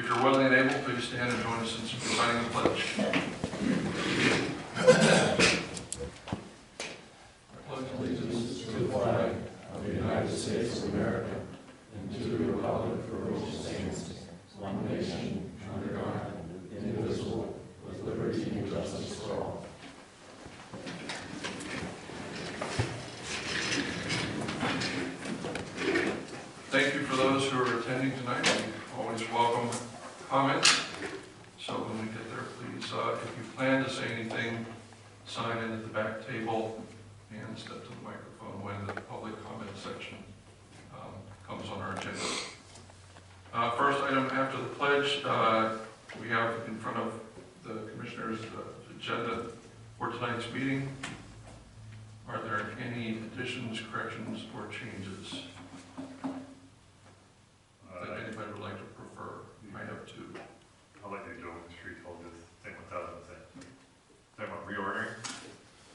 you're willing and able, please stand and join us in signing the pledge. I pledge allegiance to the flag of the United States of America and to the republic for which it stands, one nation, under God, indivisible, with liberty and justice for all. Thank you for those who are attending tonight. We always welcome comments. So when we get there, please, if you plan to say anything, sign in at the back table and step to the microphone when the public comment section comes on our agenda. First item after the pledge, we have in front of the Commissioner's agenda for tonight's meeting. Are there any additions, corrections, or changes that anybody would like to prefer? I have two. I'll let you go with the street hold this thing without it. Talking about reordering?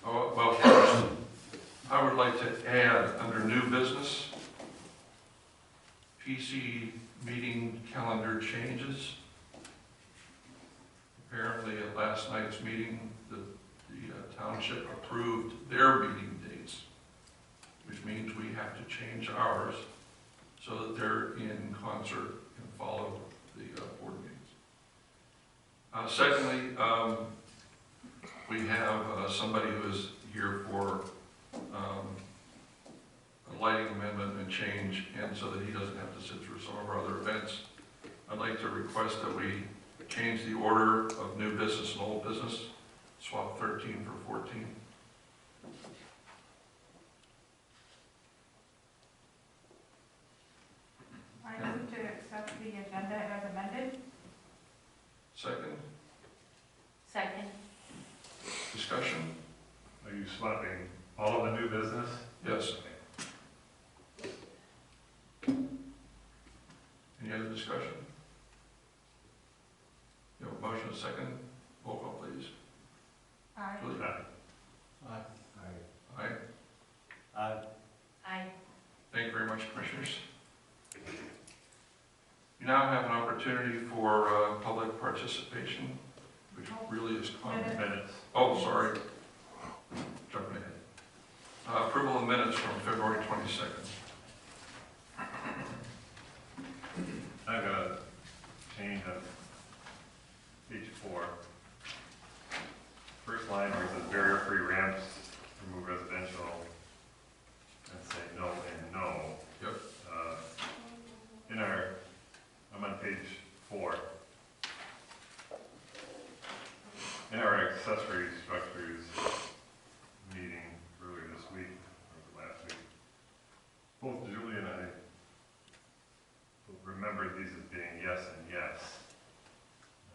Oh, well, first, I would like to add under new business, PC meeting calendar changes. Apparently at last night's meeting, the township approved their meeting dates, which means we have to change ours so that they're in concert and follow the board meetings. Secondly, we have somebody who is here for a lighting amendment and change, and so that he doesn't have to sit through some of our other events. I'd like to request that we change the order of new business and old business, swap 13 for 14. I move to accept the agenda as amended. Second, Second. discussion? Are you swapping all of the new business? Yes. Any other discussion? You have a motion, a second. Roll call, please. Aye. Julie? Aye. Aye. Aye. Aye. Thank you very much, Commissioners. You now have an opportunity for public participation, which really is common. Minutes. Oh, sorry. Jumping ahead. Approval of minutes from February 22nd. I've got a change on page 4. First line where it says barrier-free ramps, remove residential, and say no and no. Yep. I'm on page 4. In our accessory structures meeting earlier this week, or last week, both Julie and I remembered these as being yes and yes.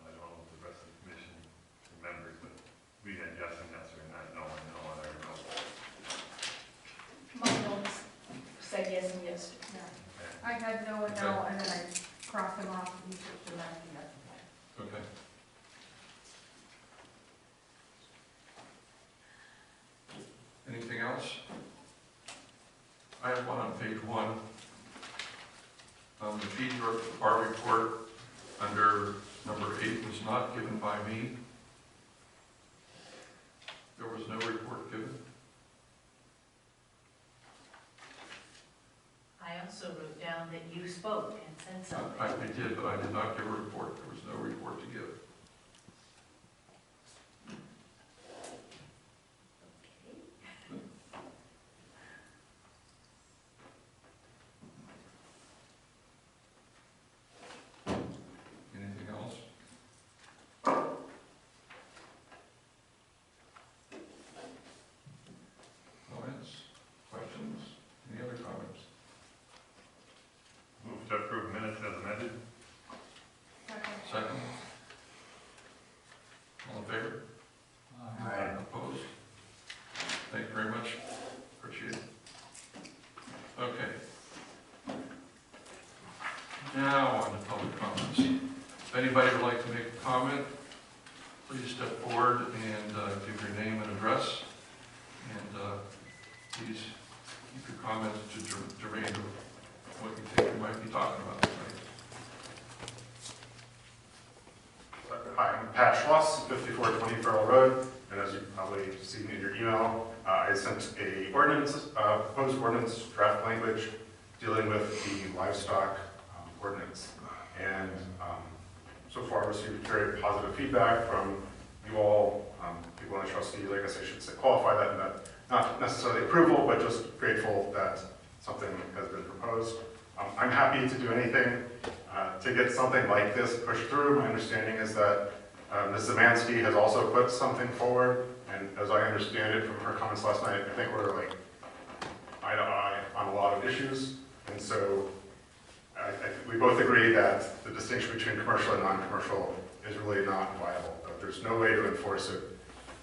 I don't know if the rest of the commission remembers, but we had yes and yes or not no and no on our notes. My notes said yes and yes. Yeah. I had no and no, and then I crossed them off and you switched them back to yes. Okay. Anything else? I have one on page 1. The feed bar report under number 8 was not given by me. There was no report given. I also wrote down that you spoke and said something. I did, but I did not give a report. There was no report to give. Anything else? Comments? Questions? Any other comments? Move to approve minutes as amended. Second. Second? All in favor? Aye. Opposed? Thank you very much. Appreciate it. Okay. Now on to public comments. If anybody would like to make a comment, please step forward and give your name and address. And please keep your comments to germane to what you think we might be talking about tonight. Pat Schloss, 5420 Farrell Road, and as you've probably seen in your email, I sent a proposed ordinance draft language dealing with the livestock ordinance. And so far received very positive feedback from you all, people on the trustee. I guess I should say qualify that, and that not necessarily approval, but just grateful that something has been proposed. I'm happy to do anything to get something like this pushed through. My understanding is that Ms. Zemansky has also put something forward, and as I understand it from her comments last night, I think we're like eye to eye on a lot of issues, and so I think we both agree that the distinction between commercial and non-commercial is really not viable. But there's no way to enforce it.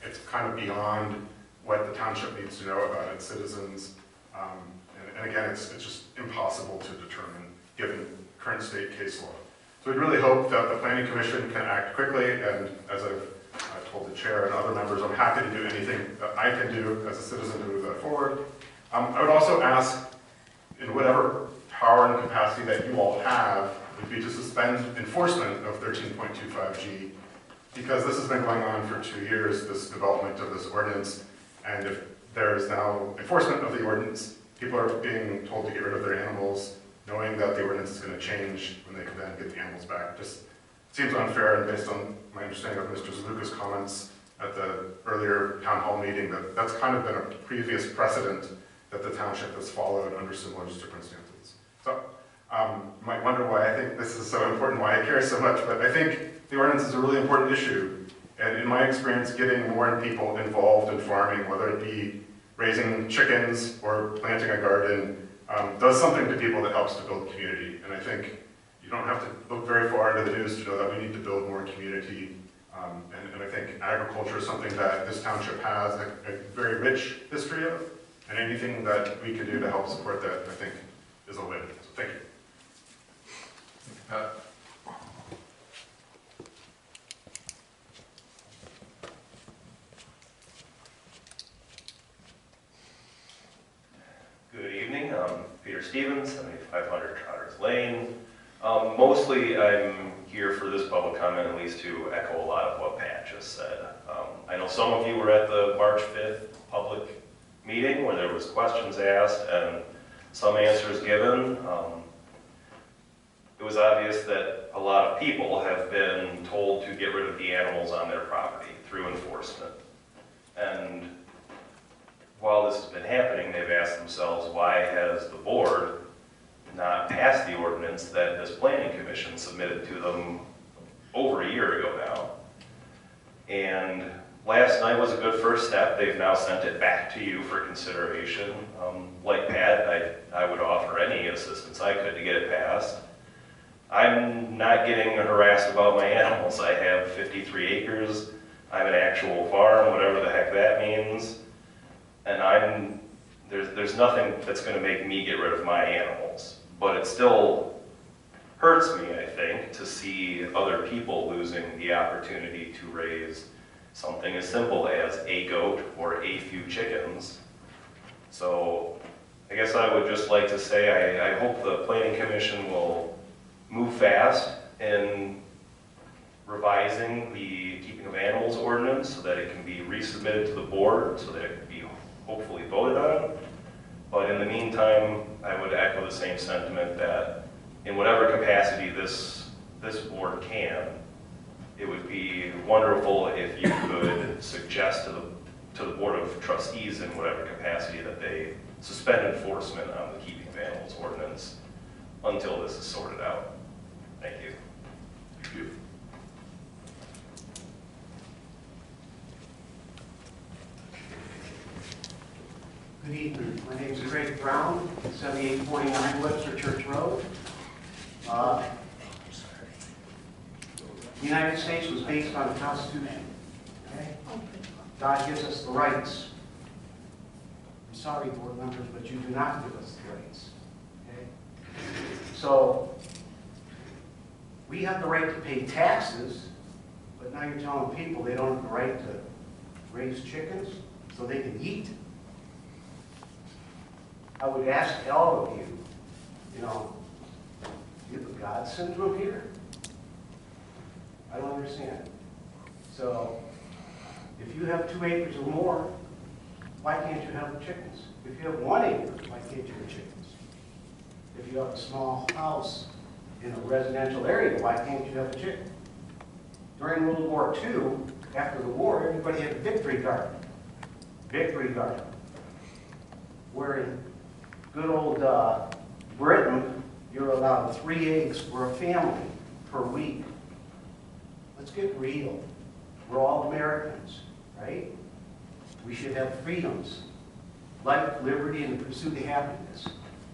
It's kind of beyond what the township needs to know about its citizens, and again, it's just impossible to determine given current state case law. So we really hope that the Planning Commission can act quickly, and as I've told the chair and other members, I'm happy to do anything that I can do as a citizen to move that forward. I would also ask, in whatever power and capacity that you all have, would be to suspend enforcement of 13.25G, because this has been going on for 2 years, this development of this ordinance, and if there is now enforcement of the ordinance, people are being told to get rid of their animals, knowing that the ordinance is going to change when they can then get the animals back. Just seems unfair, and based on my understanding of Mr. Zaluka's comments at the earlier town hall meeting, that's kind of been a previous precedent that the township has followed under similar circumstances. So you might wonder why I think this is so important, why I care so much, but I think the ordinance is a really important issue. And in my experience, getting more people involved in farming, whether it be raising chickens or planting a garden, does something to people that helps to build community. And I think you don't have to look very far into the news to know that we need to build more community. And I think agriculture is something that this township has a very rich history of, and anything that we can do to help support that, I think, is a win. So thank you. Thank you, Pat. Good evening, I'm Peter Stevens, 7500 Trotters Lane. Mostly I'm here for this public comment, at least to echo a lot of what Pat just said. I know some of you were at the March 5th public meeting where there was questions asked and some answers given. It was obvious that a lot of people have been told to get rid of the animals on their property through enforcement. And while this has been happening, they've asked themselves, why has the board not passed the ordinance that this planning commission submitted to them over a year ago now? And last night was a good first step. They've now sent it back to you for consideration. Like Pat, I would offer any assistance I could to get it passed. I'm not getting harassed about my animals. I have 53 acres. I have an actual farm, whatever the heck that means. And there's nothing that's going to make me get rid of my animals. But it still hurts me, I think, to see other people losing the opportunity to raise something as simple as a goat or a few chickens. So I guess I would just like to say I hope the Planning Commission will move fast in revising the keeping of animals ordinance so that it can be resubmitted to the board so that it can be hopefully voted on. But in the meantime, I would echo the same sentiment that in whatever capacity this board can, it would be wonderful if you could suggest to the Board of Trustees in whatever capacity that they suspend enforcement on the keeping of animals ordinance until this is sorted out. Thank you. Thank you. Good evening. My name is Craig Brown, 7849 Webster Church Road. The United States was based on the Constitution. Okay? God gives us the rights. I'm sorry, board members, but you do not give us the rights. Okay? So, we have the right to pay taxes, but now you're telling people they don't have the right to raise chickens so they can eat? I would ask all of you, you have a God syndrome here? I don't understand. So if you have 2 acres or more, why can't you have chickens? If you have 1 acre, why can't you have chickens? If you have a small house in a residential area, why can't you have a chicken? During World War II, after the war, everybody had a victory garden. Victory garden. Where in good old Britain, you're allowed 3 eggs for a family per week. Let's get real. We're all Americans, right? We should have freedoms, life, liberty, and the pursuit of happiness.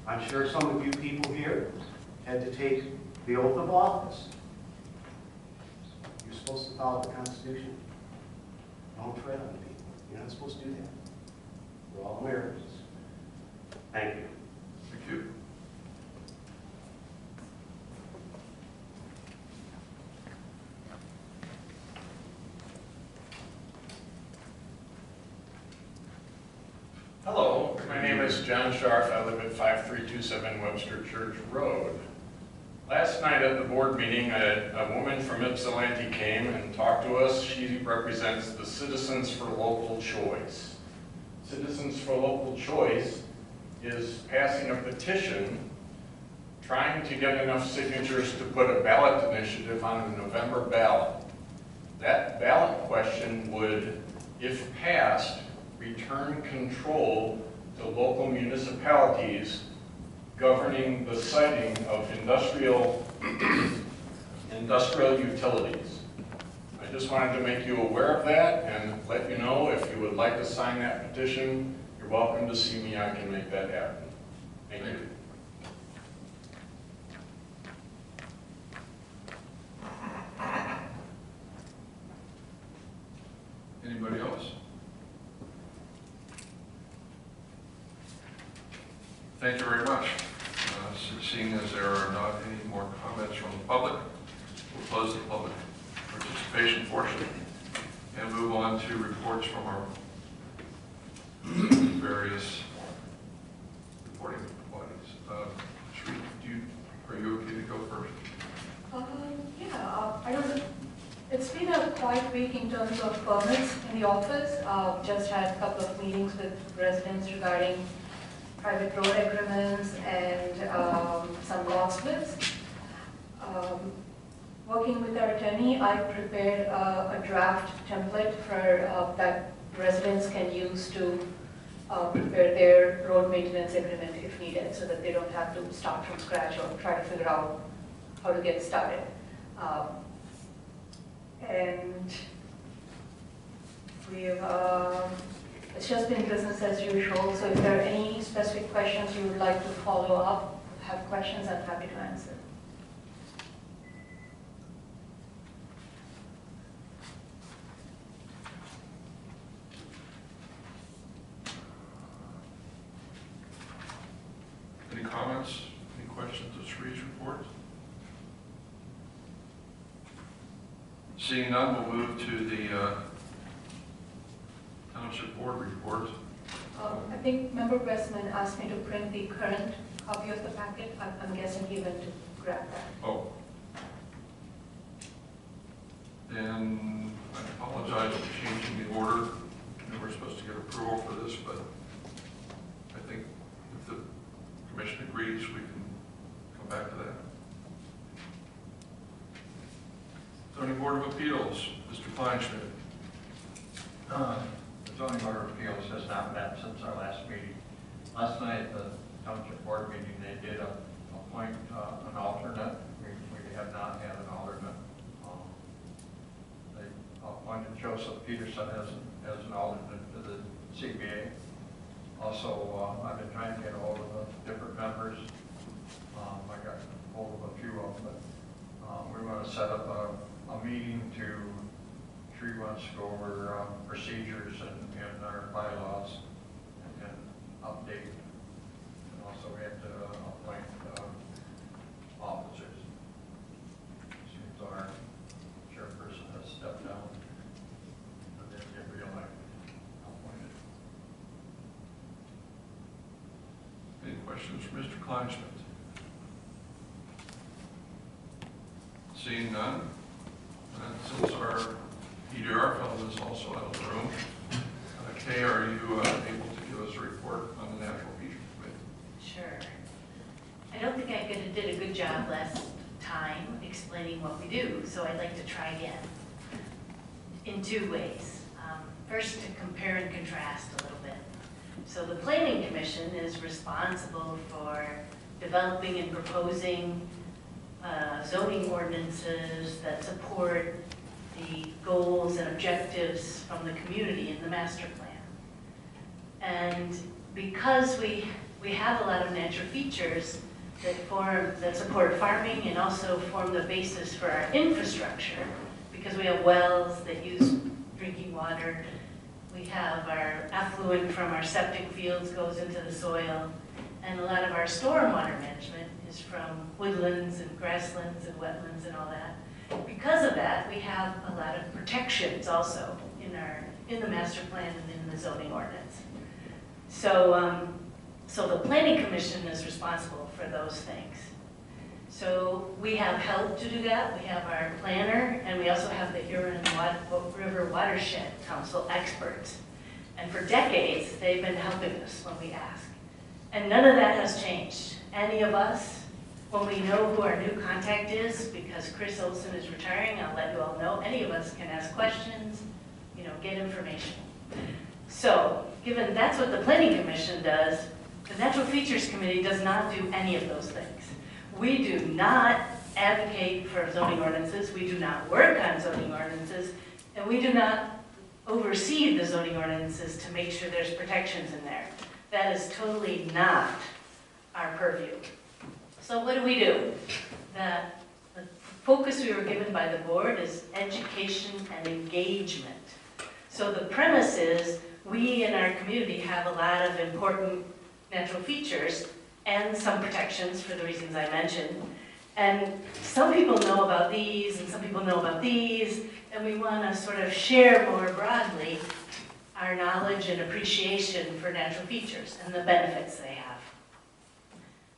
I'm sure some of you people here had to take the oath of office. You're supposed to follow the Constitution. Don't tread on people. You're not supposed to do that. We're all Americans. Thank you. Thank you. Hello, my name is John Scharf. I live at 5327 Webster Church Road. Last night at the board meeting, a woman from Ypsilanti came and talked to us. She represents the Citizens for Local Choice. Citizens for Local Choice is passing a petition trying to get enough signatures to put a ballot initiative on the November ballot. That ballot question would, if passed, return control to local municipalities governing the siting of industrial utilities. I just wanted to make you aware of that and let you know if you would like to sign that petition, you're welcome to see me. I can make that happen. Thank you. Anybody else? Thank you very much. Seeing as there are not any more comments from the public, we'll close the public participation portion and move on to reports from our various reporting bodies. Sri, are you okay to go first? I don't know. It's been a quiet week in terms of permits in the office. Just had a couple of meetings with residents regarding private road agreements and some lot splits. Working with our attorney, I prepared a draft template for that residents can use to prepare their road maintenance agreement if needed, so that they don't have to start from scratch or try to figure out how to get started. And we've it's just been business as usual, so if there are any specific questions you would like to follow up, have questions, I'm happy to answer. Any comments? Any questions of Sri's report? Seeing none, we'll move to the Township Board report. I think Member Westman asked me to print the current copy of the packet. I'm guessing he went to grab that. Oh. And I apologize for changing the order. We were supposed to get approval for this, but I think if the commission agrees, we can come back to that. Zoning Board of Appeals, Mr. Kleinschmidt. The Zoning Board of Appeals has not met since our last meeting. Last night at the Township Board meeting, they did appoint an alternate. We have not had an alternate. They appointed Joseph Peterson as an alternate to the CBA. Also, I've been trying to get a hold of the different members. I got a hold of a few of them, but we want to set up a meeting to, Sri wants to go over procedures and our bylaws and update. And also we have to appoint officers. Seems our chairperson has stepped down and then get reelected, appointed. Any questions for Mr. Kleinschmidt? Seeing none, and since our Peter Arfeld is also out of the room. Kay, are you able to give us a report on the Natural Features Committee? Sure. I don't think I did a good job last time explaining what we do, so I'd like to try again in two ways. First, to compare and contrast a little bit. So the Planning Commission is responsible for developing and proposing zoning ordinances that support the goals and objectives from the community in the master plan. And because we have a lot of natural features that support farming and also form the basis for our infrastructure, because we have wells that use drinking water, we have our effluent from our septic fields goes into the soil, and a lot of our stormwater management is from woodlands and grasslands and wetlands and all that. Because of that, we have a lot of protections also in the master plan and in the zoning ordinance. So, so the Planning Commission is responsible for those things. So we have help to do that. We have our planner, and we also have the Huron River Watershed Council experts. And for decades, they've been helping us when we ask. And none of that has changed. Any of us, when we know who our new contact is, because Chris Olson is retiring, I'll let you all know, any of us can ask questions, get information. So, given that's what the Planning Commission does, the Natural Features Committee does not do any of those things. We do not advocate for zoning ordinances, we do not work on zoning ordinances, and we do not oversee the zoning ordinances to make sure there's protections in there. That is totally not our purview. So what do? The focus we were given by the board is education and engagement. So the premise is we in our community have a lot of important natural features and some protections for the reasons I mentioned. And some people know about these and some people know about these, and we want to sort of share more broadly our knowledge and appreciation for natural features and the benefits they have.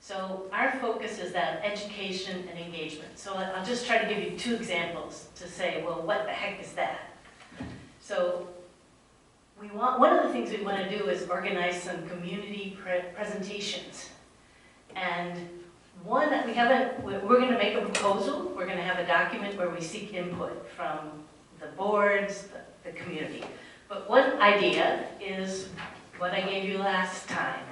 So our focus is that education and engagement. So I'll just try to give you two examples to say, well, what the heck is that? So one of the things we want to do is organize some community presentations. And one that we're going to make a proposal. We're going to have a document where we seek input from the boards, the community. But one idea is what I gave you last time.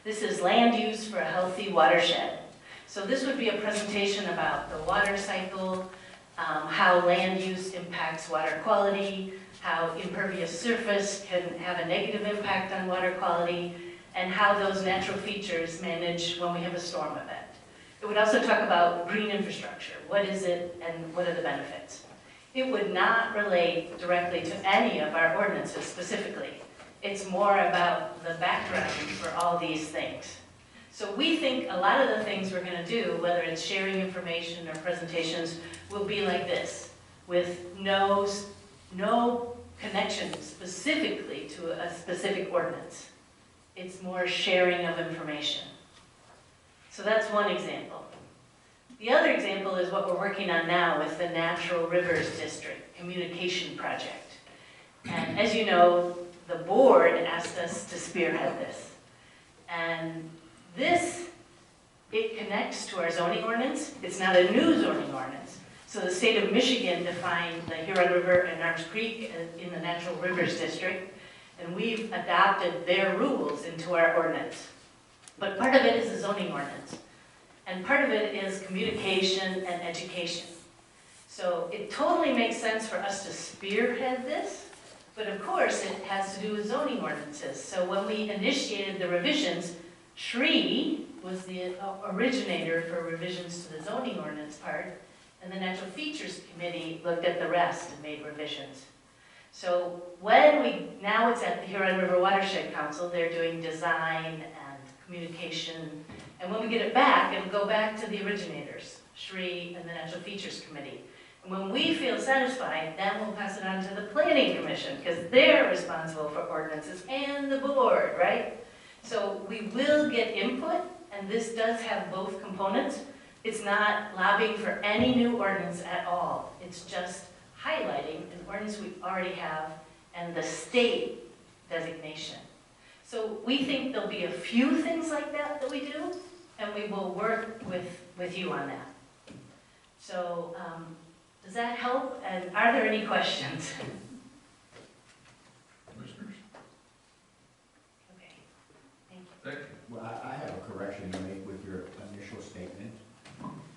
This is land use for a healthy watershed. So this would be a presentation about the water cycle, how land use impacts water quality, how impervious surface can have a negative impact on water quality, and how those natural features manage when we have a storm event. It would also talk about green infrastructure. What is it and what are the benefits? It would not relate directly to any of our ordinances specifically. It's more about the background for all these things. So we think a lot of the things we're going to do, whether it's sharing information or presentations, will be like this, with no connection specifically to a specific ordinance. It's more sharing of information. So that's one example. The other example is what we're working on now with the Natural Rivers District Communication Project. And as you know, the board asked us to spearhead this. And it connects to our zoning ordinance. It's not a new zoning ordinance. So the state of Michigan defined the Huron River and Arms Creek in the Natural Rivers District, and we've adopted their rules into our ordinance. But part of it is a zoning ordinance, and part of it is communication and education. So it totally makes sense for us to spearhead this, but of course it has to do with zoning ordinances. So when we initiated the revisions, Sri was the originator for revisions to the zoning ordinance part, and the Natural Features Committee looked at the rest and made revisions. So now it's at the Huron River Watershed Council, they're doing design and communication, and when we get it back, it'll go back to the originators, Sri and the Natural Features Committee. And when we feel satisfied, then we'll pass it on to the Planning Commission, because they're responsible for ordinances, and the board, right? So we will get input, and this does have both components. It's not lobbying for any new ordinance at all. It's just highlighting an ordinance we already have and the state designation. So we think there'll be a few things like that that we do, and we will work with you on that. So, does that help? And are there any questions? Commissioners? Okay, thank you. Thank you. Well, I have a correction to make with your initial statement.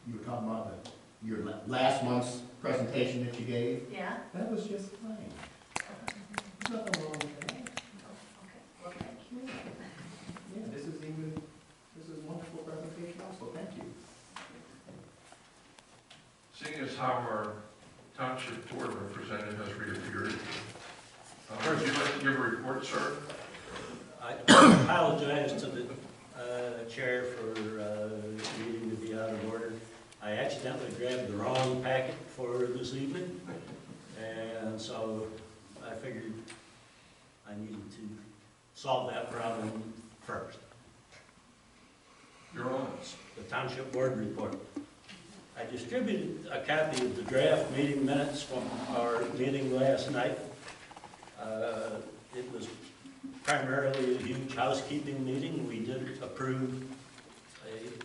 You were talking about your last month's presentation that you gave. Yeah? That was just fine. There's nothing wrong with that. Okay, well, thank you. Yeah, this is a wonderful presentation also, thank you. Seeing as how our township board representative has reappeared, would you like to give a report, sir? I apologize to the chair for needing to be out of order. I accidentally grabbed the wrong packet for this evening, and so I figured I needed to solve that problem first. You're on. The Township Board Report. I distributed a copy of the draft meeting minutes from our meeting last night. It was primarily a huge housekeeping meeting. We did approve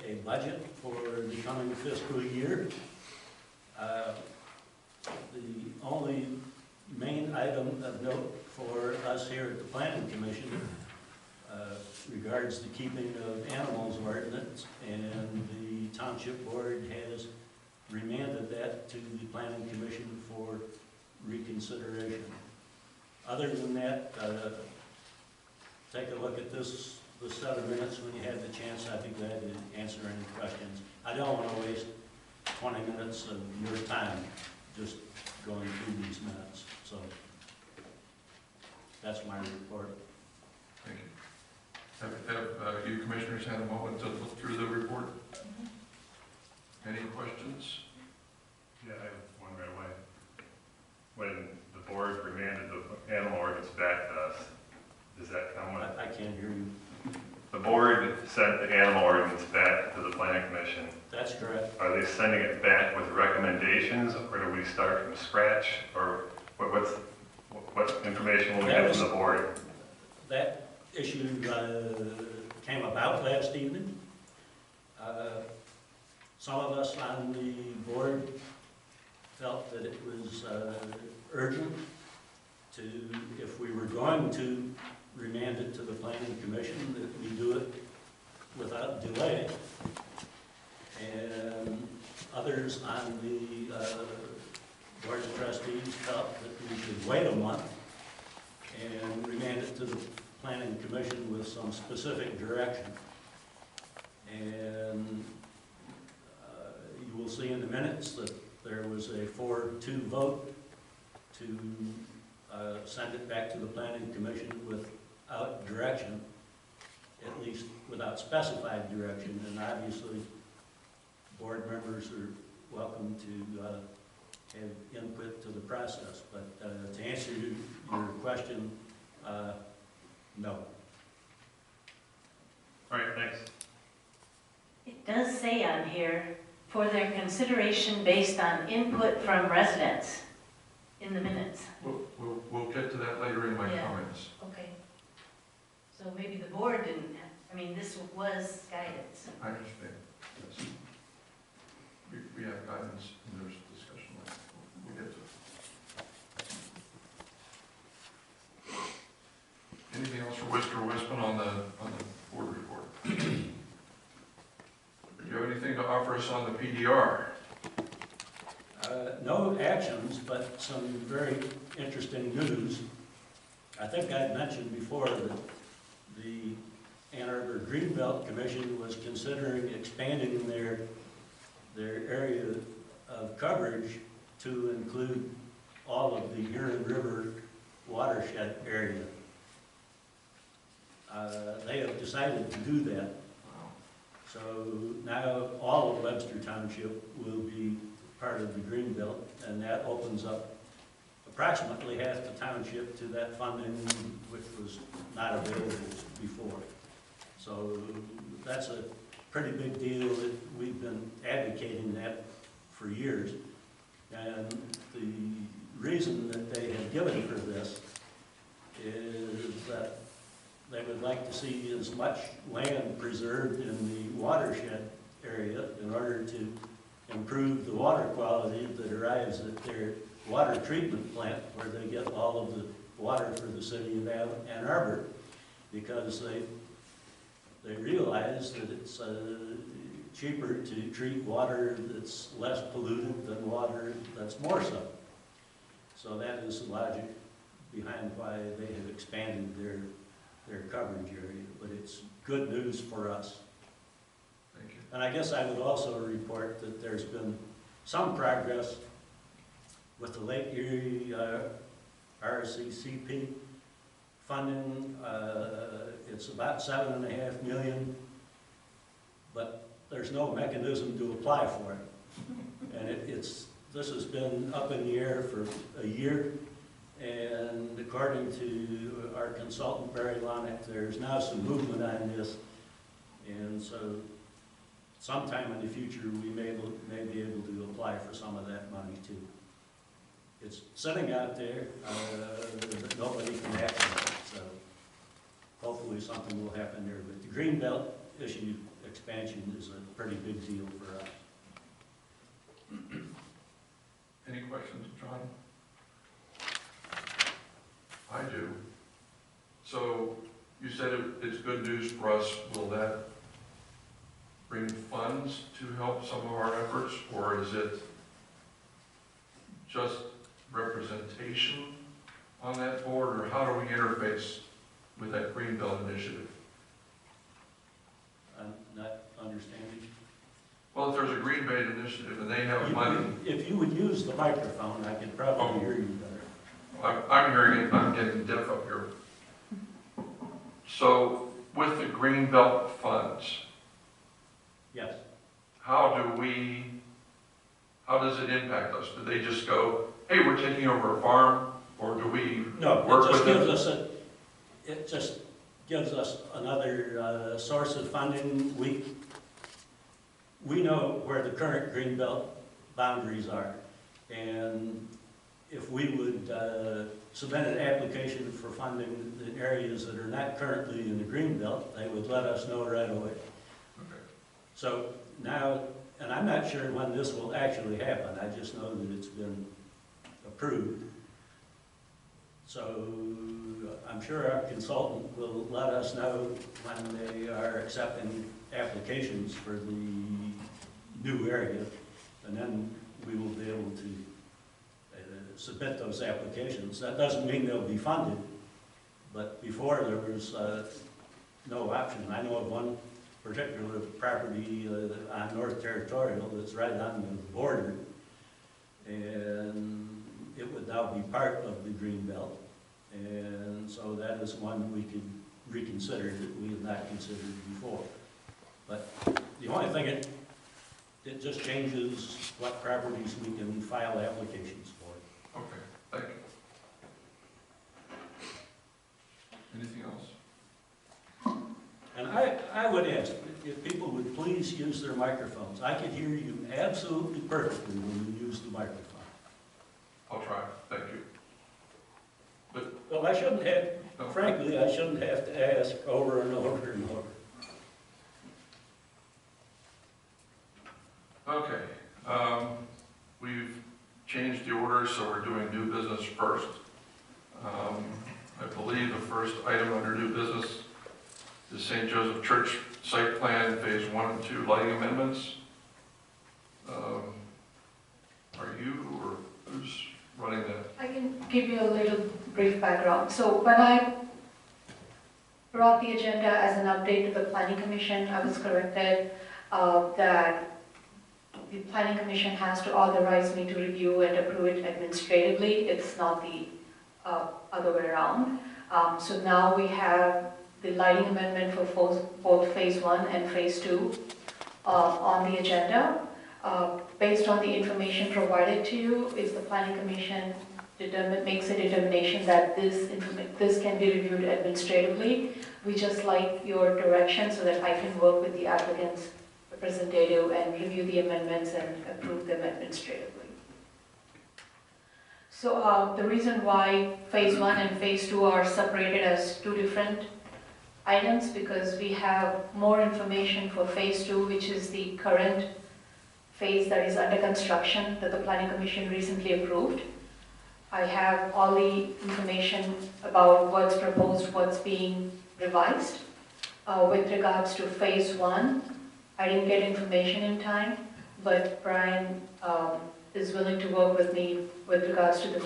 a budget for the coming fiscal year. The only main item of note for us here at the Planning Commission regards the keeping of animals ordinance, and the Township Board has remanded that to the Planning Commission for reconsideration. Other than that, take a look at this set of minutes when you have the chance. I'd be glad to answer any questions. I don't want to waste 20 minutes of your time just going through these minutes. So that's my report. Thank you. Have you commissioners had a moment to look through the report? Any questions? Yeah, I have one right away. When the board remanded the animal ordinance back to us, does that come with? I can't hear you. The board sent the animal ordinance back to the planning commission. That's correct. Are they sending it back with recommendations, or do we start from scratch, or what information will we get from the board? That issue came about last evening. Some of us on the board felt that it was urgent to, if we were going to remand it to the Planning Commission, that we do it without delay. And others on the Board of Trustees felt that we should wait a month and remand it to the Planning Commission with some specific direction. And you will see in the minutes that there was a 4-2 vote to send it back to the Planning Commission without direction, at least without specified direction. And obviously, board members are welcome to have input to the process. But to answer your question, no. All right, thanks. It does say on here, for their consideration based on input from residents in the minutes. We'll get to that later in my Yeah. comments. Okay. So maybe the board didn't, this was guidance. I understand. Yes. We have guidance and there's discussion. We'll get to it. Anything else for Webster or Westman on the board report? Do you have anything to offer us on the PDR? No actions, but some very interesting news. I think I mentioned before that the Ann Arbor Greenbelt Commission was considering expanding their area of coverage to include all of the Huron River watershed area. They have decided to do that. So now all of Webster Township will be part of the Greenbelt, and that opens up approximately half the township to that funding, which was not available before. So that's a pretty big deal that we've been advocating that for years. And the reason that they have given for this is that they would like to see as much land preserved in the watershed area in order to improve the water quality that arrives at their water treatment plant where they get all of the water for the city of Ann Arbor, because they realize that it's cheaper to treat water that's less polluted than water that's more so. So that is the logic behind why they have expanded their coverage area, but it's good news for us. Thank you. And I guess I would also report that there's been some progress with the Lake Erie RCCP funding. It's about $7.5 million, but there's no mechanism to apply for it. And this has been up in the air for a year, and according to our consultant Barry Lonick, there's now some movement on this, and so sometime in the future we may be able to apply for some of that money too. It's sitting out there, but nobody can act on it, so hopefully something will happen there. But the Greenbelt issue expansion is a pretty big deal for us. Any questions, John? I do. So you said it's good news for us. Will that bring funds to help some of our efforts, or is it just representation on that board, or how do we interface with that Greenbelt initiative? I'm not understanding. Well, if there's a Greenbelt initiative and they have money, If you would use the microphone, I could probably hear you better. I'm hearing it, I'm getting deaf up here. So with the Greenbelt funds, Yes. how does it impact us? Do they just go, hey, we're taking over a farm, or do we No, work it just with them? gives us another source of funding. We know where the current Greenbelt boundaries are, and if we would submit an application for funding in areas that are not currently in the Greenbelt, they would let us know right away. Okay. So now, and I'm not sure when this will actually happen, I just know that it's been approved. So I'm sure our consultant will let us know when they are accepting applications for the new area, and then we will be able to submit those applications. That doesn't mean they'll be funded, but before there was no option. I know of one particular property on North Territorial that's right on the border, and it would now be part of the Greenbelt, and so that is one we could reconsider that we had not considered before. But the only thing, it just changes what properties we can file applications for. Okay, thank you. Anything else? And I would ask if people would please use their microphones. I could hear you absolutely perfectly when you use the microphone. I'll try, thank you. Well, I shouldn't have, frankly, I shouldn't have to ask over and over and over. Okay, we've changed the order, so we're doing new business first. I believe the first item under new business is St. Joseph Church Site Plan Phase 1 and 2 lighting amendments. Are you, or who's running that? I can give you a little brief background. So when I brought the agenda as an update to the Planning Commission, I was corrected that the Planning Commission has to authorize me to review and approve it administratively. It's not the other way around. So now we have the lighting amendment for both Phase 1 and Phase 2 on the agenda. Based on the information provided to you, is the Planning Commission makes a determination that this can be reviewed administratively. We just like your direction so that I can work with the applicant's representative and review the amendments and approve them administratively. So the reason why phase 1 and phase 2 are separated as two different items, because we have more information for phase 2, which is the current phase that is under construction that the planning commission recently approved. I have all the information about what's proposed, what's being revised. With regards to phase 1, I didn't get information in time, but Brian is willing to work with me with regards to the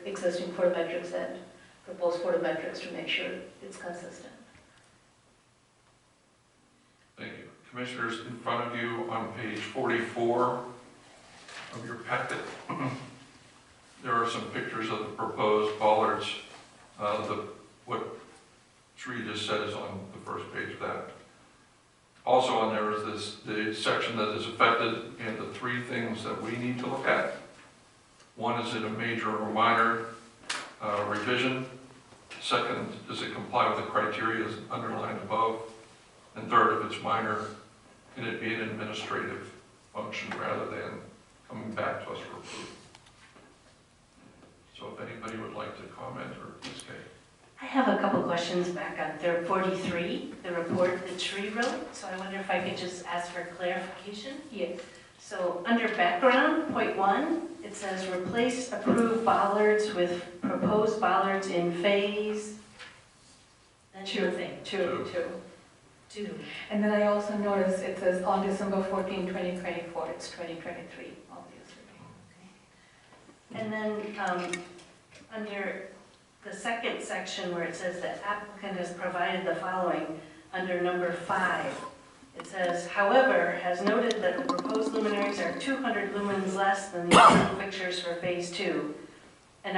existing photometrics and proposed photometrics to make sure it's consistent. Thank you. Commissioners, in front of you on page 44 of your packet, there are some pictures of the proposed bollards. What Sri just said is on the first page of that. Also on there is the section that is affected and the three things that we need to look at. One, is it a major or minor revision? Second, does it comply with the criteria as underlined above? And third, if it's minor, can it be an administrative function rather than coming back to us for approval? So if anybody would like to comment, or Ms. Kay. I have a couple questions back on 43, the report that Sri wrote, so I wonder if I could just ask for clarification. Yes. So under background, point 1, it says replace approved bollards with proposed bollards in phase. That's your thing. Two. 2. And then I also noticed it says on December 14, 2024, it's 2023, obviously. And then under the second section where it says the applicant has provided the following, under number 5, it says, however, has noted that the proposed luminaries are 200 lumens less than the approved fixtures for phase 2. And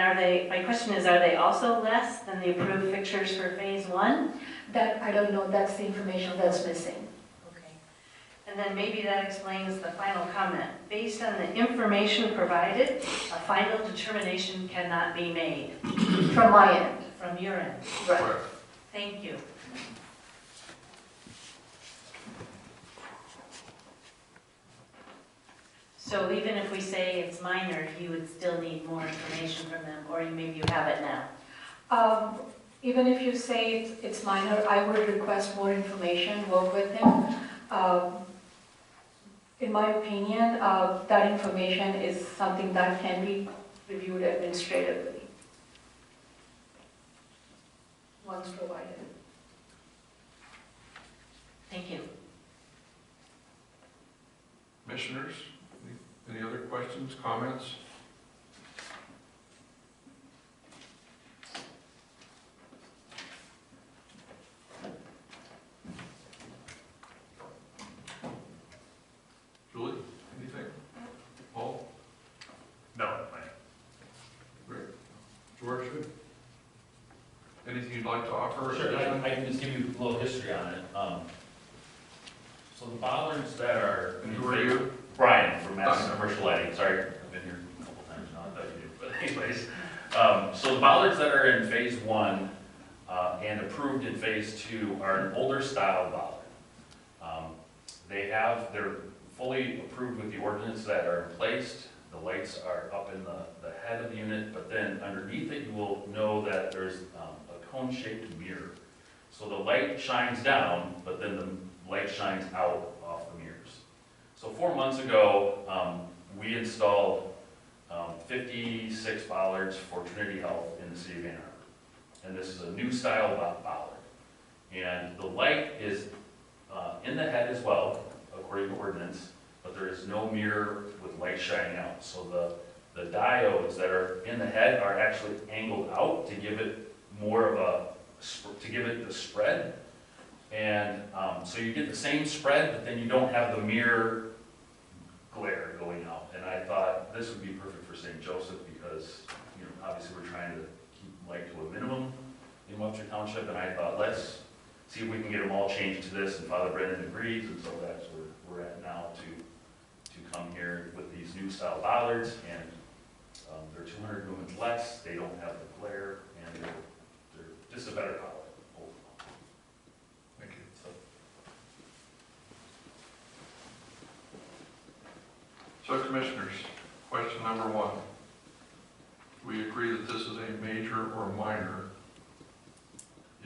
my question is, are they also less than the approved fixtures for phase 1? That, I don't know, that's the information that's missing. Okay. And then maybe that explains the final comment. Based on the information provided, a final determination cannot be made. From my end. From your end. Right. Correct. Thank you. So even if we say it's minor, you would still need more information from them, or maybe you have it now? Even if you say it's minor, I would request more information, work with him. In my opinion, that information is something that can be reviewed administratively once provided. Thank you. Commissioners, any other questions, comments? Julie, anything? Paul? No, fine. Great. George? Anything you'd like to offer? Sure, I can just give you a little history on it. So the bollards that are. And who are you? Brian from Mass Commercial Lighting, sorry, I've been here a couple times now, I thought you knew, but anyways. So the bollards that are in phase 1 and approved in phase 2 are an older style bollard. They're fully approved with the ordinance that are placed. The lights are up in the head of the unit, but then underneath it, you will know that there's a cone-shaped mirror. So the light shines down, but then the light shines out off the mirrors. So 4 months ago, we installed 56 bollards for Trinity Health in the city of Ann Arbor. And this is a new style bollard. And the light is in the head as well, according to ordinance, but there is no mirror with light shining out. So the diodes that are in the head are actually angled out to give it more of to give it the spread. And so you get the same spread, but then you don't have the mirror glare going out. And I thought this would be perfect for St. Joseph because, obviously we're trying to keep light to a minimum in Webster Township. And I thought, let's see if we can get them all changed to this. And Father Brennan agrees, and so that's where we're at now to come here with these new style bollards. And they're 200 lumens less. They don't have the glare, and they're just a better color. Thank you. So commissioners, question number 1. we agree that this is a major or minor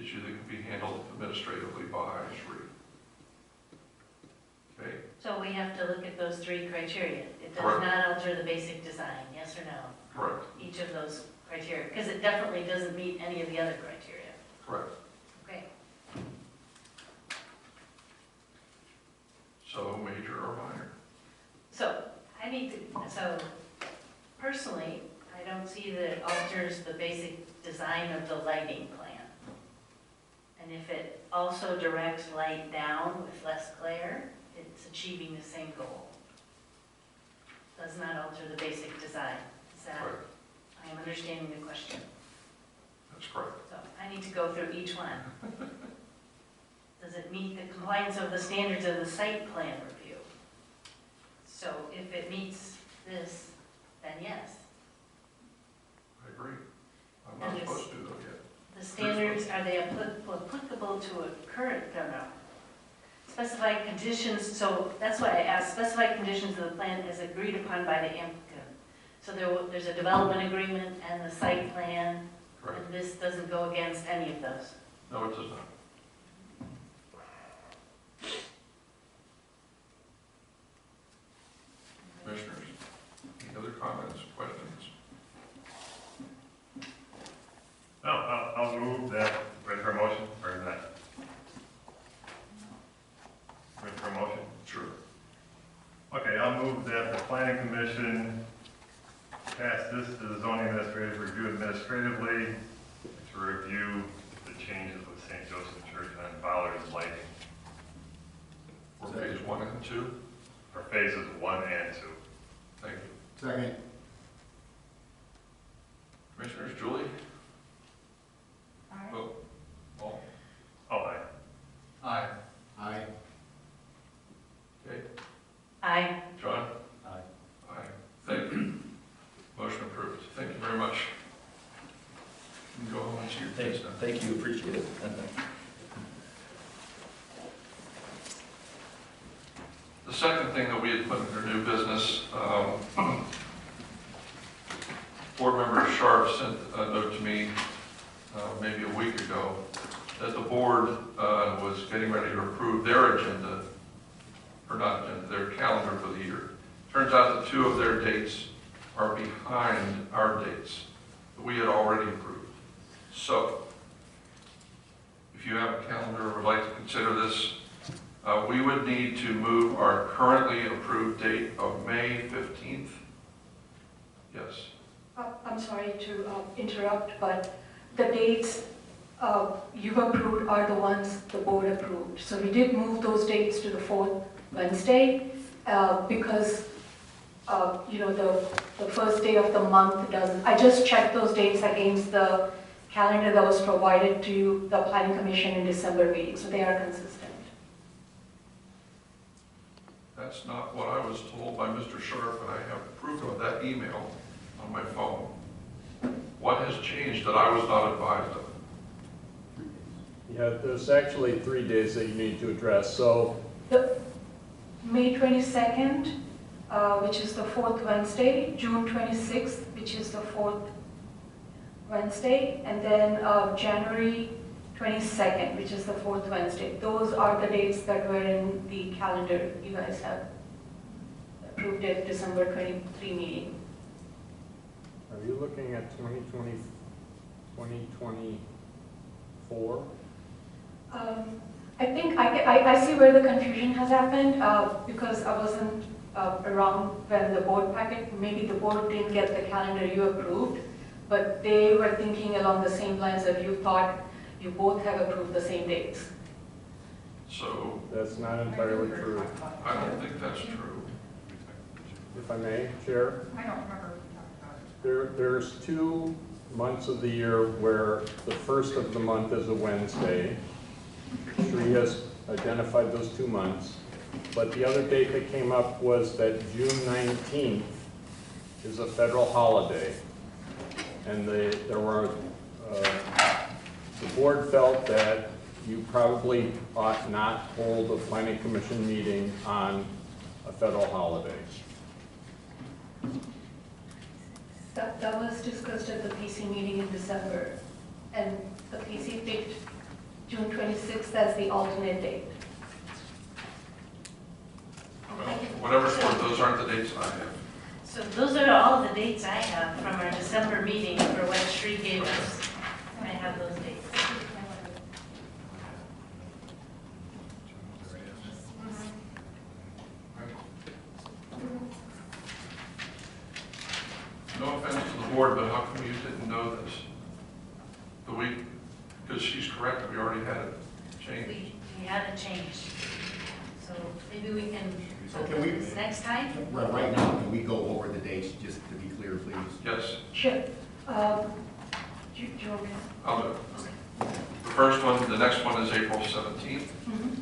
issue that can be handled administratively by Sri. Okay? So we have to look at those three criteria. It does Correct. not alter the basic design, yes or no? Correct. Each of those criteria, because it definitely doesn't meet any of the other criteria. Correct. Okay. So major or minor. So so personally, I don't see that it alters the basic design of the lighting plan. And if it also directs light down with less glare, it's achieving the same goal. Does not alter the basic design. Is that, Correct. I am understanding the question. That's correct. So I need to go through each one. Does it meet the compliance of the standards of the site plan review? So if it meets this, then yes. I agree. I'm not And it's- supposed to though yet. The standards, are they applicable to a current, no. Specified conditions, so that's why I asked, specified conditions of the plan as agreed upon by the applicant. So there's a development agreement and the site plan, Correct. and this doesn't go against any of those. No, it does not. Commissioners, any other comments, questions? No, I'll move that, ready for a motion, or is that? Ready for a motion? Sure. Okay, I'll move that the planning commission pass this to the zoning administrative review administratively to review the changes with St. Joseph Church on Bollard's lighting For phase 1 and 2? for phases 1 and 2. Thank you. Second. Commissioners, Julie? Vote. Paul? Oh, aye. Aye. Aye. Okay. Aye. John? Aye. Aye. Thank you. Motion approved. Thank you very much. You can go home and see your kids now. Thank you, appreciate it. The second thing that we had put under new business, Board Member Sharp sent a note to me maybe a week ago that the board was getting ready to approve their agenda, or not agenda, their calendar for the year. Turns out that 2 of their dates are behind our dates that we had already approved. So, if you have a calendar or would like to consider this, we would need to move our currently approved date of May 15th. Yes. I'm sorry to interrupt, but the dates you've approved are the ones the board approved. So we did move those dates to the 4th Wednesday because the first day of the month doesn't. I just checked those dates against the calendar that was provided to the Planning Commission in December meeting, so they are consistent. That's not what I was told by Mr. Sharp, and I have proof of that email on my phone. What has changed that I was not advised of? Yeah, there's actually 3 days that you need to address. So The May 22nd, which is the 4th Wednesday, June 26th, which is the 4th Wednesday, and then January 22nd, which is the 4th Wednesday. Those are the dates that were in the calendar you guys have approved at December 23 meeting. are you looking at 2024? I think I see where the confusion has happened because I wasn't around when the board packet, maybe the board didn't get the calendar you approved, but they were thinking along the same lines that you thought you both have approved the same dates. So, That's not entirely true. I don't think that's true. If I may, Chair? I don't remember if we talked about it. There's 2 months of the year where the first of the month is a Wednesday. Sri has identified those 2 months. But the other date that came up was that June 19th is a federal holiday. And the board felt that you probably ought not hold a planning commission meeting on a federal holiday. That was discussed at the PC meeting in December, and the PC picked June 26th as the alternate date. Well, whatever's worth, those aren't the dates I have. So those are all the dates I have from our December meeting for what Sri gave us. I have those dates. No offense to the board, but how come you didn't know this? The week, because she's correct, we already had it changed. We had it changed. So maybe we can, So can we- this next time? Well, right now, can we go over the dates, just to be clear, please? Yes, Sure. Do you want me to? I'll do it. The first one, the next one is April 17th. Mhm.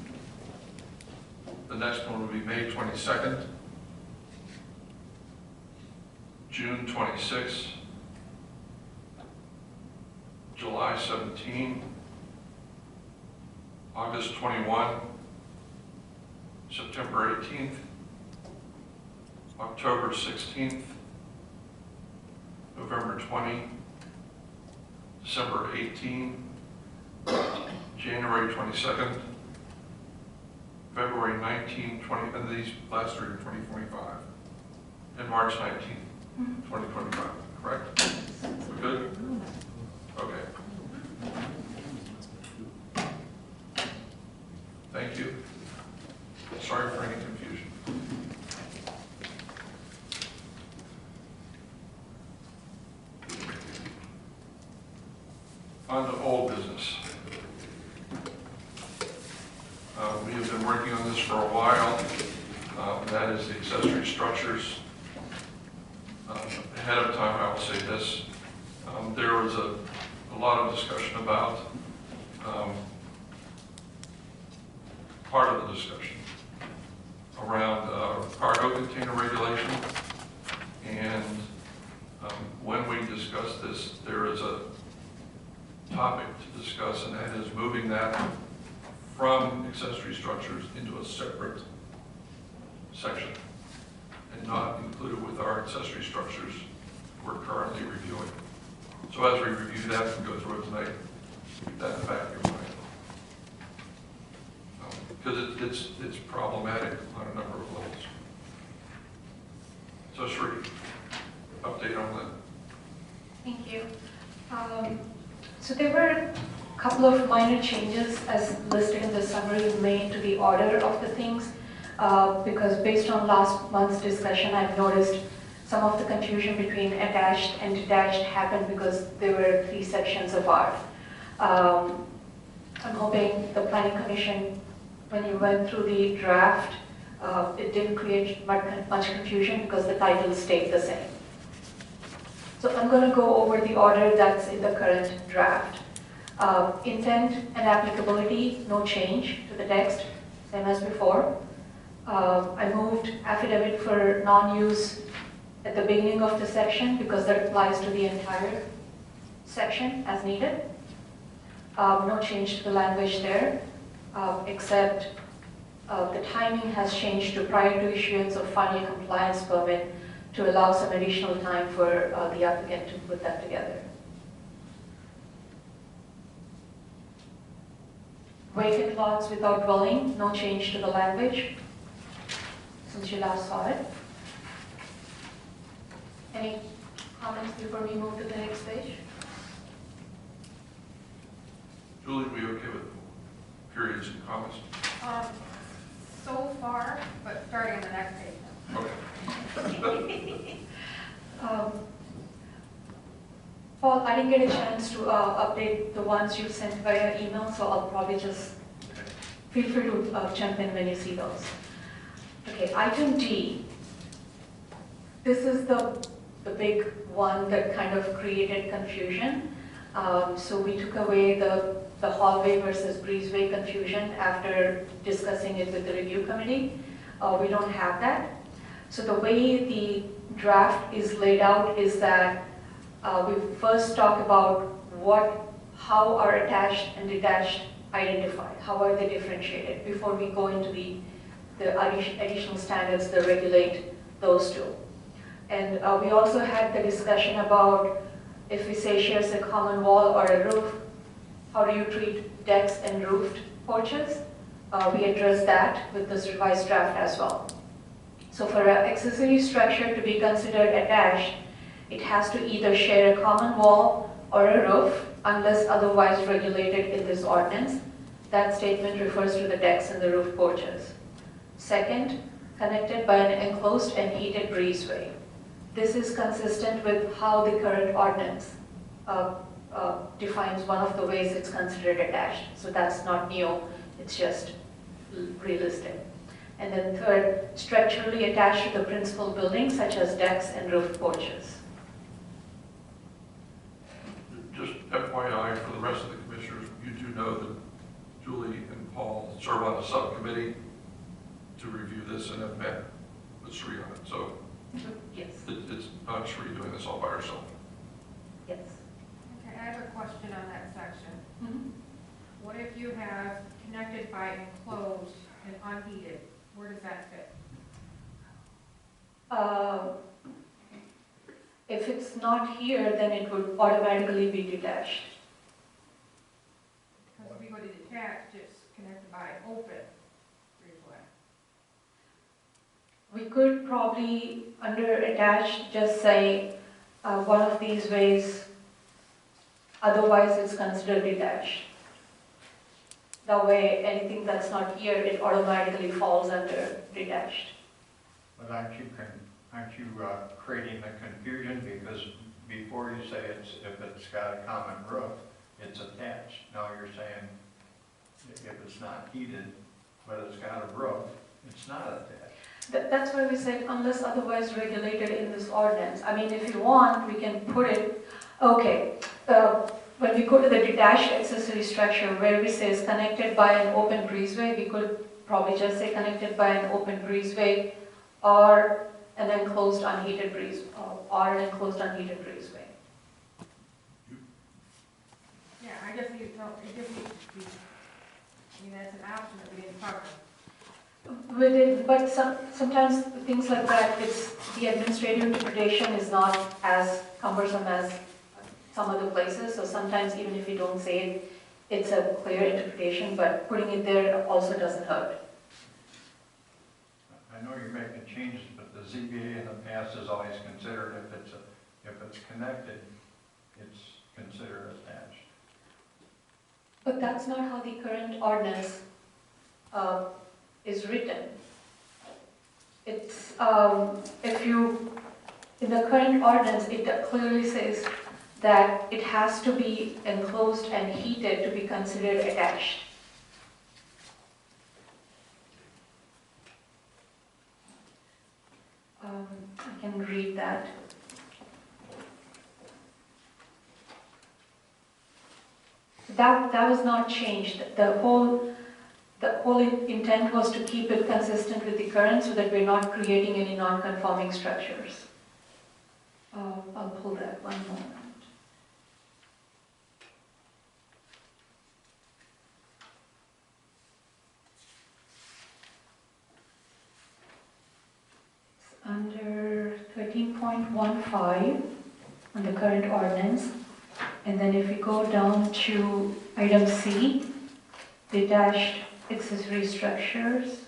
The next one will be May 22nd, June 26th, July 17, August 21, September 18th, October 16th, November 20, December 18, January 22nd, February 19, 20, and these last three are 2025, and March 19, 2025, correct? We're good? Okay. Thank you. Sorry for any confusion. On to old business. We have been working on this for a while. That is the accessory structures. Ahead of time, I will say this. There was a lot of discussion about, part of the discussion around cargo container regulation. And when we discuss this, there is a topic to discuss, and that is moving that from accessory structures into a separate section and not included with our accessory structures we're currently reviewing. So as we review that and go through it tonight, keep that in the back of your mind. Because it's problematic on a number of levels. So Sri, update on that. Thank you. So there were a couple of minor changes as listed in the summary made to the order of the things, because based on last month's discussion, I've noticed some of the confusion between attached and detached happened because there were 3 sections apart. I'm hoping the Planning Commission, when you went through the draft, it didn't create much confusion because the title stayed the same. So I'm going to go over the order that's in the current draft. Intent and applicability, no change to the text, same as before. I moved affidavit for non-use at the beginning of the section because that applies to the entire section as needed. No change to the language there, except the timing has changed to prior to issuance of final compliance permit to allow some additional time for the applicant to put that together. Vacant lots without dwelling, no change to the language since you last saw it. Any comments before we move to the next page? Julie, we okay with periods and commas? So far, but starting on the next page. Okay. Paul, I didn't get a chance to update the ones you sent via email, so I'll probably just feel free to jump in when you see those. Okay, item D. This is the big one that kind of created confusion. So we took away the hallway versus breezeway confusion after discussing it with the review committee. We don't have that. So the way the draft is laid out is that we first talk about how are attached and detached identified, how are they differentiated before we go into the additional standards that regulate those two. And we also had the discussion about if we say shares a common wall or a roof, how do you treat decks and roofed porches? We addressed that with this revised draft as well. So for an accessory structure to be considered attached, it has to either share a common wall or a roof unless otherwise regulated in this ordinance. That statement refers to the decks and the roof porches. Second, connected by an enclosed and heated breezeway. This is consistent with how the current ordinance defines one of the ways it's considered attached. So that's not new, it's just relisted. And then third, structurally attached to the principal building such as decks and roof porches. Just FYI for the rest of the commissioners, you do know that Julie and Paul serve on a subcommittee to review this and have met with Sri on it. So Yes. it's not Sri doing this all by herself. Yes. Okay, I have a question on that section. Mhm. What if you have connected by enclosed and unheated? Where does that fit? If it's not here, then it would automatically be detached. Because if we go to detached, it's connected by open breezeway. We could probably, under attached, just say one of these ways, otherwise it's considered detached. That way, anything that's not here, it automatically falls under detached. But aren't you creating the confusion, because before you say if it's got a common roof, it's attached. Now you're saying if it's not heated, but it's got a roof, it's not attached. That's why we said unless otherwise regulated in this ordinance. I mean, if you want, we can put it, okay. When we go to the detached accessory structure, where we say is connected by an open breezeway, we could probably just say connected by an open breezeway or an enclosed unheated breezeway. Yeah, I guess you don't, it just needs to be, I mean, that's an option that we didn't cover. We did, but sometimes things like that, it's the administrative interpretation is not as cumbersome as some other places. So sometimes even if you don't say it, it's a clear interpretation, but putting it there also doesn't hurt. I know you're making changes, but the ZBA in the past has always considered if it's connected, it's considered attached. But that's not how the current ordinance is written. It's, if you, in the current ordinance, it clearly says that it has to be enclosed and heated to be considered attached. I can read that. That was not changed. The whole intent was to keep it consistent with the current so that we're not creating any non-conforming structures. I'll pull that one moment. Under 13.15 on the current ordinance, and then if we go down to item C, detached accessory structures,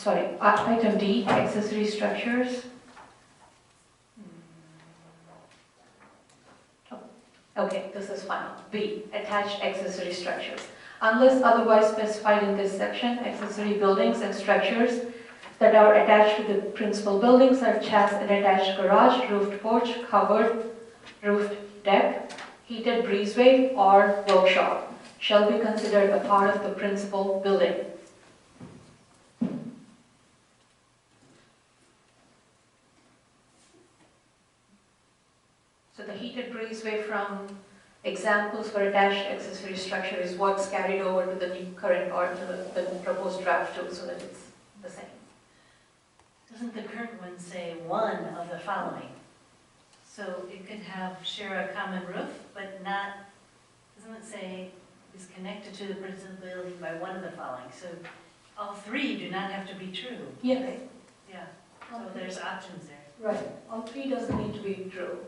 item D, accessory structures. Okay, this is final. B, attached accessory structures. Unless otherwise specified in this section, accessory buildings and structures that are attached to the principal building, such as an attached garage, roofed porch, covered roofed deck, heated breezeway, or workshop, shall be considered a part of the principal building. So the heated breezeway from examples for attached accessory structure is what's carried over to the new current or to the proposed draft too, so that it's the same. Doesn't the current one say one of the following? So it could have share a common roof, but not, doesn't it say is connected to the principal building by one of the following? So all three do not have to be true. Yes. Right? Yeah, so there's options there. Right, all three doesn't need to be true.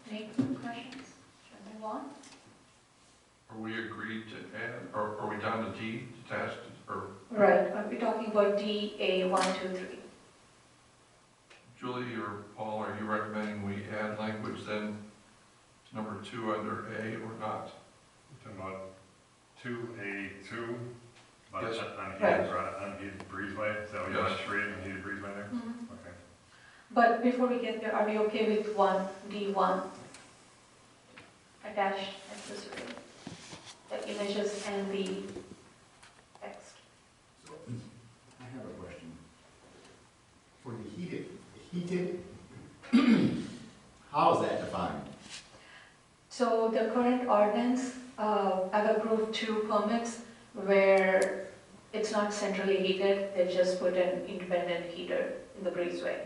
Any questions? Should I move on? Are we agreed to add, or are we down to D, detached, or Right, are we talking about D, A, 1, 2, 3? Julie or Paul, are you recommending we add language then to number 2 under A or not? Talking about 2A2, about Yes. unheated breezeway, is that what you want Yes. to read, unheated breezeway there? Okay. But before we get there, are we okay with 1, D1? Attached accessory, the images and the text. So, I have a question. For the heated, how is that defined? So the current ordinance, I've approved 2 permits where it's not centrally heated, they just put an independent heater in the breezeway.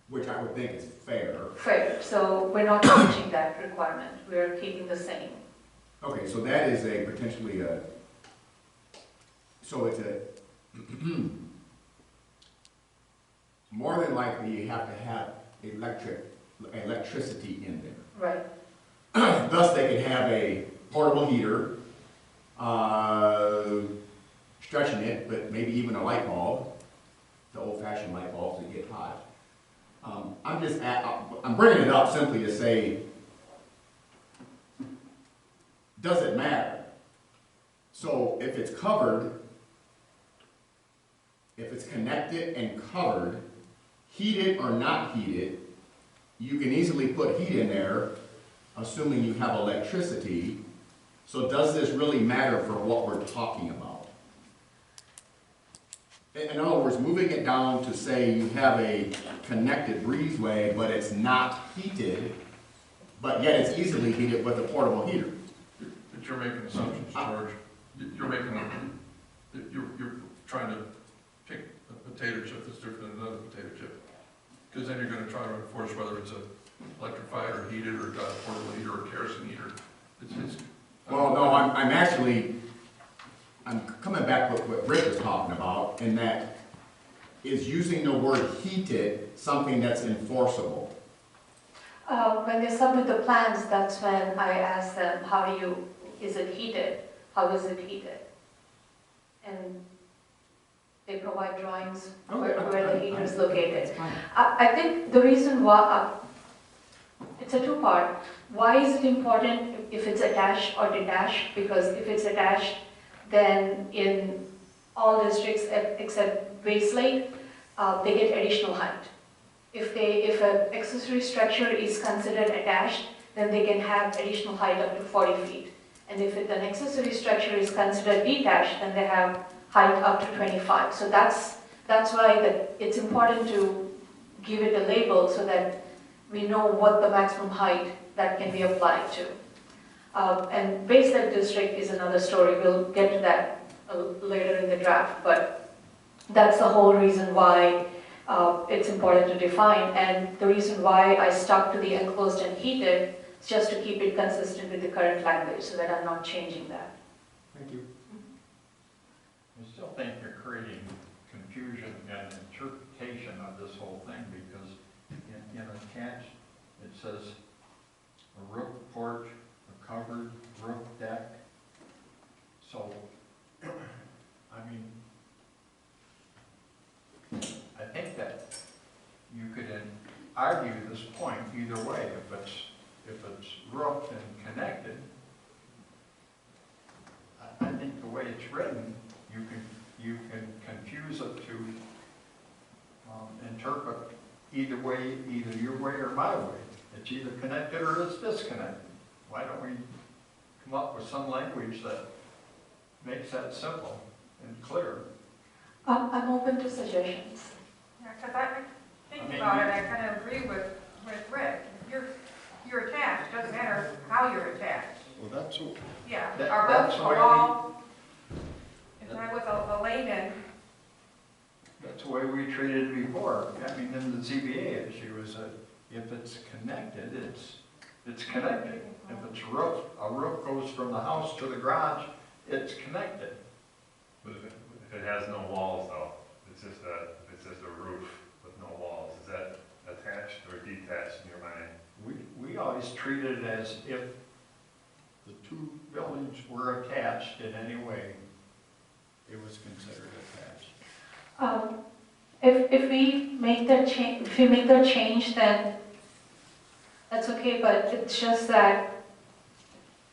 Which I would think is fair. Fair, so we're not changing that requirement, we're keeping the same. Okay, so that is a potentially so it's a, more than likely you have to have electricity in there. Right, Thus, they can have a portable heater, stretching it, but maybe even a light bulb, the old-fashioned light bulbs that get hot. I'm bringing it up simply to say, does it matter? So if it's covered, if it's connected and covered, heated or not heated, you can easily put heat in there, assuming you have electricity. So does this really matter for what we're talking about? In other words, moving it down to say you have a connected breezeway, but it's not heated, but yet it's easily heated with a portable heater. But you're making assumptions, George. You're trying to pick a potato chip that's different than another potato chip. Because then you're gonna try to enforce whether it's electrified or heated or got a portable heater or kerosene heater. Well, no, I'm coming back with what Rick was talking about, and that is using the word heated something that's enforceable. when they submit the plans, that's when I ask them, is it heated? How is it heated? And they provide drawings where the heater is located. I think the reason why, it's a 2-part. Why is it important if it's attached or detached? Because if it's attached, then in all districts except Westlake, they get additional height. If an accessory structure is considered attached, then they can have additional height up to 40 feet. And if an accessory structure is considered detached, then they have height up to 25. So that's why it's important to give it a label so that we know what the maximum height that can be applied to. And Westlake district is another story. We'll get to that later in the draft, but that's the whole reason why it's important to define. And the reason why I stuck to the enclosed and heated is just to keep it consistent with the current language so that I'm not changing that. Thank you. I still think you're creating confusion and interpretation of this whole thing because in attached, it says a roof porch, a covered roof deck. So, I mean, I think that you could argue this point either way. If it's roofed and connected, I think the way it's written, you can confuse it to interpret either way, either your way or my way. It's either connected or it's disconnected. Why don't we come up with some language that makes that simple and clear? I'm open to suggestions. Yeah, because I think about it, I kind of agree with Rick. If you're attached, doesn't matter how you're attached. Well, that's what. Yeah, That- our that's roof, the way a wall. If I was a layman, That's the way we treated it before. I mean, in the ZBA issue is that if it's connected, it's It's connected. If it's a roof goes from the house to the garage, it's connected. But if it has no walls though, it's just a roof with no walls, is that attached or detached in your mind? We always treated it as if the two buildings were attached in any way, it was considered attached. If we make that change, then that's okay, but it's just that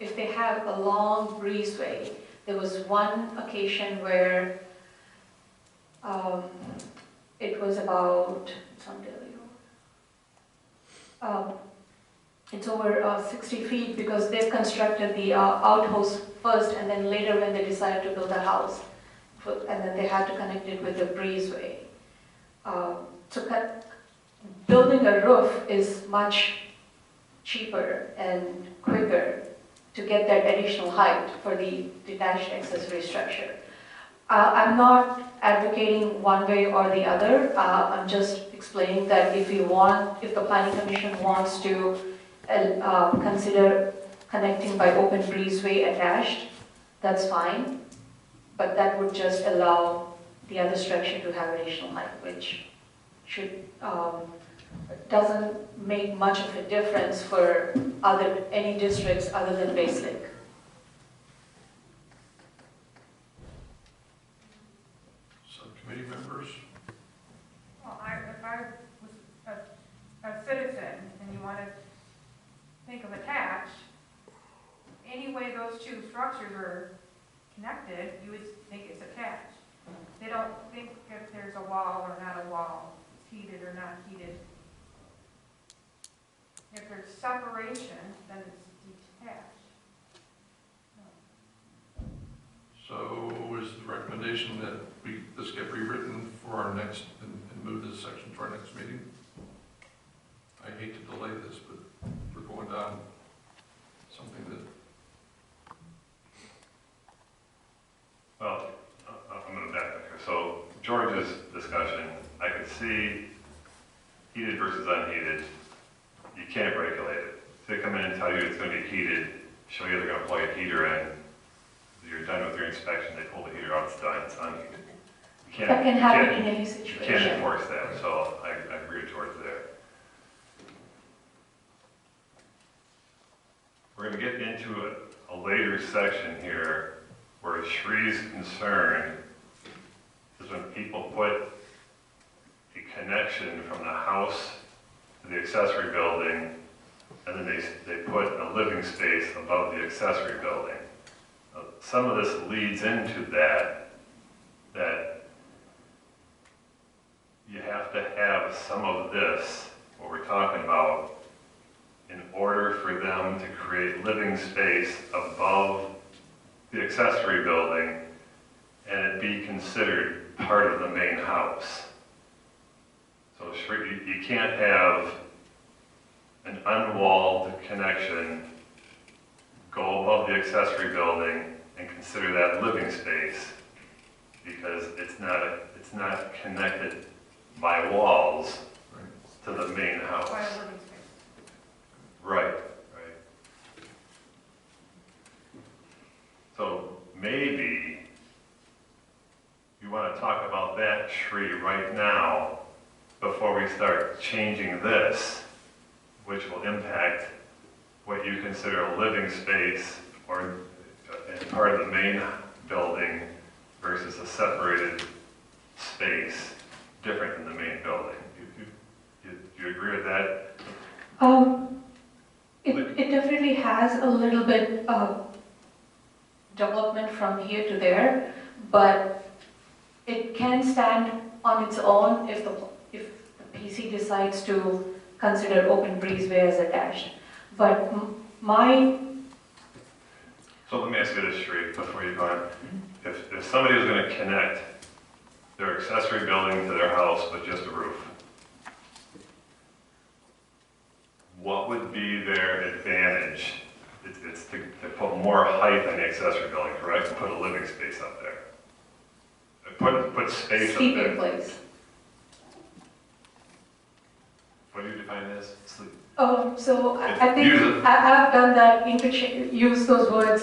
if they have a long breezeway, there was one occasion where it was about, it's over 60 feet because they've constructed the outhouse first, and then later when they decided to build a house, and then they had to connect it with the breezeway. Building a roof is much cheaper and quicker to get that additional height for the detached accessory structure. I'm not advocating one way or the other. I'm just explaining that if the Planning Commission wants to consider connecting by open breezeway attached, that's fine. But that would just allow the other structure to have additional height, which doesn't make much of a difference for any districts other than Base Lake. Subcommittee members? Well, if I was a citizen and you want to think of attached, any way those two structures are connected, you would think it's attached. They don't think if there's a wall or not a wall, it's heated or not heated. If there's separation, then it's detached. So is the recommendation that this get rewritten for our next, and move this section to our next meeting? I hate to delay this, but we're going down something that, Well, I'm going to back up here. So George's discussion, I could see heated versus unheated. You can't regulate it. If they come in and tell you it's going to be heated, show you they're going to plug a heater in. You're done with your inspection, they pull the heater out, it's done, it's unheated. That can happen in any situation. You can't enforce that, so I agree with George there. We're going to get into a later section here where Shree's concern is when people put a connection from the house to the accessory building, and then they put a living space above the accessory building. Some of this leads into that you have to have some of this, what we're talking about, in order for them to create living space above the accessory building and it be considered part of the main house. So you can't have an unwalled connection go above the accessory building and consider that living space because it's not connected by walls to the main house. By a living space. Right. So maybe you want to talk about that tree right now before we start changing this, which will impact what you consider a living space or part of the main building versus a separated space different than the main building. You agree with that? It definitely has a little bit of development from here to there, but it can stand on its own if the PC decides to consider open breezeway as attached. But So let me ask you this, Sheree, before you go on. If somebody was going to connect their accessory building to their house with just a roof, what would be their advantage? It's to put more height on the accessory building, correct? And put a living space up there. Put space up there. sleeping place. What do you define as sleep? So Use I think it. I've done that, use those words.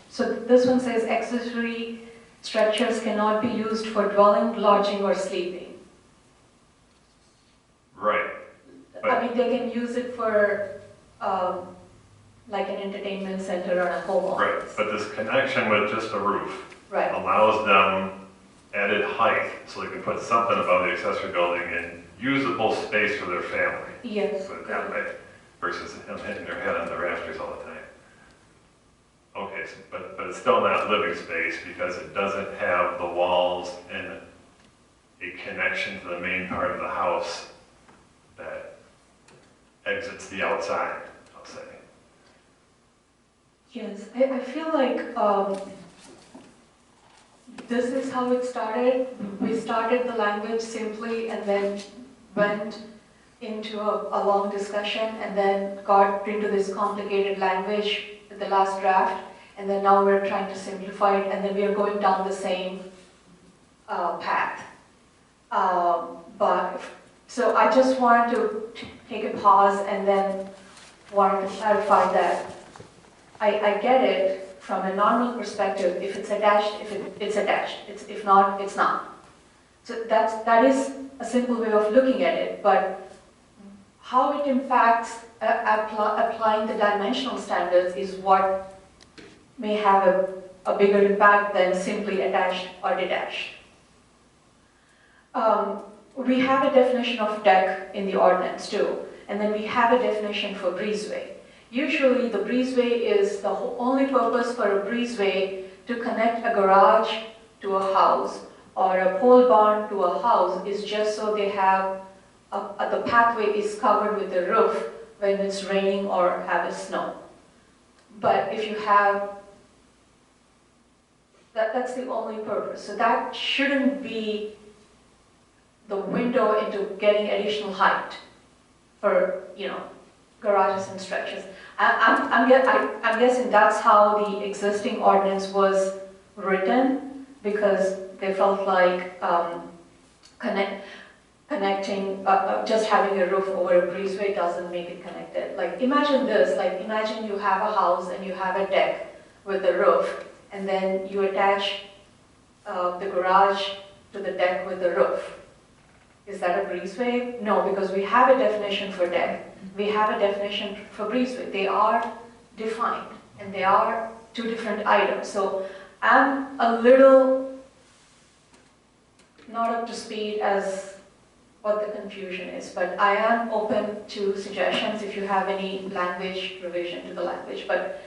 So this one says accessory structures cannot be used for dwelling, lodging, or sleeping. Right. I mean, they can use it for like an entertainment center or a home Right, office. but this connection with just a roof Right. allows them added height, so they can put something above the accessory building and usable space for their family. Yes. Put it that way, versus them hitting their head on the rafters all the time. Okay, so, but it's still not living space because it doesn't have the walls and a connection to the main part of the house that exits the outside, I'll say. Yes, I feel like this is how it started. We started the language simply and then went into a long discussion and then got into this complicated language with the last draft, and then now we're trying to simplify it, and then we are going down the same path. So I just wanted to take a pause and then wanted to clarify that I get it from a normal perspective. If it's attached, it's attached. If not, it's not. So that is a simple way of looking at it, but how it impacts applying the dimensional standards is what may have a bigger impact than simply attached or detached. We have a definition of deck in the ordinance too, and then we have a definition for breezeway. Usually the breezeway is the only purpose for a breezeway to connect a garage to a house or a pole barn to a house is just so they have, the pathway is covered with a roof when it's raining or have a snow. But if you have, that's the only purpose. So that shouldn't be the window into getting additional height for, garages and structures. I'm guessing that's how the existing ordinance was written, because they felt like connecting, just having a roof over a breezeway doesn't make it connected. Like imagine this, like imagine you have a house and you have a deck with a roof, and then you attach the garage to the deck with the roof. Is that a breezeway? No, because we have a definition for deck. We have a definition for breezeway. They are defined, and they are two different items. So I'm a little not up to speed as what the confusion is, but I am open to suggestions if you have any language revision to the language. But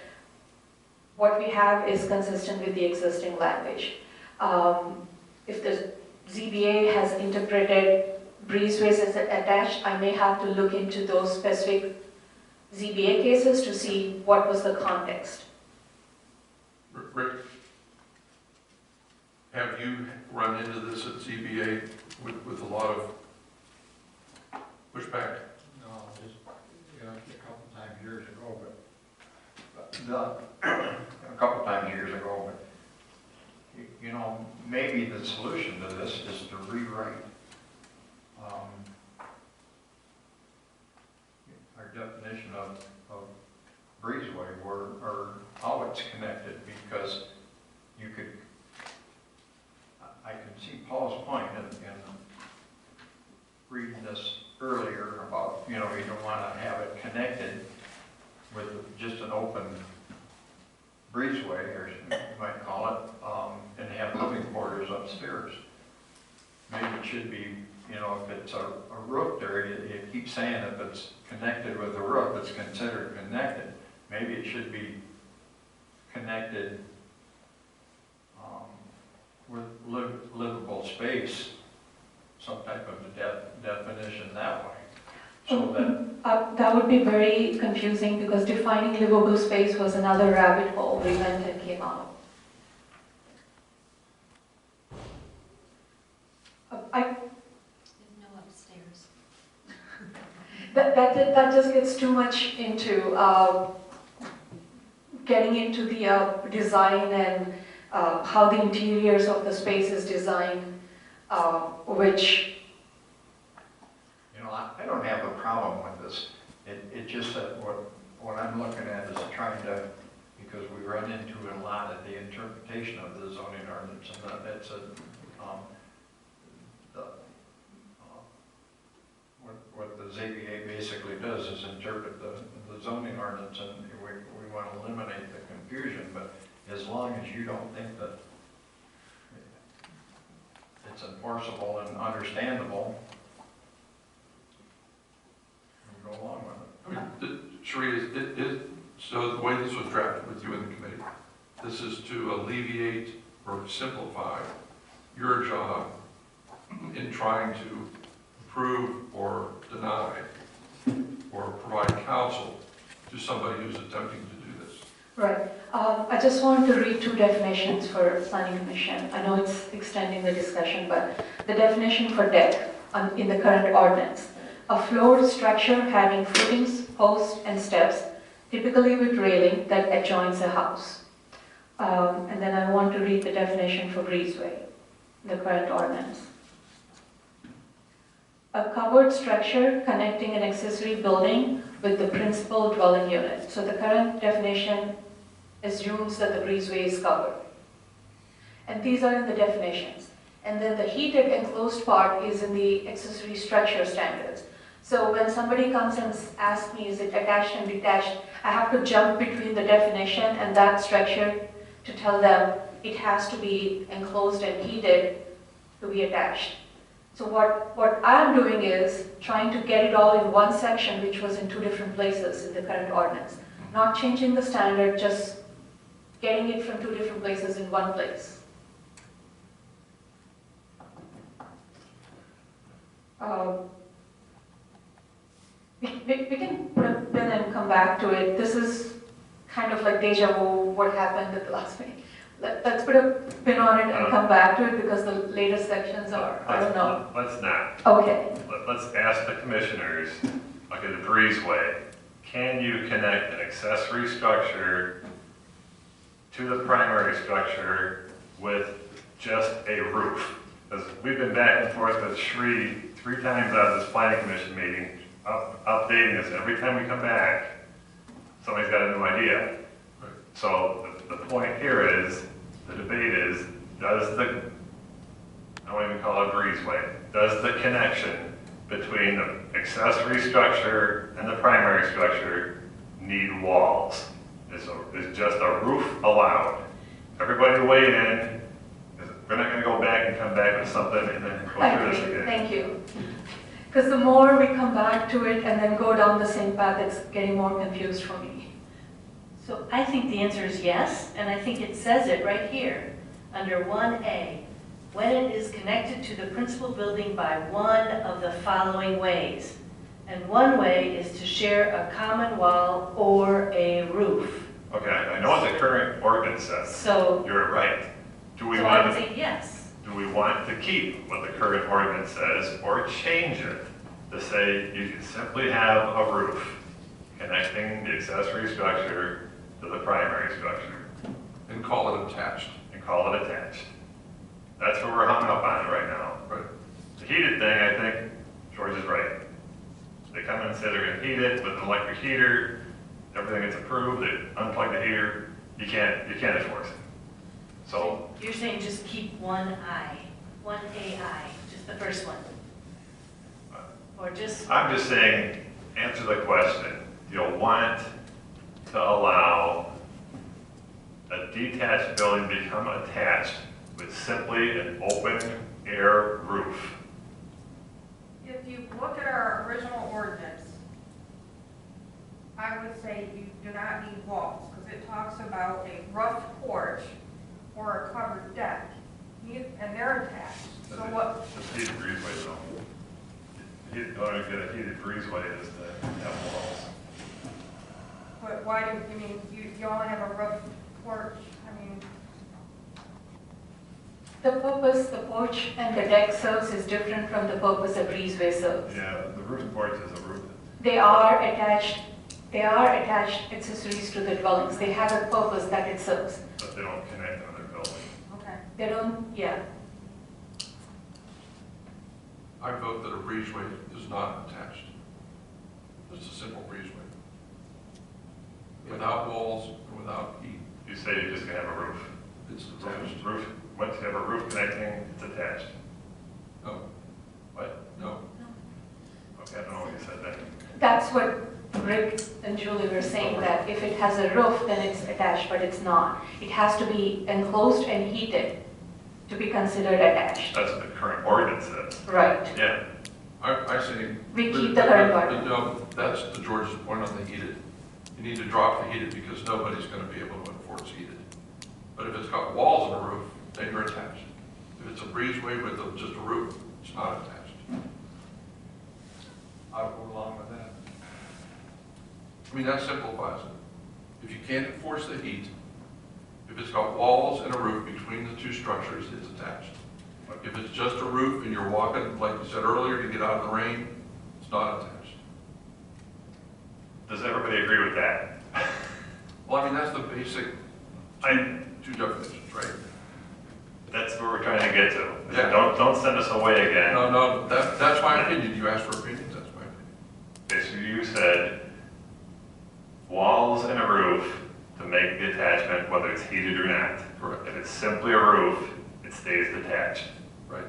what we have is consistent with the existing language. If the ZBA has interpreted breezeways as attached, I may have to look into those specific ZBA cases to see what was the context. Rick, have you run into this at ZBA with a lot of pushback? No, just, a couple times years ago, a couple times years ago, but, maybe the solution to this is to rewrite our definition of breezeway, or how it's connected, because you could, I can see Paul's point in reading this earlier about, you don't want to have it connected with just an open breezeway, or you might call it, and have living quarters upstairs. Maybe it should be, if it's a roof there, you keep saying if it's connected with a roof, it's considered connected. Maybe it should be connected with livable space, some type of definition that way. So that would be very confusing, because defining livable space was another rabbit hole we went and came out. There's no upstairs. That just gets too much into getting into the design and how the interiors of the space is designed, which I don't don't have a problem with this. It just that what I'm looking at is trying to, because we run into a lot of the interpretation of the zoning ordinance, and that's what the ZBA basically does is interpret the zoning ordinance, and we want to eliminate the confusion, but as long as you don't think that it's enforceable and understandable, we'll go along with it. I mean, Sheree, so the way this was drafted with you in the committee, this is to alleviate or simplify your job in trying to approve or deny or provide counsel to somebody who's attempting to do this. Right. I just wanted to read two definitions for planning commission. I know it's extending the discussion, but the definition for deck in the current ordinance: a floored structure having footings, posts, and steps, typically with railing that adjoins a house. And then I want to read the definition for breezeway, the current ordinance. A covered structure connecting an accessory building with the principal dwelling unit. So the current definition assumes that the breezeway is covered. And these are in the definitions. And then the heated enclosed part is in the accessory structure standards. So when somebody comes and asks me, is it attached and detached, I have to jump between the definition and that structure to tell them it has to be enclosed and heated to be attached. So what I'm doing is trying to get it all in one section, which was in two different places in the current ordinance. Not changing the standard, just getting it from two different places in one place. We can put a pin and come back to it. This is kind of like deja vu, what happened at the last meeting. Let's put a pin on it and come back to it because the later sections are, I don't know. Let's not. Okay. Let's ask the commissioners, okay, the breezeway, can you connect an accessory structure to the primary structure with just a roof? Because we've been back and forth with Shree 3 times out of this planning commission meeting, updating us. Every time we come back, somebody's got a new idea. So the point here is, the debate is, does the, I won't even call it breezeway, does the connection between the accessory structure and the primary structure need walls? Is just a roof allowed? Everybody weigh in. We're not going to go back and come back with something and then go through this again. Thank you. Because the more we come back to it and then go down the same path, it's getting more confused for me. So I think the answer is yes, and I think it says it right here, under 1A. When it is connected to the principal building by one of the following ways. And one way is to share a common wall or a roof. Okay, I know what the current ordinance says. So you're right. Do we I want would to, say yes. do we want to keep what the current ordinance says or change it to say you can simply have a roof connecting the accessory structure to the primary structure? And call it attached. And call it attached. That's where we're hung up on right now. Right. The heated thing, I think George is right. They come in and say they're going to heat it with an electric heater. Everything gets approved. They unplug the heater. You can't enforce it. So You're saying just keep 1I, 1AI, just the first one? Or just... I'm just saying, answer the question. You'll want to allow a detached building to become attached with simply an open air roof. If you look at our original ordinance, I would say you do not need walls, because it talks about a rough porch or a covered deck, and they're attached. So what? The heated breezeway, though. The only get a heated breezeway is to have walls. But why do you mean you only have a rough porch? I mean, The purpose the porch and the deck serves is different from the purpose a breezeway serves. Yeah, the roof porch is a roof. They are attached accessories to the dwellings. They have a purpose that it serves. But they don't connect on their building. okay. They don't, yeah. I vote that a breezeway is not attached. Okay, I don't know what you said then. That's what Rick and Julie were saying, that if it has a roof, then it's attached, but it's not. It has to be enclosed and heated to be considered attached. That's what the current ordinance says. Right. Yeah. I see. We keep the current But part. no, that's the George's point on the heated. You need to drop the heated because nobody's gonna be able to enforce heated. But if it's got walls and a roof, then you're attached. If it's a breezeway with just a roof, it's not attached. I'll go along with that. I mean, that simplifies it. If you can't enforce the heat, if it's got walls and a roof between the two structures, it's attached. If it's just a roof and you're walking, like you said earlier, to get out of the rain, it's not attached. Does everybody agree with that? Well, I mean, that's the basic two definitions, right? That's what we're trying to get to. Yeah. Don't send us away again. No, that's my opinion. You asked for opinions, that's my opinion. Okay, so you said walls and a roof to make the attachment, whether it's heated or not. Correct. If it's simply a roof, it stays detached. Right,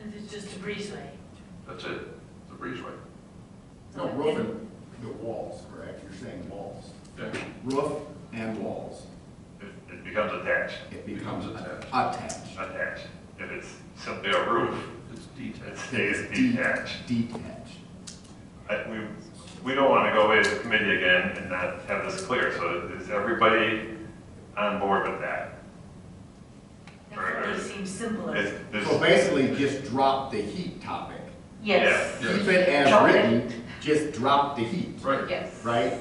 And if it's just a breezeway. that's it, the breezeway. No, roof and the walls, correct? You're saying walls. Yeah, Roof and walls. It becomes attached. It becomes becomes attached. Attached. If it's simply a roof, It's it detached. stays detached. Detached. We don't want to go away to the committee again and not have this clear. So is everybody on board with that? That really seems simpler. So basically, just drop the heat topic. Yes. Yes. Keep it as Drop it. written, just drop the heat, Right, Yes. right?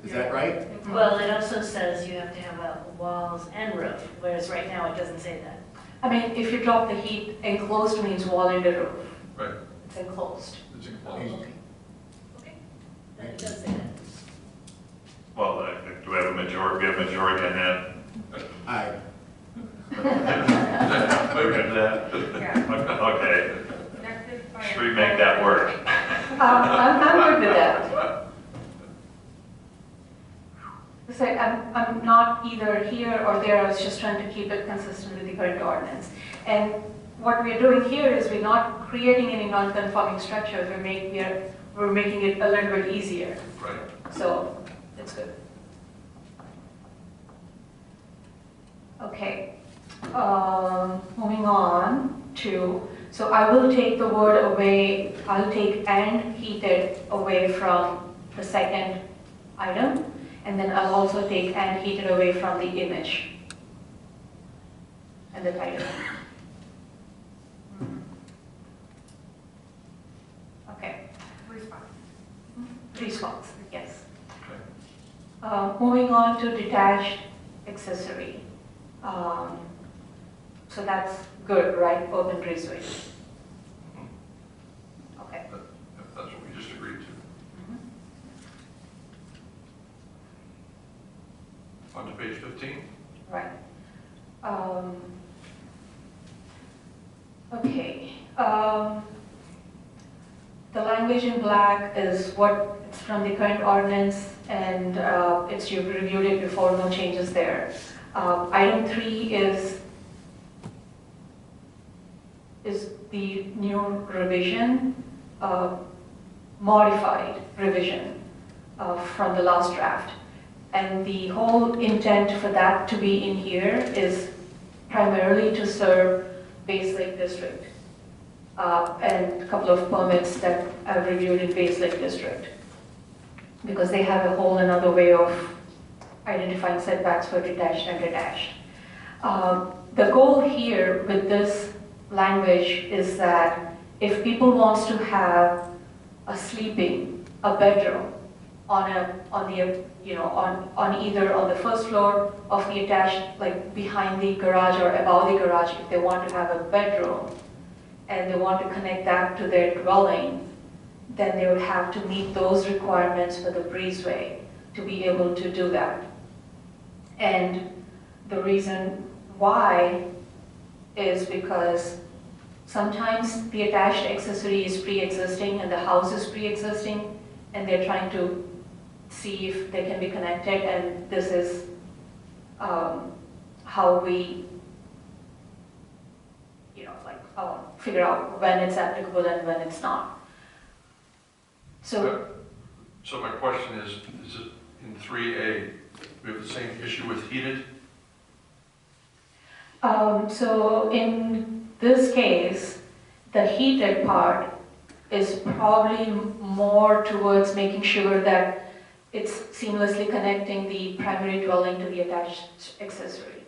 Is that right? Well, it also says you have to have walls and roof, whereas right now it doesn't say that. I mean, if you drop the heat, enclosed means wall and a roof. right, It's enclosed. it's enclosed. Okay. Then it does say that. Well, do we have a majority? We have a majority on that. Aye. Okay. Yeah. Okay. Connected by Should we make that work? I'm good with that. So I'm not either here or there, I was just trying to keep it consistent with the current ordinance. And what we're doing here is we're not creating any non-conforming structures, we're making it a little bit easier. Right. So, it's good. Okay, moving on to, so I will take the word away, I'll take and heated away from the second item, and then I'll also take and heated away from the image and the title. Okay, Response. 3 spots, yes. Okay. Moving on to detached accessory. So that's good, right? Open breezeway. Okay. That's what we just agreed to. On to page 15. Right. Okay. The language in black is what it's from the current ordinance, and you've reviewed it before, no changes there. Item 3 is the new revision, modified revision from the last draft. And the whole intent for that to be in here is primarily to serve Base Lake District and a couple of permits that I've reviewed in Base Lake District, because they have a whole another way of identifying setbacks for detached and detached. The goal here with this language is that if people wants to have a bedroom on either on the first floor of the attached, like behind the garage or above the garage, if they want to have a bedroom and they want to connect that to their dwelling, then they would have to meet those requirements for the breezeway to be able to do that. And the reason why is because sometimes the attached accessory is pre-existing and the house is pre-existing, and they're trying to see if they can be connected, and this is how we, like figure out when it's applicable and when it's not. So, So my question is it in 3A, we have the same issue with heated? so in this case, the heated part is probably more towards making sure that it's seamlessly connecting the primary dwelling to the attached accessory.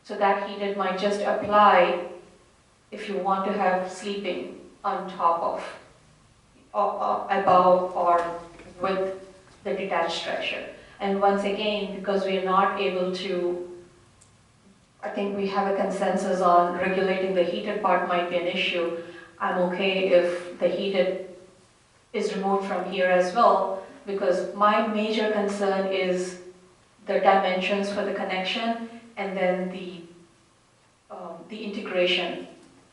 So that heated might just apply if you want to have sleeping on top of, above or with the detached structure. And once again, because we are not able to, I think we have a consensus on regulating the heated part might be an issue. I'm okay if the heated is removed from here as well, because my major concern is the dimensions for the connection and then the integration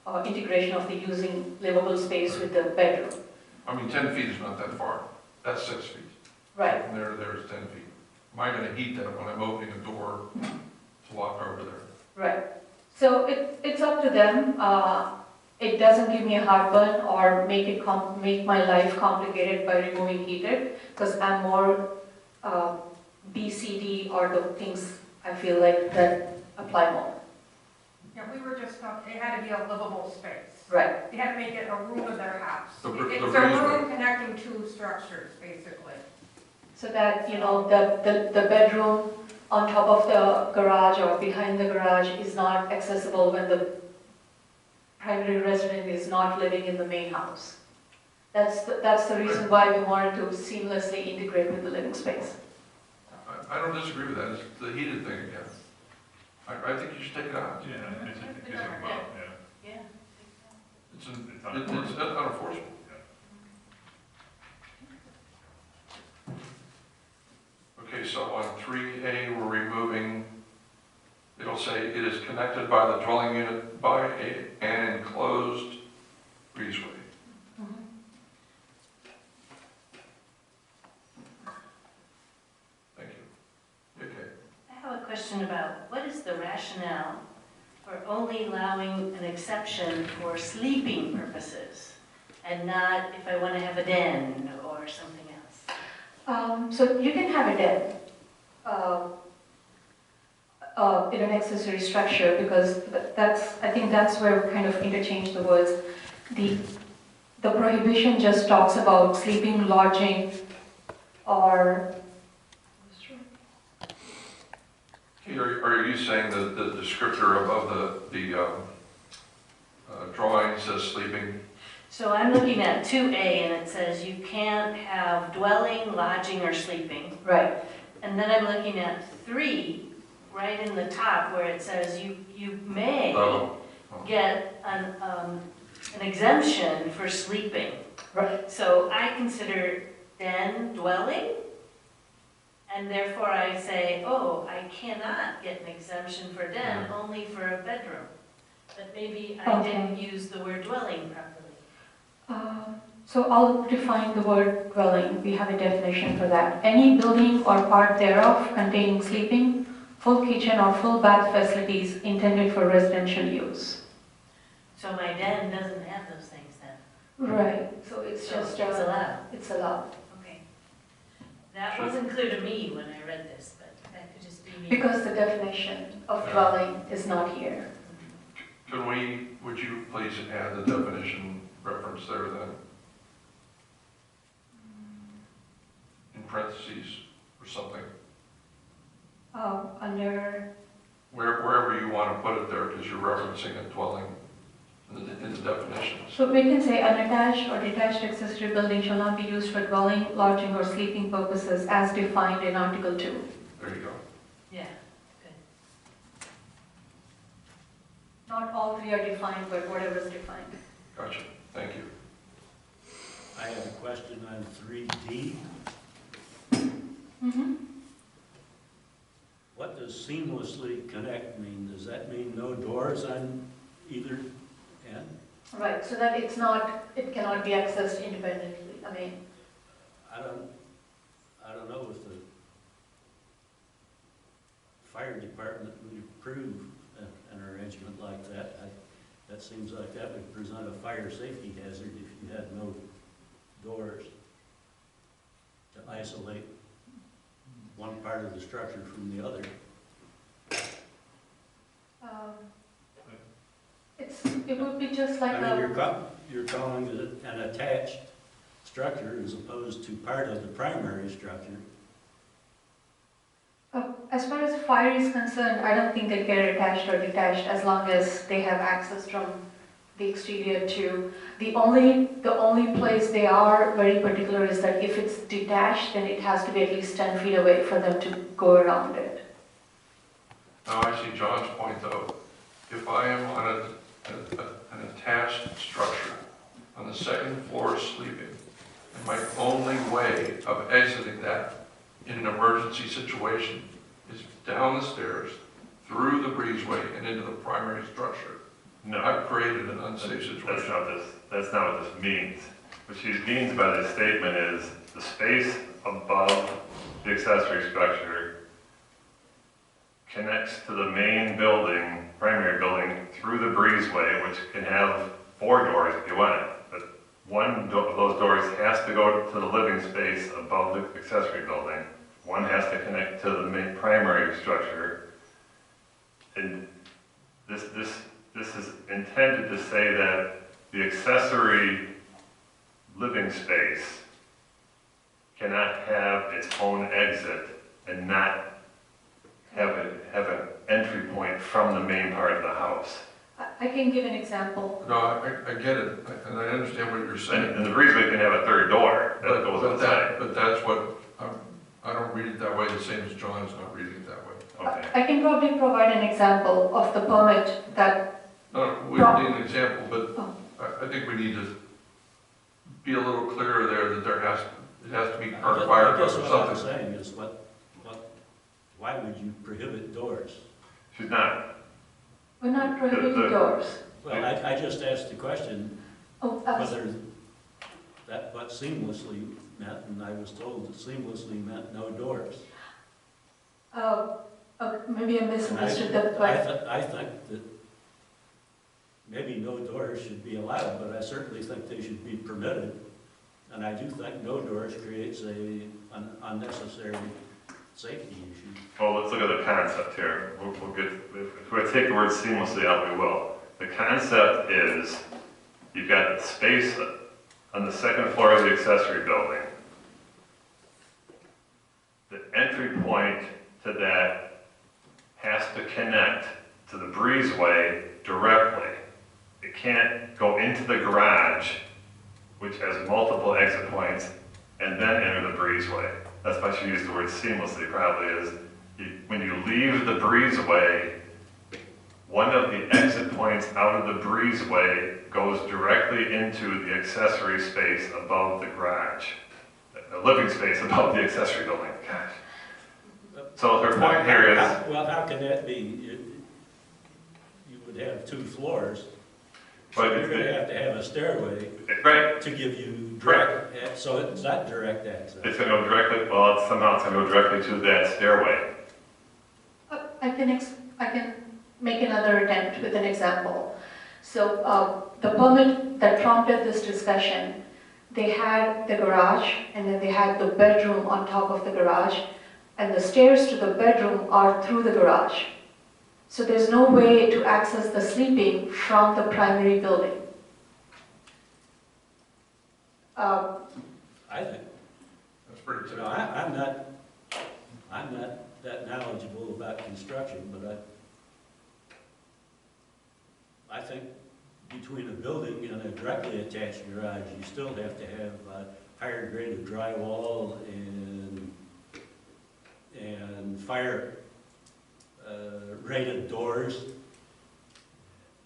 of the using livable space with the bedroom. I mean, 10 feet is not that far. That's 6 feet. Right. From there to there is 10 feet. Am I going to heat that when I'm opening a door to walk over there? Right. So it's up to them. It doesn't give me a heartburn or make my life complicated by removing heated, because I'm more B, C, D are the things I feel like that apply more. Yeah, we were just talking, it had to be a livable space. Right. They had to make it a room of their house. The It's a breezeway. room connecting two structures, basically. So that, you know, the bedroom on top of the garage or behind the garage is not accessible when the primary resident is not living in the main house. That's the reason why we wanted to seamlessly integrate with the living space. I don't disagree with that. It's the heated thing again. I think you should take it out. Yeah, it's about, yeah. Yeah. It's unenforceable. Okay, so on 3A, we're removing, it'll say it is connected by the dwelling unit by an enclosed breezeway. Thank you. Okay. I have a question about what is the rationale for only allowing an exception for sleeping purposes and not if I want to have a den or something else? So you can have a den in an accessory structure, because I think that's where we kind of interchange the words. The prohibition just talks about sleeping, lodging, or Okay, are you saying that the descriptor above the drawing says sleeping? So I'm looking at 2A and it says you can't have dwelling, lodging, or sleeping. right? And then I'm looking at 3, right in the top where it says you may get an exemption for sleeping. Right. So I consider den dwelling, and therefore I say, oh, I cannot get an exemption for den, only for a bedroom. But maybe I didn't use the word dwelling properly. So I'll define the word dwelling. We have a definition for that. Any building or part thereof containing sleeping, full kitchen or full bath facilities intended for residential use. So my den doesn't have those things then? Right, so it's So just, it's allowed? it's allowed. Okay. That wasn't clear to me when I read this, but that could just be me. Because the definition of dwelling is not here. Would you please add the definition reference there then? In parentheses or something? Under, Wherever you want to put it there, because you're referencing a dwelling in the definitions. so we can say unattached or detached accessory building shall not be used for dwelling, lodging, or sleeping purposes as defined in Article 2. There you go. Yeah, good. Not all three are defined, but whatever is defined. Gotcha. Thank you. I have a question on 3D. Mm-hmm. What does seamlessly connect mean? Does that mean no doors on either end? Right, so that it cannot be accessed independently. I mean, I don't know if the fire department would approve an arrangement like that. That seems like that would present a fire safety hazard if you had no doors to isolate one part of the structure from the other. It would be just like I mean, you're calling it an attached structure as opposed to part of the primary structure. As far as fire is concerned, I don't think they get attached or detached as long as they have access from the exterior to. The only place they are very particular is that if it's detached, then it has to be at least 10 feet away for them to go around it. Now, I see John's point, though. If I am on an attached structure on the second floor sleeping, and my only way of exiting that in an emergency situation is down the stairs, through the breezeway, and into the primary structure, No. I've created an unsafe situation. That's not what this means. What she means by this statement is the space above the accessory structure connects to the main building, primary building, through the breezeway, which can have 4 doors if you want it. But one of those doors has to go to the living space above the accessory building. One has to connect to the main primary structure. And this is intended to say that the accessory living space cannot have its own exit and not have an entry point from the main part of the house. I can give an example. No, I get it, and I understand what you're saying. And the breezeway can have a third door that goes outside. But that's what, I don't read it that way, the same as John is not reading it that way. Okay. I can probably provide an example of the permit that, No, we don't need an example, but Oh. I think we need to be a little clearer there that it has to be I our fire guess code or what I'm something. saying is why would you prohibit doors? She's not. we're not prohibiting doors. Well, I just asked the question Oh, whether that what seamlessly meant, and I was told that seamlessly meant no doors. Maybe I And misunderstood the question. I think that maybe no doors should be allowed, but I certainly think they should be permitted. And I do think no doors creates an unnecessary safety issue. Well, let's look at the concept here. We'll get, if we take the word seamlessly out, we will. The concept is you've got space on the second floor of the accessory building. The entry point to that has to connect to the breezeway directly. It can't go into the garage, which has multiple exit points, and then enter the breezeway. That's why she used the word seamlessly, probably is when you leave the breezeway, one of the exit points out of the breezeway goes directly into the accessory space above the garage. The living space above the accessory building. Gosh. So her point here is... Well, how can that be? You would have 2 floors, so But you're going to have a stairway right. to give you direct, so it's not direct access. It's going to go directly, well, somehow it's going to go directly to that stairway. I can make another attempt with an example. So the permit that prompted this discussion, they had the garage and then they had the bedroom on top of the garage, and the stairs to the bedroom are through the garage. So there's no way to access the sleeping from the primary building. I think, That's pretty you typical. know, I'm not that knowledgeable about construction, but I think between a building and a directly attached garage, you still have to have higher grade of drywall and fire rated doors.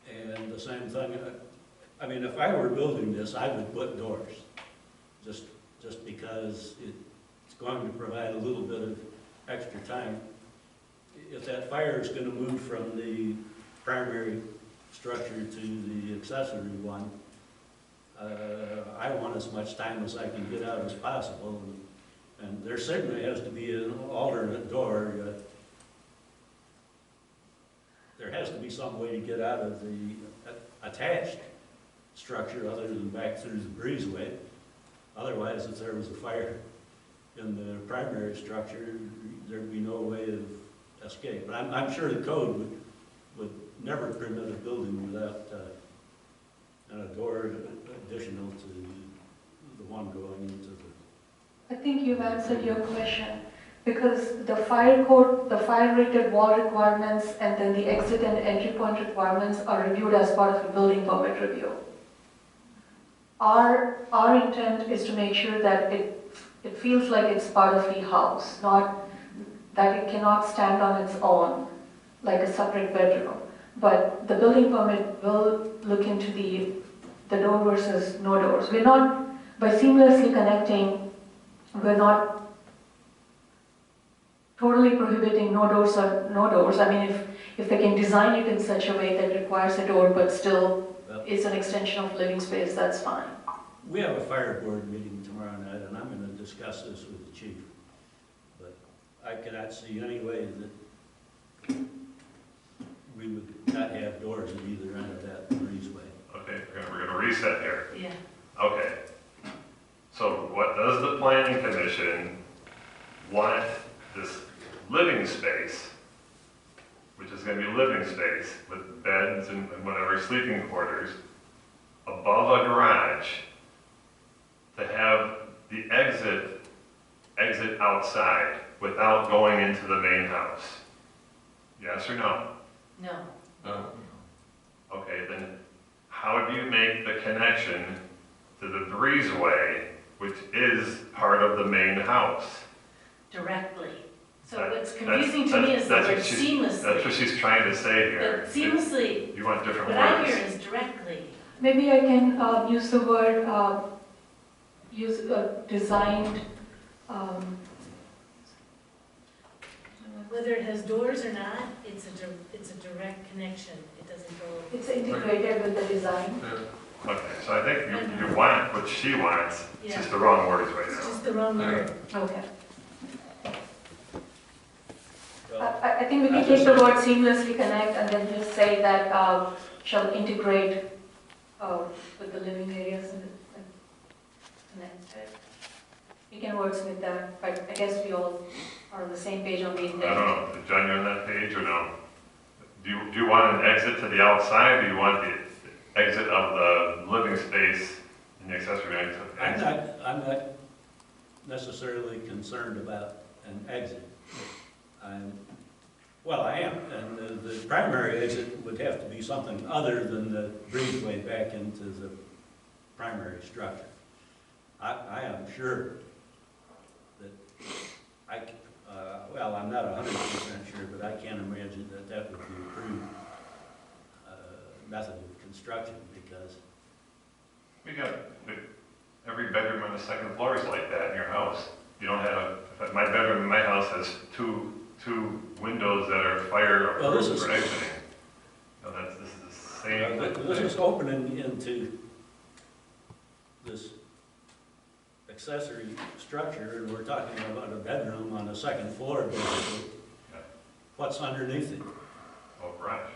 And the same thing, I mean, if I were building this, I would put doors, just because it's going to provide a little bit of extra time. If that fire is going to move from the primary structure to the accessory one, I want as much time as I can get out as possible, and there certainly has to be an alternate door. There has to be some way to get out of the attached structure other than back through the breezeway. Otherwise, if there was a fire in the primary structure, there'd be no way of escape. But I'm sure the code would never permit a building without a door additional to the one going into the... I think you've answered your question, because the fire code, the fire rated wall requirements, and then the exit and entry point requirements are reviewed as part of the building permit review. Our intent is to make sure that it feels like it's part of the house, not that it cannot stand on its own like a separate bedroom. But the building permit will look into the door versus no doors. We're not, by seamlessly connecting, we're not totally prohibiting no doors or no doors. I mean, if they can design it in such a way that requires a door but still is an extension of living space, that's fine. We have a fire board meeting tomorrow night, and I'm going to discuss this with the chief. But I cannot see any way that we would not have doors at either end of that breezeway. Okay, we're gonna reset here. Yeah. Okay. So what does the planning commission want this living space, which is gonna be living space with beds and whatever, sleeping quarters, above a garage, to have the exit outside without going into the main house? Yes or no? No. No. Okay, then how do you make the connection to the breezeway, which is part of the main house? Directly. So That- what's confusing to me is the that's word what she's- seamlessly. That's what she's trying to say here. But seamlessly, You want different what I hear words. is directly. Maybe I can use the word, designed, Whether it has doors or not, it's a direct connection. It doesn't go. it's integrated with the design. Yeah. Okay, so I think you want what she wants, it's Yeah. just the wrong words right It's now. just the wrong word. Okay. Well, I think we can take the word seamlessly connect and then just say that shall integrate with the living areas and connect. We can wordsmith that, but I guess we all are on the same page on the I intent. don't know, John, you're on that page or no? Do you want an exit to the outside, or do you want the exit of the living space in the accessory exit? I'm not necessarily concerned about an exit. I am, and the primary exit would have to be something other than the breezeway back into the primary structure. I am sure that I'm not 100% sure, but I can't imagine that would be a approved method of construction, because We got, every bedroom on the second floor is like that in your house. You don't have, my bedroom in my house has two windows that are fire Well, this approved is- for exiting. No, this is the same. this is opening into this accessory structure, and we're talking about a bedroom on the second floor, basically. Yeah. What's underneath it? Oh, garage.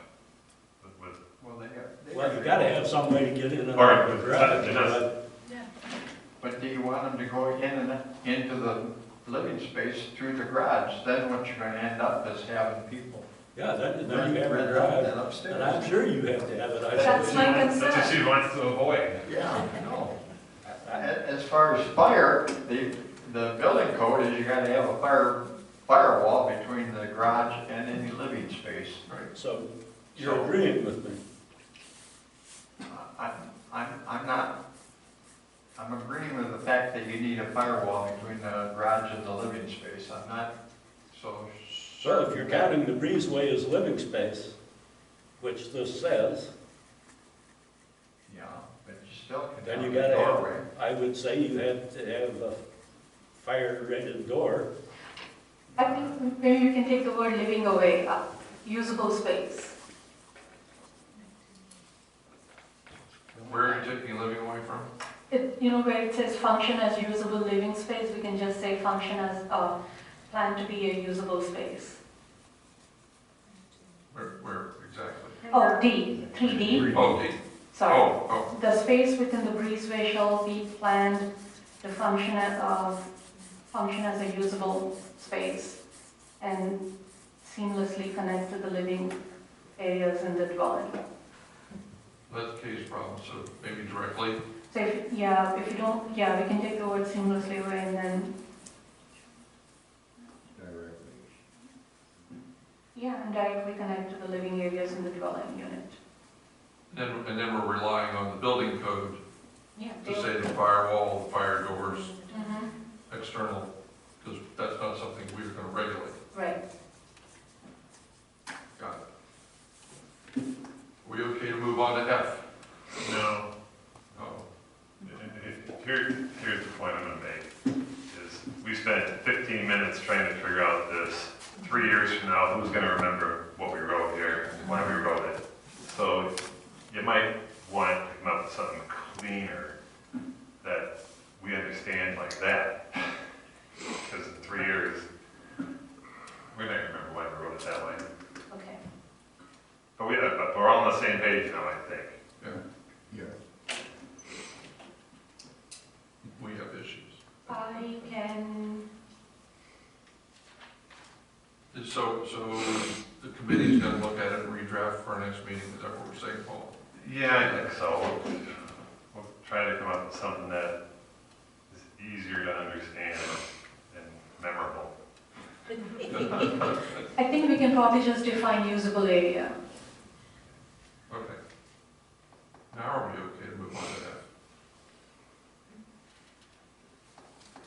With, Well, Well, you gotta have some way to get in and Or- out of the garage. it does. but do you want them to go in and into the living space through the garage? Then what you're gonna end up is having people Yeah, then you have a rent out garage, that and upstairs. I'm sure you have to have it. That's my that's what concern. she wants to avoid. Yeah, no. As far as fire, the building code is you gotta have a firewall between the garage and any living space. So, you're agreeing with me? I'm agreeing with the fact that you need a firewall between the garage and the living space. I'm not so So if certain. you're counting the breezeway as living space, which this says, Yeah, but you still can then have you a gotta doorway. have, I would say you have to have a fire-rated door. I think maybe you can take the word living away, usable space. Where are you taking living away from? Where it says function as usable living space, we can just say function as planned to be a usable space. Where exactly? Oh, D, 3D. Oh, D. sorry. Oh, The space within the breezeway shall be planned to function as a usable space and seamlessly connect to the living areas in the dwelling. that's Kay's problem, so maybe directly. So if you don't, we can take the word seamlessly away and then, and directly connect to the living areas in the dwelling unit. And then we're relying on the building code Yeah. to say the firewall, the fire doors, Mhm. external, because that's not something we're gonna regulate. Right. Got it. Are we okay to move on to F? No. Oh, Here's the point I'm gonna make, is we spent 15 minutes trying to figure out this. 3 years from now, who's gonna remember what we wrote here, when we wrote it? So you might want to come up with something cleaner that we understand like that. Because in 3 years, we're not gonna remember why we wrote it that way. Okay. But we're all on the same page now, I think. yeah, Yeah. we have issues. I can, So the committee's gonna look at it and redraft for our next meeting, is that what we're saying, Paul? Yeah, I think so. We'll try to come up with something that is easier to understand and memorable. I think we can probably just define usable area. Okay. Now are we okay to move on to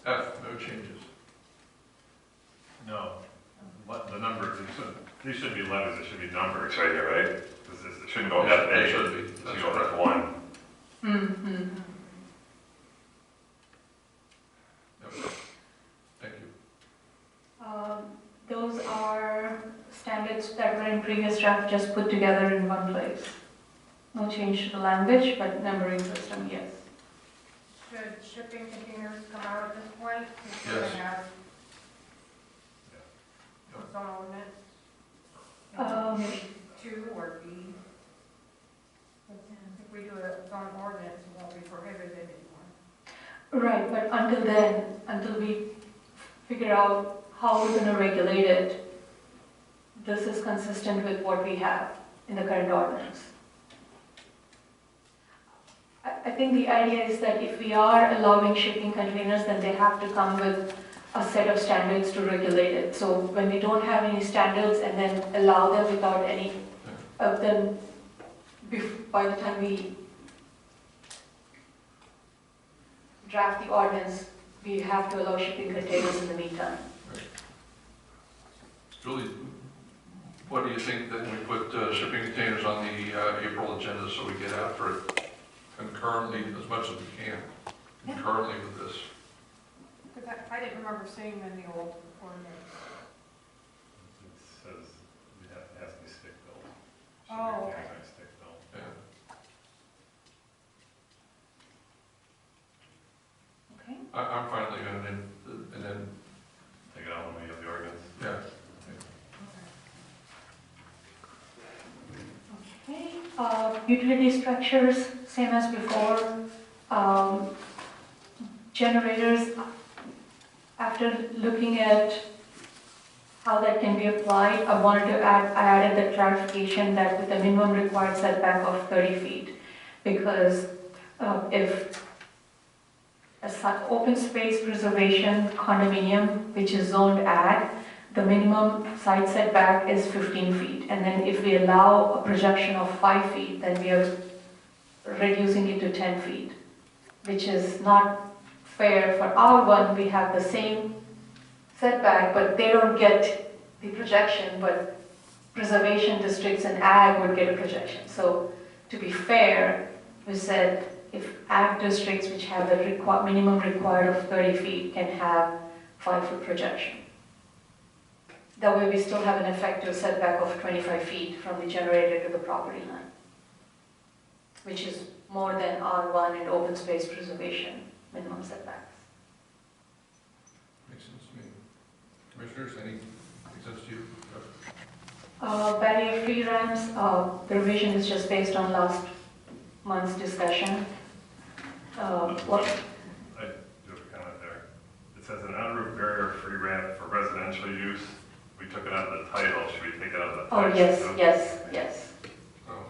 F? F, no changes. No. The numbers, these shouldn't be letters, it should be numbers right here, right? It shouldn't go F A. It should be. It should That's go right. F1. Mm-hmm. Yep. Thank you. Those are standards that were in previous draft, just put together in one place. No change to the language, but numbering system, yes. Should shipping containers come out at this point? If we're Yes. gonna have its own ordinance? 2 or B? If we do its own ordinance, it won't be prohibited anymore. Right, but until then, until we figure out how we're gonna regulate it, this is consistent with what we have in the current ordinance. I think the idea is that if we are allowing shipping containers, then they have to come with a set of standards to regulate it. So when we don't have any standards and then allow them without any of them, by the time we draft the ordinance, we have to allow shipping containers in the meantime. Julie, what do you think that we put shipping containers on the April agenda so we get after it concurrently as much as we can, concurrently with this? Because I didn't remember seeing them in the old ordinance. It says it has to be stick built. Oh, okay. Stick built. Yeah. Okay. I'm fine leaving it in, and then, Take it out when we have the ordinance. yeah. Okay, utility structures, same as before. Generators, after looking at how that can be applied, I added the clarification that with the minimum required setback of 30 feet. Because if open space preservation condominium, which is zoned ag, the minimum side setback is 15 feet. And then if we allow a projection of 5 feet, then we are reducing it to 10 feet, which is not fair. For R1, we have the same setback, but they don't get the projection, but preservation districts and ag would get a projection. So to be fair, we said if ag districts, which have the minimum required of 30 feet, can have 5-foot projection. That way we still have an effective setback of 25 feet from the generator to the property line, which is more than R1 and open space preservation minimum setbacks. Makes sense to me. Commissioners, any makes sense to you? Barrier-free ramps, the revision is just based on last month's discussion. What, I do have a comment there. It says an on-roof barrier-free ramp for residential use. We took it out of the title. Should we take it out of the oh, text? yes, yes, yes. Oh.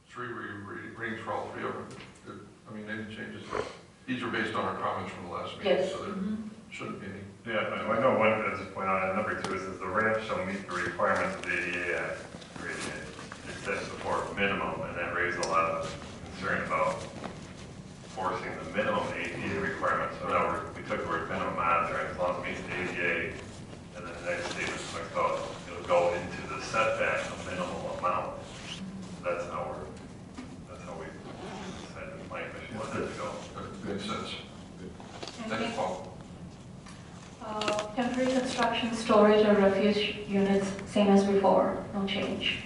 Three readings for all three of them. I mean, any changes? These are based on our comments from the last meeting, Yes. so there shouldn't be any. Yeah, I know one, as you point out, number 2, it says the ramp shall meet the requirements of the ADA Act. It says before minimum, and that raised a lot of concern about forcing the minimum ADA requirements. So now we took the word minimum out there, as long as it meets the ADA, and then the next statement talks about it'll go into the setback of minimal amount. That's how we decided the plan commission wanted it to go. That makes sense. Thank you, Paul. Temporary construction, storage, or refuge units, same as before, no change.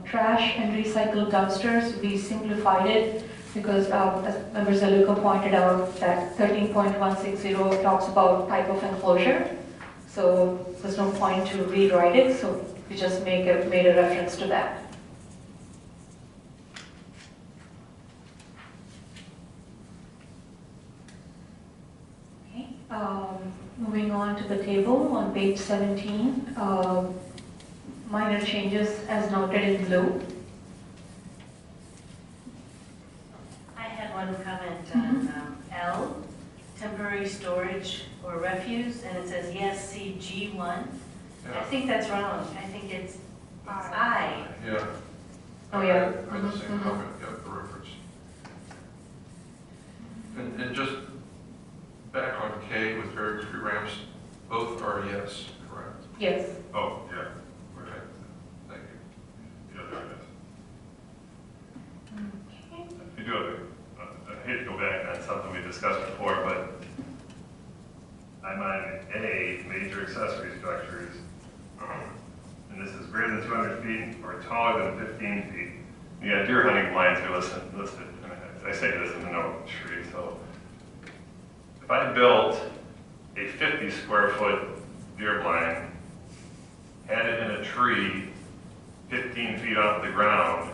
Trash and recycled dumpsters, we simplified it because, as Member Zaluka pointed out, that 13.160 talks about type of enclosure. So there's no point to rewrite it, so we just made a reference to that. Okay, moving on to the table on page 17, minor changes as noted in blue. I had one comment on L, temporary storage or refuse, and it says yes, see G1. I Yeah. think that's wrong. I think it's I. Yeah. Oh, yeah. I had the same comment, yeah, the reference. And just back on K with barrier-free ramps, both are yes, correct? Yes. Oh, yeah. Okay, thank you. Yeah, there it is. Okay. I do have I hate to go back on something we discussed before, but I'm on A, major accessory structures, and this is greater than 200 feet or taller than 15 feet. You got deer hunting blinds here listed. I say this in the note tree, so if I built a 50 square foot deer blind, had it in a tree 15 feet off the ground,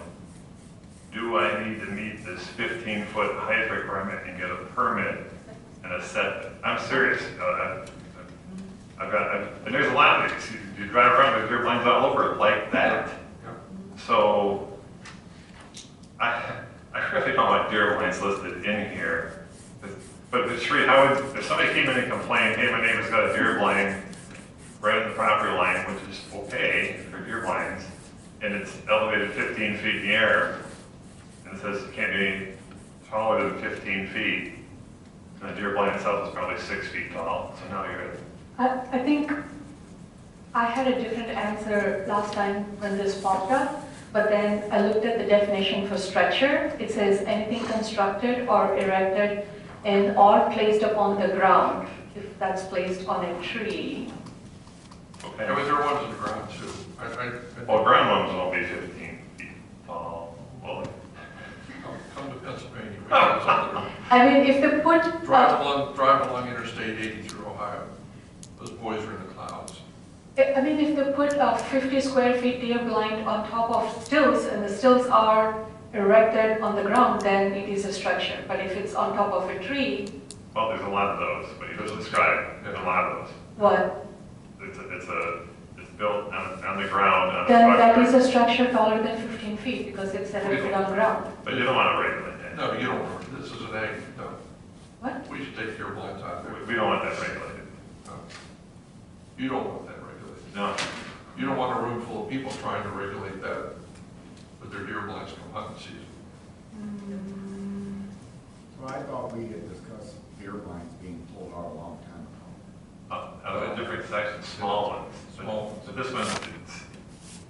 do I need to meet this 15-foot height requirement and get a permit and a setback? I'm serious. And there's a lot of these. You drive around, there's deer blinds all over like that. So I really don't want deer blinds listed in here. But the tree, if somebody came in and complained, hey, my neighbor's got a deer blind right on the property line, which is okay for deer blinds, and it's elevated 15 feet in the air, and it says it can't be any taller than 15 feet, and the deer blind itself is probably 6 feet tall, so now you're at I think I had a different answer last time when this popped up, but then I looked at the definition for structure. It says anything constructed or erected and or placed upon the ground, if that's placed on a tree. okay. Yeah, but there are ones on the ground too. Well, ground ones won't be 15 feet tall. Well, Come to Pennsylvania. We have some I mean, if they put, that are- drive along Interstate 80 through Ohio. Those boys are in the clouds. I mean, if they put a 50 square feet deer blind on top of stilts and the stilts are erected on the ground, then it is a structure. But if it's on top of a tree, well, there's a lot of those, but you just described, there's a lot of those. what? It's built on the ground, on a Then that structure. is a structure taller than 15 feet because it's erected on ground. But you don't want to regulate that. No, you don't, this is an egg, no. What? We should take your blinds out there. We don't want that regulated. No. You don't want that regulated. No. You don't want a room full of people trying to regulate that with their deer blinds come hunting season. So I thought we had discussed deer blinds being pulled out a long time ago. Out of a different section, small ones. Small ones. But this one, it's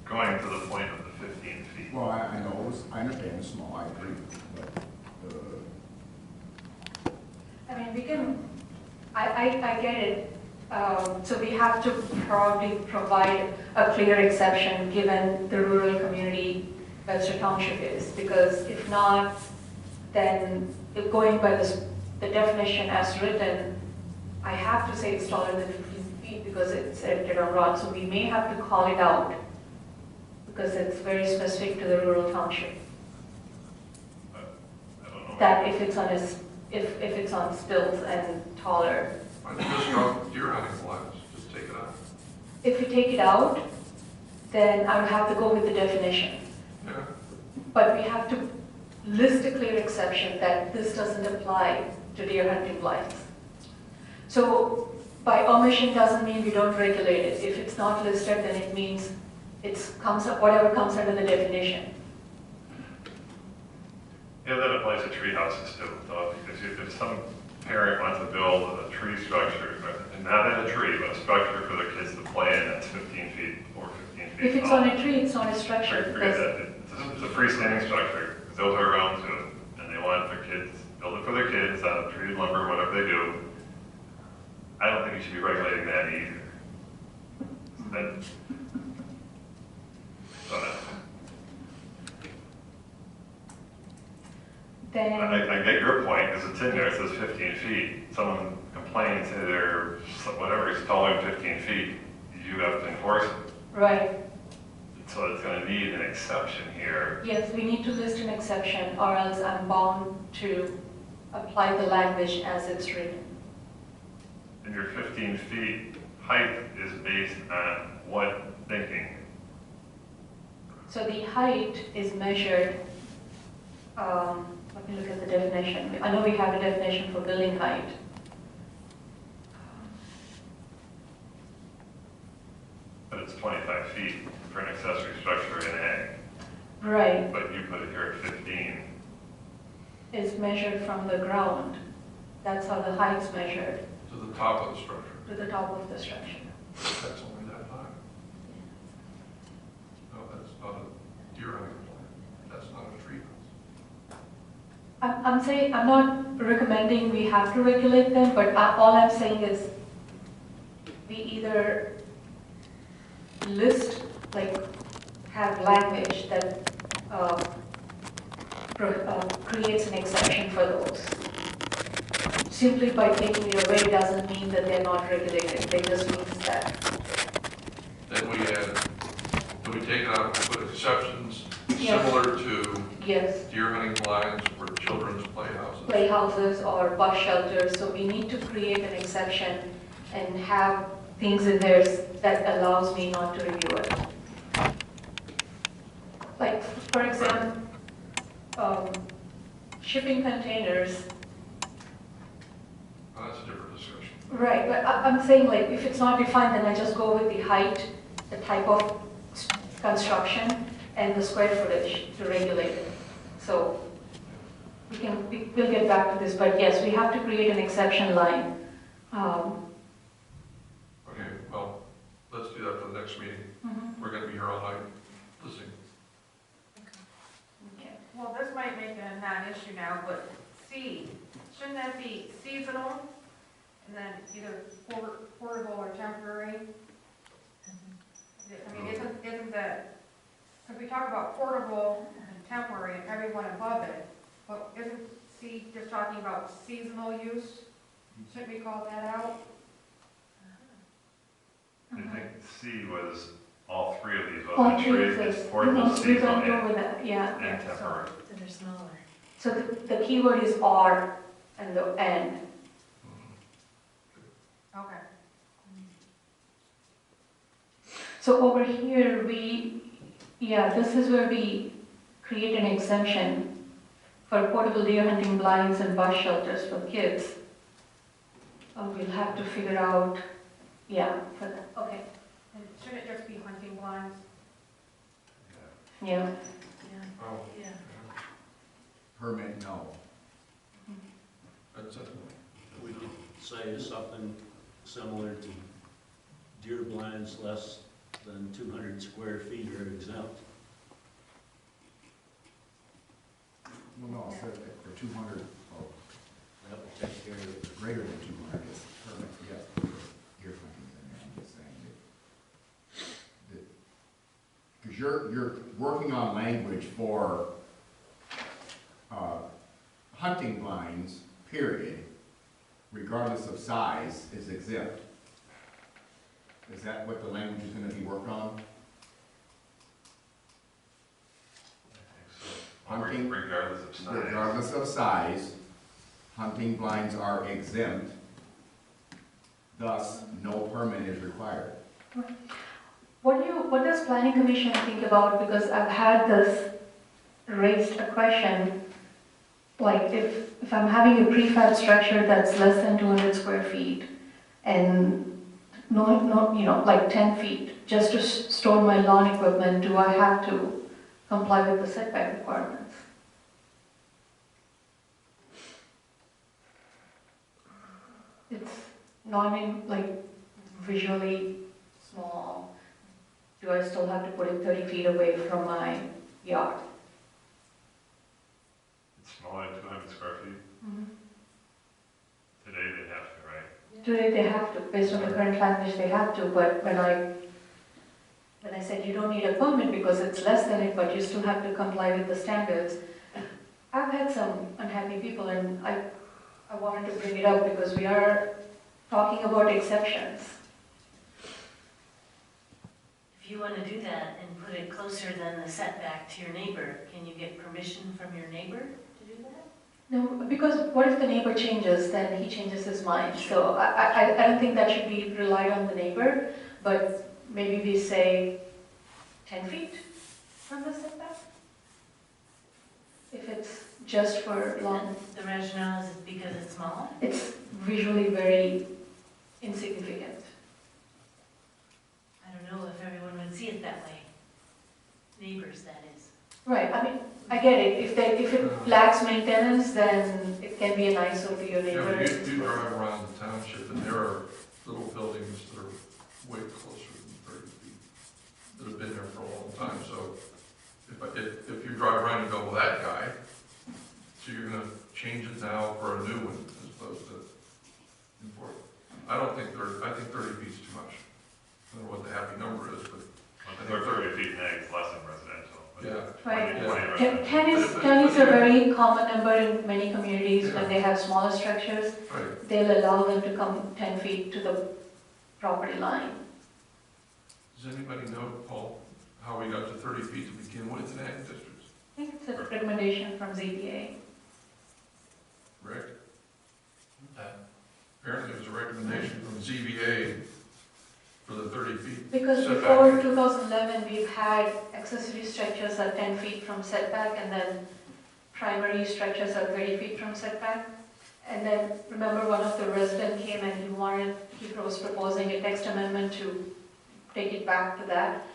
going to the point of the 15 feet. Well, I know, I understand it's small, I agree, but, I mean, we can, I get it. So we have to probably provide a clear exception given the rural community Webster Township is, because if not, then if going by the definition as written, I have to say it's taller than 15 feet because it's erected on rod, so we may have to call it out because it's very specific to the rural township. I don't know. That if it's on if it's on stilts and taller. Why don't you just drop deer hunting lines, just take it out? If you take it out, then I would have to go with the definition. Yeah, But we have to list a clear exception that this doesn't apply to deer hunting blinds. So by omission doesn't mean we don't regulate it. If it's not listed, then it means whatever comes under the definition. Yeah, that applies to tree houses too, though, because if some parent wants to build a tree structure, and not in a tree, but a structure for their kids to play in that's 15 feet or 15 feet If it's tall. on a tree, it's not a structure. Forget because- that. It's a freestanding structure, because those are around too, and they want their kids, build it for their kids out of treated lumber, whatever they do. I don't think you should be regulating that either. That, Then, I get your point, because it's in there, it says 15 feet. Someone complains that they're, whatever, it's taller than 15 feet, you have to enforce it. right, So it's gonna need an exception here. yes, we need to list an exception or else I'm bound to apply the language as it's written. And your 15 feet height is based on what thinking? So the height is measured, let me look at the definition. I know we have a definition for building height. But it's 25 feet for an accessory structure in ag. Right, But you put it here at 15. is measured from the ground. That's how the height's measured, to the top of the structure. to the top of the structure. That's only that high. No, that's not a deer hunting plan. That's not a tree house. I'm saying, I'm not recommending we have to regulate them, but all I'm saying is we either list, like, have language that creates an exception for those. Simply by taking it away doesn't mean that they're not regulated, it just means that. Then we add, do we take it out and put exceptions Yes. similar to Yes, deer hunting blinds or children's playhouses? playhouses or bus shelters, so we need to create an exception and have things in there that allows me not to review it. Like, for example, shipping containers, Oh, that's a different discussion. right, but I'm saying, like, if it's not defined, then I just go with the height, the type of construction, and the square footage to regulate it. So we'll get back to this, but yes, we have to create an exception line. Okay, well, let's do that for the next meeting. We're gonna be here all night listening. Okay. Well, this might make it a non-issue now, but C, shouldn't that be seasonal? And then either portable or temporary? I mean, isn't that, because we talk about portable and temporary and everyone above it, but isn't C just talking about seasonal use? Shouldn't we call that out? I think C was all three of these, All was the three tree, of those. it's portable, We seasonal, can go and with that, yeah. temporary. So they're smaller. So the keyword is R and the N. Okay. So over here, this is where we create an exemption for portable deer hunting blinds and bus shelters for kids. We'll have to figure out, for that, okay, And shouldn't it just be hunting blinds? yeah. Oh, Yeah. Permit, no. that's it. We could say something similar to deer blinds less than 200 square feet are exempt. Well, no, for 200, That would take care of it. greater than 200 is permit, yes, deer fence. you're working on language for hunting blinds, period, regardless of size, is exempt. Is that what the language is gonna be worked on? Hunting, Regardless of size. regardless of size, hunting blinds are exempt, thus no permit is required. What does planning commission think about, because I've had this raised a question, like if I'm having a prefab structure that's less than 200 square feet and no, like 10 feet, just to store my lawn equipment, do I have to comply with the setback requirements? It's not in, like, visually small. Do I still have to put it 30 feet away from my yard? It's smaller than 200 square feet. Today they have to, right? Today they have to, based on the current language they have to, but when I said you don't need a permit because it's less than it, but you still have to comply with the standards, I've had some unhappy people, and I wanted to bring it up because we are talking about exceptions. If you want to do that and put it closer than the setback to your neighbor, can you get permission from your neighbor to do that? No, because what if the neighbor changes, then he changes his mind. So I don't think that should be relied on the neighbor, but maybe we say 10 feet from the setback? If it's just for lawn. The rationale is because it's small? It's visually very insignificant. I don't know if everyone would see it that way. Neighbors, that is. Right, I mean, I get it. If it lacks maintenance, then it can be an eyesore to your Yeah, neighbor. but you drive around the township and there are little buildings that are way closer than 30 feet that have been there for a long time, so if you drive around and go, well, that guy, so you're gonna change it now for a new one as opposed to import. I think 30 feet is too much. I don't know what the happy number is, but I think 30 feet is less than residential. yeah. Right. 20 10 is a very common number in many communities. When they have smaller structures, Right. they'll allow them to come 10 feet to the property line. Does anybody know, Paul, how we got to 30 feet to begin with in ag districts? I think it's a recommendation from ZBA. Rick? Apparently it was a recommendation from ZBA for the 30 feet. Because setback. before 2011, we've had accessory structures at 10 feet from setback, and then primary structures are 30 feet from setback. And then, remember, one of the residents came and he was proposing a text amendment to take it back to that.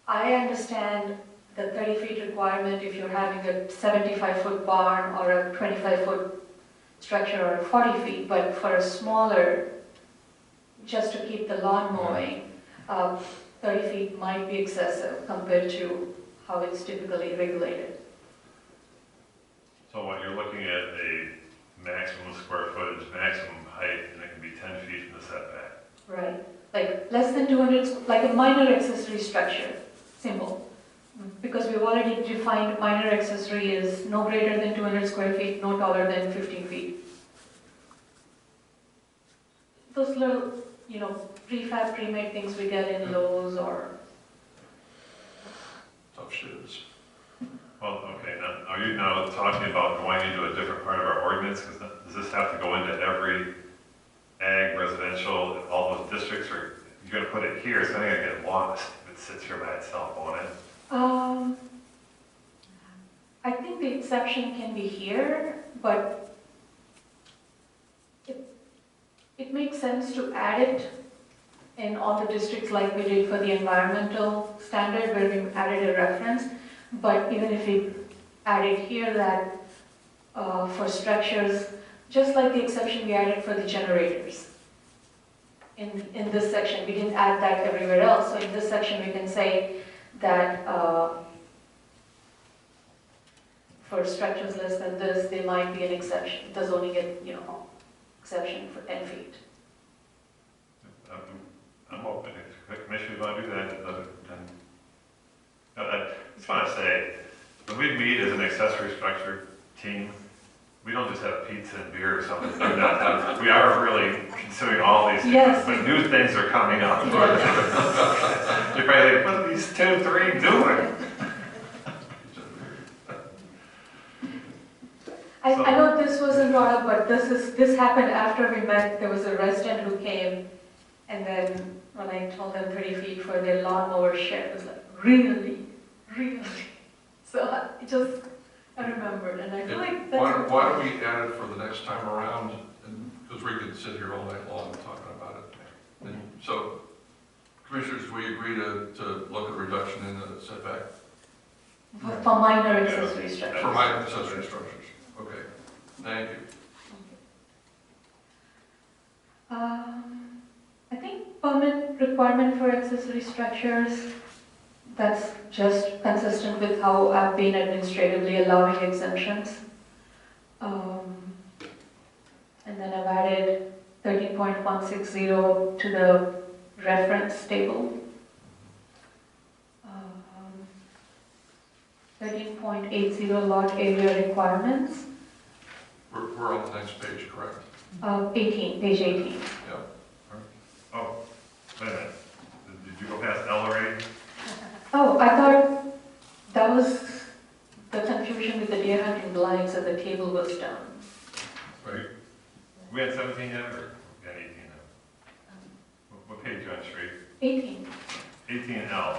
I understand the 30 feet requirement if you're having a 75-foot barn or a 25-foot structure or 40 feet, but for a smaller, just to keep the lawn mowing, 30 feet might be excessive compared to how it's typically regulated. So what you're looking at a maximum square footage, maximum height, and it can be 10 feet from the setback. Right, like less than 200, like a minor accessory structure, simple. Because we've already defined minor accessory is no greater than 200 square feet, no taller than 15 feet. Those little, prefab, pre-made things we get in Lowe's or... Tough shiz. Well, okay, now, are you now talking about going into a different part of our ordinance? Because does this have to go into every ag, residential, all those districts, or you're going to put it here, it's going to get lost if it sits here by itself, won't it? I think the exception can be here, but it makes sense to add it in all the districts like we did for the environmental standard where we added a reference. But even if we added here that for structures, just like the exception we added for the generators. In this section, we didn't add that everywhere else. So in this section, we can say that for structures less than this, there might be an exception. The zoning, exception for 10 feet. I'm open. If the commissioners want to do that, then I just want to say, when we meet as an accessory structure team, we don't just have pizza and beer or something. We are really considering all these things, Yes. but new things are coming up. Yes. You're probably like, what are these 2, 3 doing? I know this wasn't brought up, but this happened after we met. There was a resident who came, and then when I told them 30 feet for their lawnmower shed, it was like, really? So I remembered, and I feel like that's... Why don't we add it for the next time around, because we could sit here all night long talking about it. And so, commissioners, we agree to look at reduction in the setback For minor accessory structures. for minor accessory structures. Okay, thank you. I think permit requirement for accessory structures, that's just consistent with how I've been administratively allowing exemptions. And then I've added 13.160 to the reference table. 13.80 lot area requirements. We're on the next page, correct? 18, page 18. Yeah. Oh, wait a minute. Did you go past L already? Oh, I thought that was the confusion with the deer hunting blinds, that the table was done. Right. We had 17 yet, or we had 18 now? What page on straight? 18. 18L.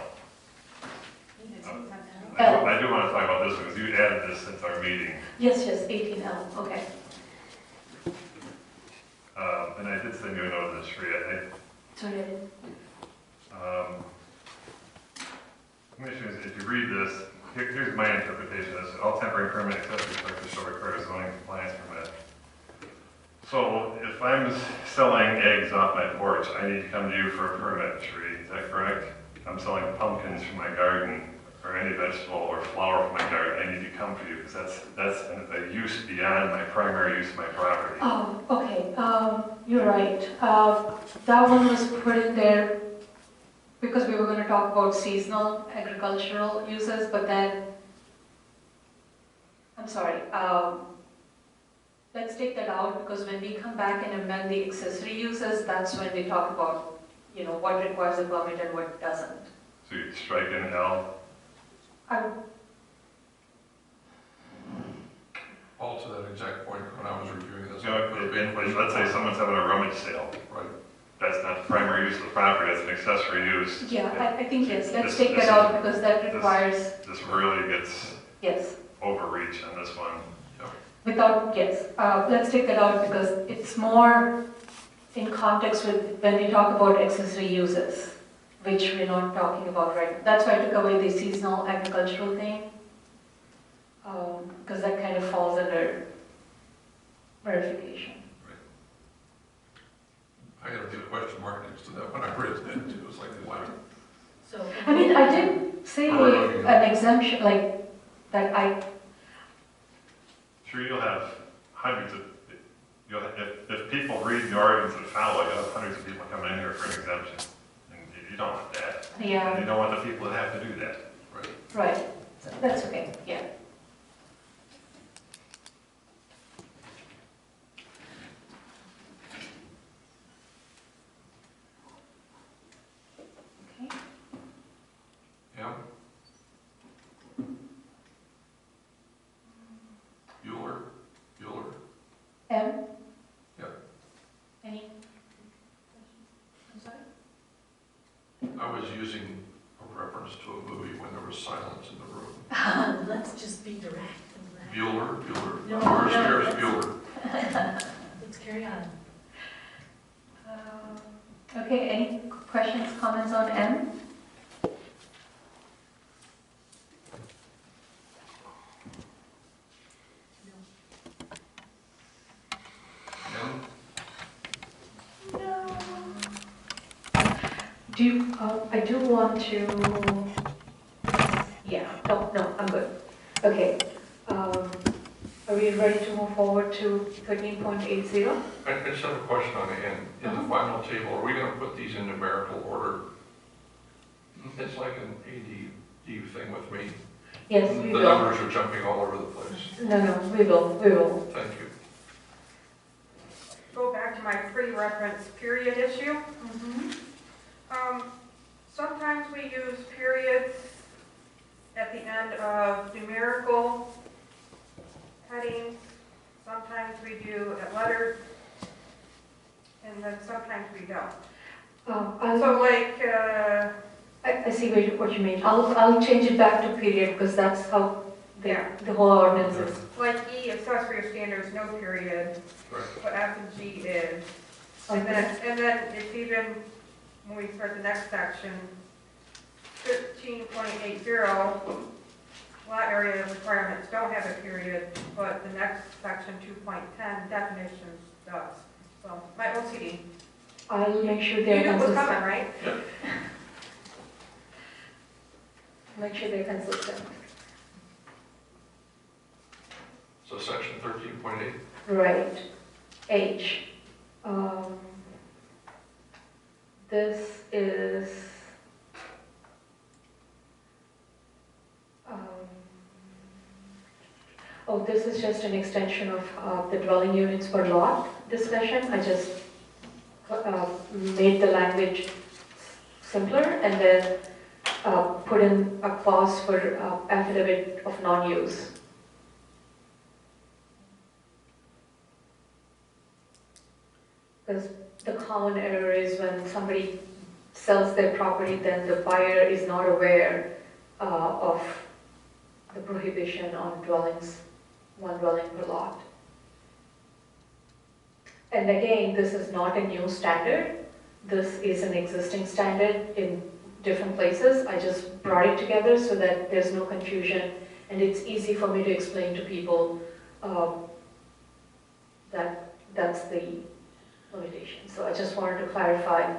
L. I do want to talk about this one, because you added this since our meeting. Yes, 18L, okay. And I did send you a note of this, Shreya. Sorry. Commissioners, if you read this, here's my interpretation of this. All temporary permanent accessory structures shall require a zoning compliance permit. So if I'm selling eggs off my porch, I need to come to you for a permit, Sheree, is that correct? If I'm selling pumpkins from my garden, or any vegetable or flower from my garden, I need to come for you, because that's a use beyond my primary use of my property. Oh, okay, you're right. That one was put in there because we were going to talk about seasonal agricultural uses, but then, I'm sorry, let's take that out, because when we come back and amend the accessory uses, that's when we talk about, what requires a permit and what doesn't. So you strike in L? All to that exact point when I was reviewing this. Let's say someone's having a rummage sale. Right. That's not the primary use of the property, that's an accessory use. Yeah, I think yes, let's This- take this that out, because that this- requires, This really gets yes. overreach on this one. Let's take that out, because it's more in context with when we talk about accessory uses, which we're not talking about right now. That's why I took away the seasonal agricultural thing, because that kind of falls under verification. I got a big question mark next to that when I read that too. It was like, wow. So. I mean, I did say an exemption, like, that I, Sure, you'll have hundreds of, if people read the ordinance and follow it, you'll have hundreds of people coming in here for an exemption. And you don't want that. yeah, And you don't want the people that have to do that. Right. right, so that's okay, yeah. Okay. Yeah. Bueller. M? Yeah. Any? I'm sorry? I was using a reference to a movie when there was silence in the room. Let's just be direct. Bueller. No, Where's no, Bueller? Let's carry on. Okay, any questions, comments on M? M? No. Do you, I do want to, yeah, no, I'm good. Okay, are we ready to move forward to 13.80? I just have a question on the end. In the final table, are we going to put these in numerical order? It's like an AD Eve thing with me. Yes, we The will. numbers are jumping all over the place. No, we will. Thank you. Go back to my pre-reference period issue. Sometimes we use periods at the end of numerical headings. Sometimes we do at letters, and then sometimes we don't. So like, I see what you mean. I'll change it back to period because that's how the whole ordinance is. like E, accessory standards, no period, Right. but F and G is. And then it's even, when we start the next section, 13.80, lot area requirements don't have a period, but the next section, 2.10, definitions does. So, my OCD. I'll make sure You they're knew it was consistent. coming, right? Make sure they're consistent. So section 13.8. Right. H. This is, this is just an extension of the dwelling units per lot discussion. I just made the language simpler and then put in a clause for affidavit of non-use. Because the common error is when somebody sells their property, then the buyer is not aware of the prohibition on dwellings, one dwelling per lot. And again, this is not a new standard. This is an existing standard in different places. I just brought it together so that there's no confusion and it's easy for me to explain to people that that's the limitation. So I just wanted to clarify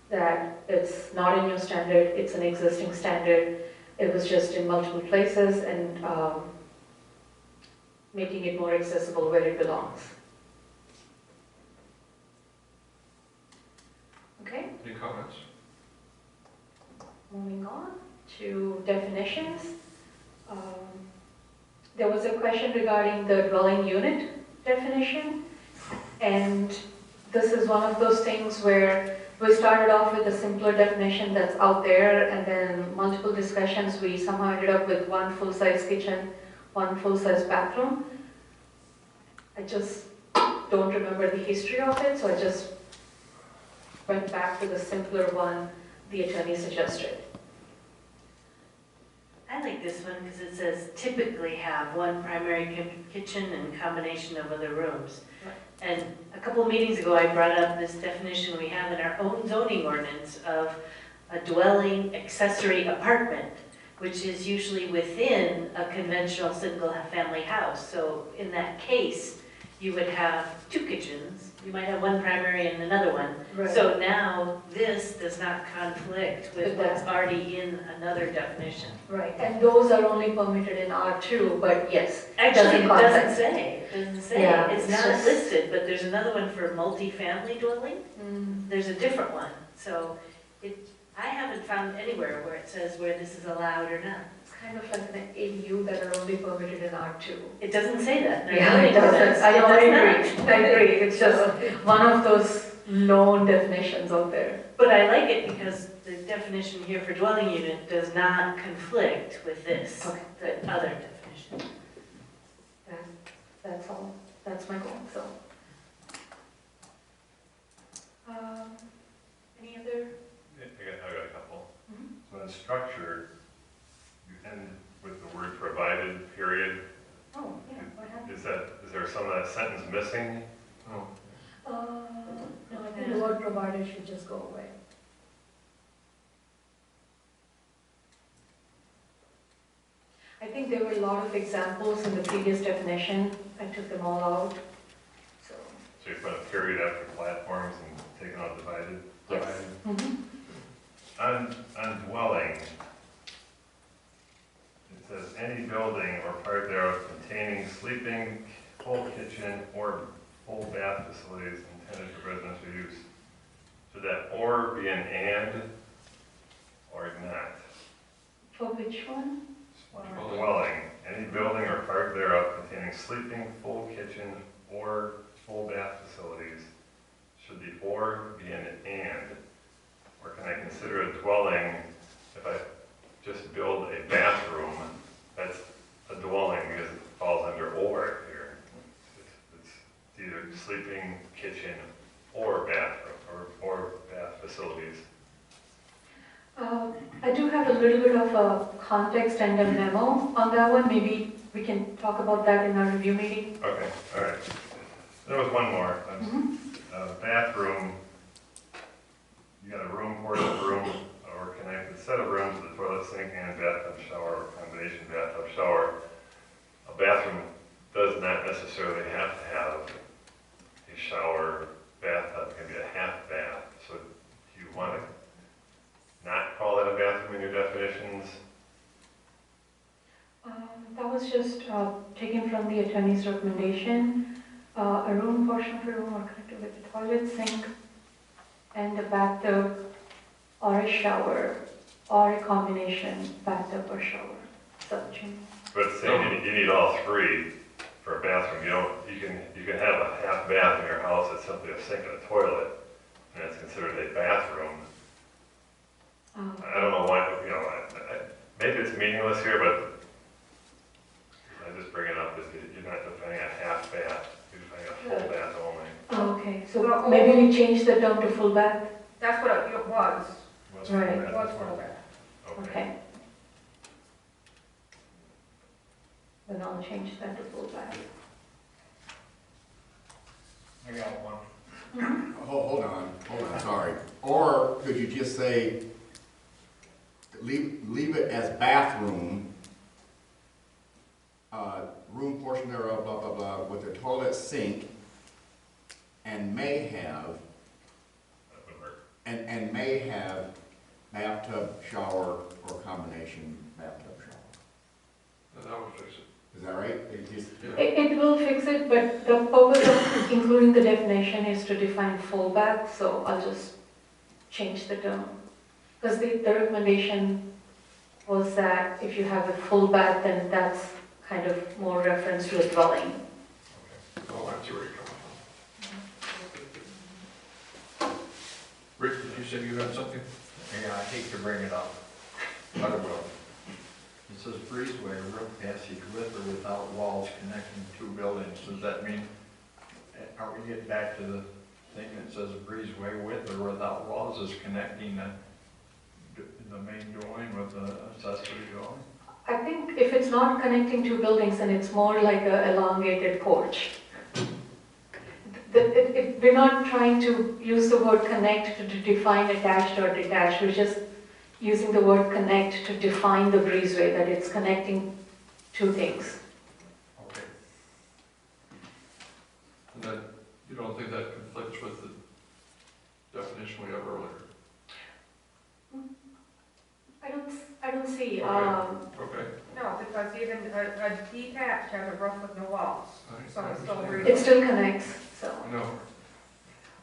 that it's not a new standard, it's an existing standard. It was just in multiple places and making it more accessible where it belongs. Okay, Any comments? moving on to definitions. There was a question regarding the dwelling unit definition, and this is one of those things where we started off with a simpler definition that's out there, and then multiple discussions, we somehow ended up with one full-size kitchen, one full-size bathroom. I just don't remember the history of it, so I just went back to the simpler one the attorney suggested. I like this one because it says typically have one primary kitchen and combination of other rooms. Right. And a couple of meetings ago, I brought up this definition we have in our own zoning ordinance of a dwelling accessory apartment, which is usually within a conventional single-family house. So in that case, you would have two kitchens. You might have one primary and another one. Right. So now this does not conflict with With what's that. already in another definition. Right, and those are only permitted in R2, but yes. Actually, it doesn't conflict. say, it doesn't say. Yeah, It's it's not just- listed, but there's another one for multi-family dwelling. Mm, There's a different one. So I haven't found anywhere where it says where this is allowed or not. It's kind of like an ADU that are only permitted in R2. It doesn't say that. in our Yeah, zoning it doesn't. ordinance. I know, I It agree. does not. I agree. It's just one of those known definitions out there. But I like it because the definition here for dwelling unit does not conflict with this, Okay. the other definition. That's all. That's my goal, so. Any other? I got a couple. Mhm. So in structure, you end with the word provided, period. Oh, yeah, what happened? Is there some of that sentence missing? No. No, I think the word provided should just go away. I think there were a lot of examples in the previous definition. I took them all out, so. So you put a period after platforms and taken out divided? Yes. Provided. On dwelling, it says any building or part thereof containing sleeping, full kitchen, or full bath facilities intended for residential use. Should that or be an and or not? For which one? Dwelling, any building or part thereof containing sleeping, full kitchen, or full bath facilities. Should the or be an and? Or can I consider a dwelling if I just build a bathroom? That's a dwelling because it falls under or here. It's either sleeping, kitchen, or bathroom, or bath facilities. I do have a little bit of a context and a memo on that one. Maybe we can talk about that in our review meeting. Okay, all right. There was one more. Mhm. Bathroom, you got a room, portable room, or connected set of rooms with a toilet, sink, and bathtub shower, or combination bathtub shower. A bathroom does not necessarily have to have a shower, bathtub. It can be a half bath. So do you want to not call it a bathroom in your definitions? That was just taken from the attorney's recommendation. A room, portion of a room, or connected with a toilet, sink, and a bathtub, or a shower, or a combination bathtub or shower. So, But saying you need all three for a bathroom. You can have a half bath in your house that's simply a sink and a toilet, and it's considered a bathroom. I don't know why, maybe it's meaningless here, but I just bring it up that you're not defining a half bath, you're defining a full bath only. Oh, okay, so maybe we change the term to full bath? That's what it was. What's Right. full It bath? was full bath. Okay. Then I'll change that to full bath. I got one. Hold on, sorry. Or could you just say, leave it as bathroom, room portion thereof, blah, blah, blah, with a toilet, sink, and may have, That would work. and may have bathtub, shower, or combination bathtub, shower. And that would fix it. Is that right? It just- Yeah. It will fix it, but the purpose of including the definition is to define full bath, so I'll just change the term. Because the recommendation was that if you have a full bath, then that's kind of more reference to a dwelling. Oh, I see where you're coming from. Rick, did you say you had something? Yeah, I hate to bring it up, but I will. It says breezeway, roof passage with or without walls connecting two buildings. Does that mean, are we getting back to the thing that says a breezeway with or without walls is connecting the main dwelling with the accessory dwelling? I think if it's not connecting two buildings, then it's more like an elongated porch. We're not trying to use the word connect to define attached or detached. We're just using the word connect to define the breezeway, that it's connecting two things. Okay. And that, you don't think that conflicts with the definition we have earlier? I don't see, Okay. No, because even a detached has a roof with no walls, I so it's still understand. breathable. it still connects, so. No.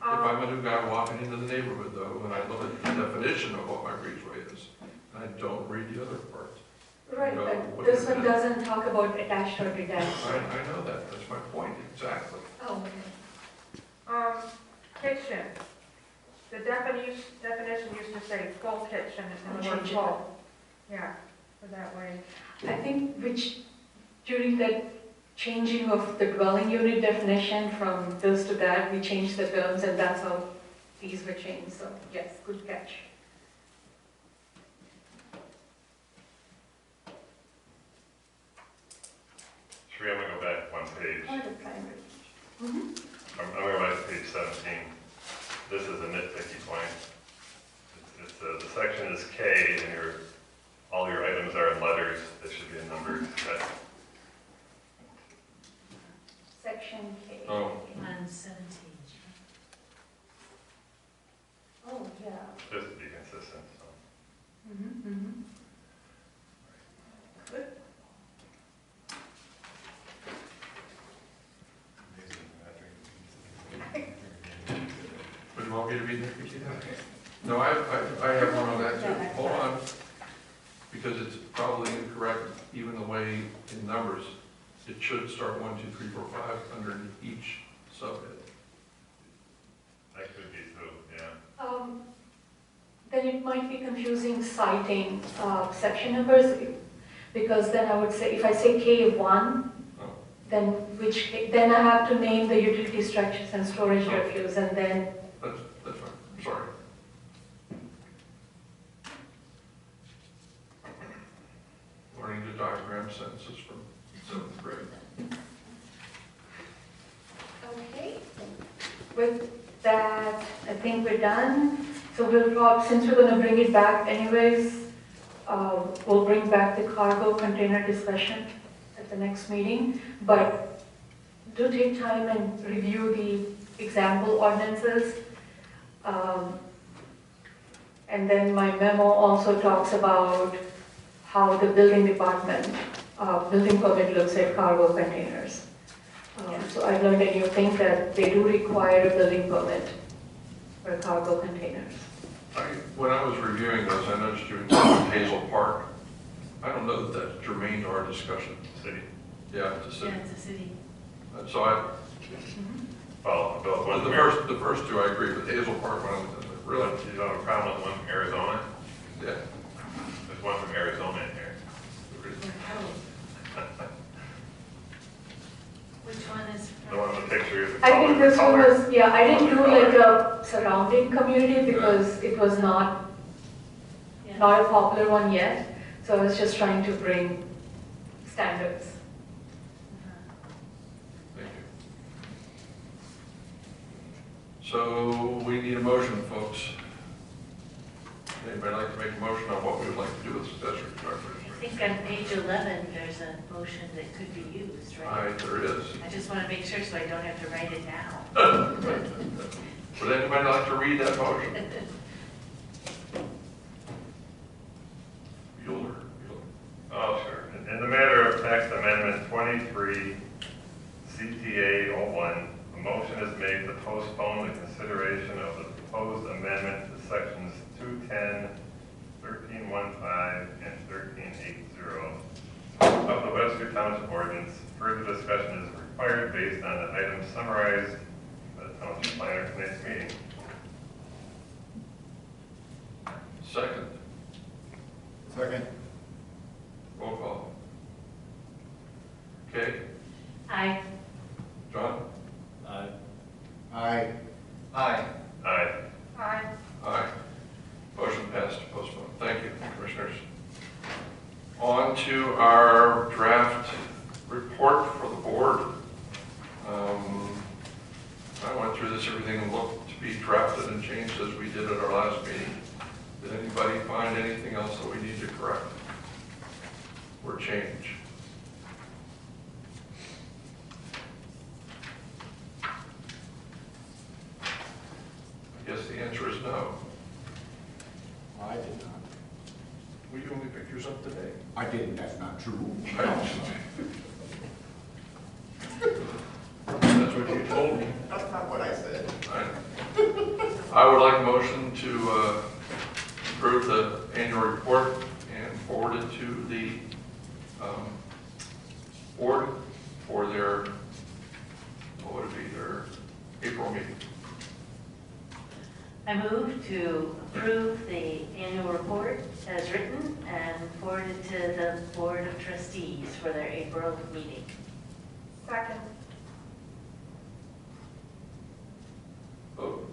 If I'm a new guy walking into the neighborhood though, and I look at the definition of what my breezeway is, I don't read the other part. Right, No, but what this is one it? doesn't talk about attached or detached. I know that, that's my point, exactly. Oh, Kitchen. The definition used to say full kitchen and the word Change it. full. Yeah, so that way. I think during that changing of the dwelling unit definition from this to that, we changed the terms and that's how these were changed, so yes, good catch. Sheree, I'm gonna go back one page. Part of primary. I'm gonna go back to page 17. This is a nitpicky point. The section is K, and all your items are in letters. They should be in numbers. Section K. Oh, On 17. Oh, yeah. Just to be consistent, so. Good. but you want me to read that? No, I have one on that too, hold on. Because it's probably incorrect, even the way in numbers. It should start 1, 2, 3, 4, 5 under each subhead. That could be too, yeah. Then it might be confusing citing section numbers, because then I would say, if I say K1, Oh. then then I have to name the utility structures and storage Oh. refuse, and then, That's fine, I'm sorry. Learning to diagram sentences from 7th grade. okay. With that, I think we're done. So since we're going to bring it back anyways, we'll bring back the cargo container discussion at the next meeting. But do take time and review the example ordinances. And then my memo also talks about how the building department, building permit looks at cargo containers. So I've learned a new thing that they do require a building permit for cargo containers. When I was reviewing those, I noticed you included Hazel Park. I don't know that that's germane to our discussion. City. Yeah, it's a city. Yeah, it's a city. So I, Well, the first two I agree with. Hazel Park, one of them, really, you don't have a problem with one from Arizona? yeah. There's one from Arizona in here. Which one is? The one with the pictures. I think this one color. was, yeah, I didn't do Color. like a surrounding community because it was not a popular one yet. So I was just trying to bring standards. Thank you. So we need a motion, folks. Anybody like to make a motion on what we would like to do with accessory structures? I think on page 11, there's a motion that could be used, right? There is. I just want to make sure so I don't have to write it down. Would anybody like to read that motion? Bueller. Oh, sure. In the matter of text amendment 23, CTA 01, a motion is made to postpone the consideration of the proposed amendment to sections 210, 1315, and 1380 of the Webster Township ordinance. Further discussion is required based on the items summarized by the township planner at tonight's meeting. Second. Second. Roll call. Kay? Aye. John? Aye. Aye. Aye. Aye. Aye. Aye. Motion passed to postpone. Thank you, Commissioners. On to our draft report for the board. I went through this, everything looked to be drafted and changed as we did at our last meeting. Did anybody find anything else that we need to correct or change? I guess the answer is no. I did not. We only picked yours up today. I didn't, that's not true. That's what you told me. That's not what I said. I would like a motion to approve the annual report and forward it to the board for their, what would it be, their April meeting. I move to approve the annual report as written and forward it to the Board of Trustees for their April meeting. Second. Vote.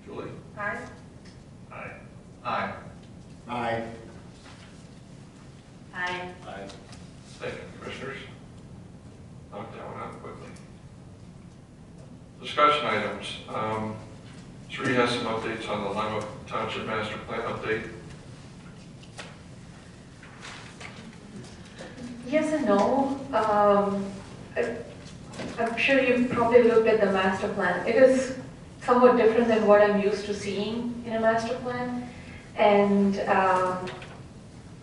Julie? Aye. Aye. Aye. Aye. Aye. Aye. Thank you, Commissioners. Knock that one out quickly. Discussion items. Sri has some updates on the Lima Township Master Plan update. Yes and no. I'm sure you've probably looked at the master plan. It is somewhat different than what I'm used to seeing in a master plan. And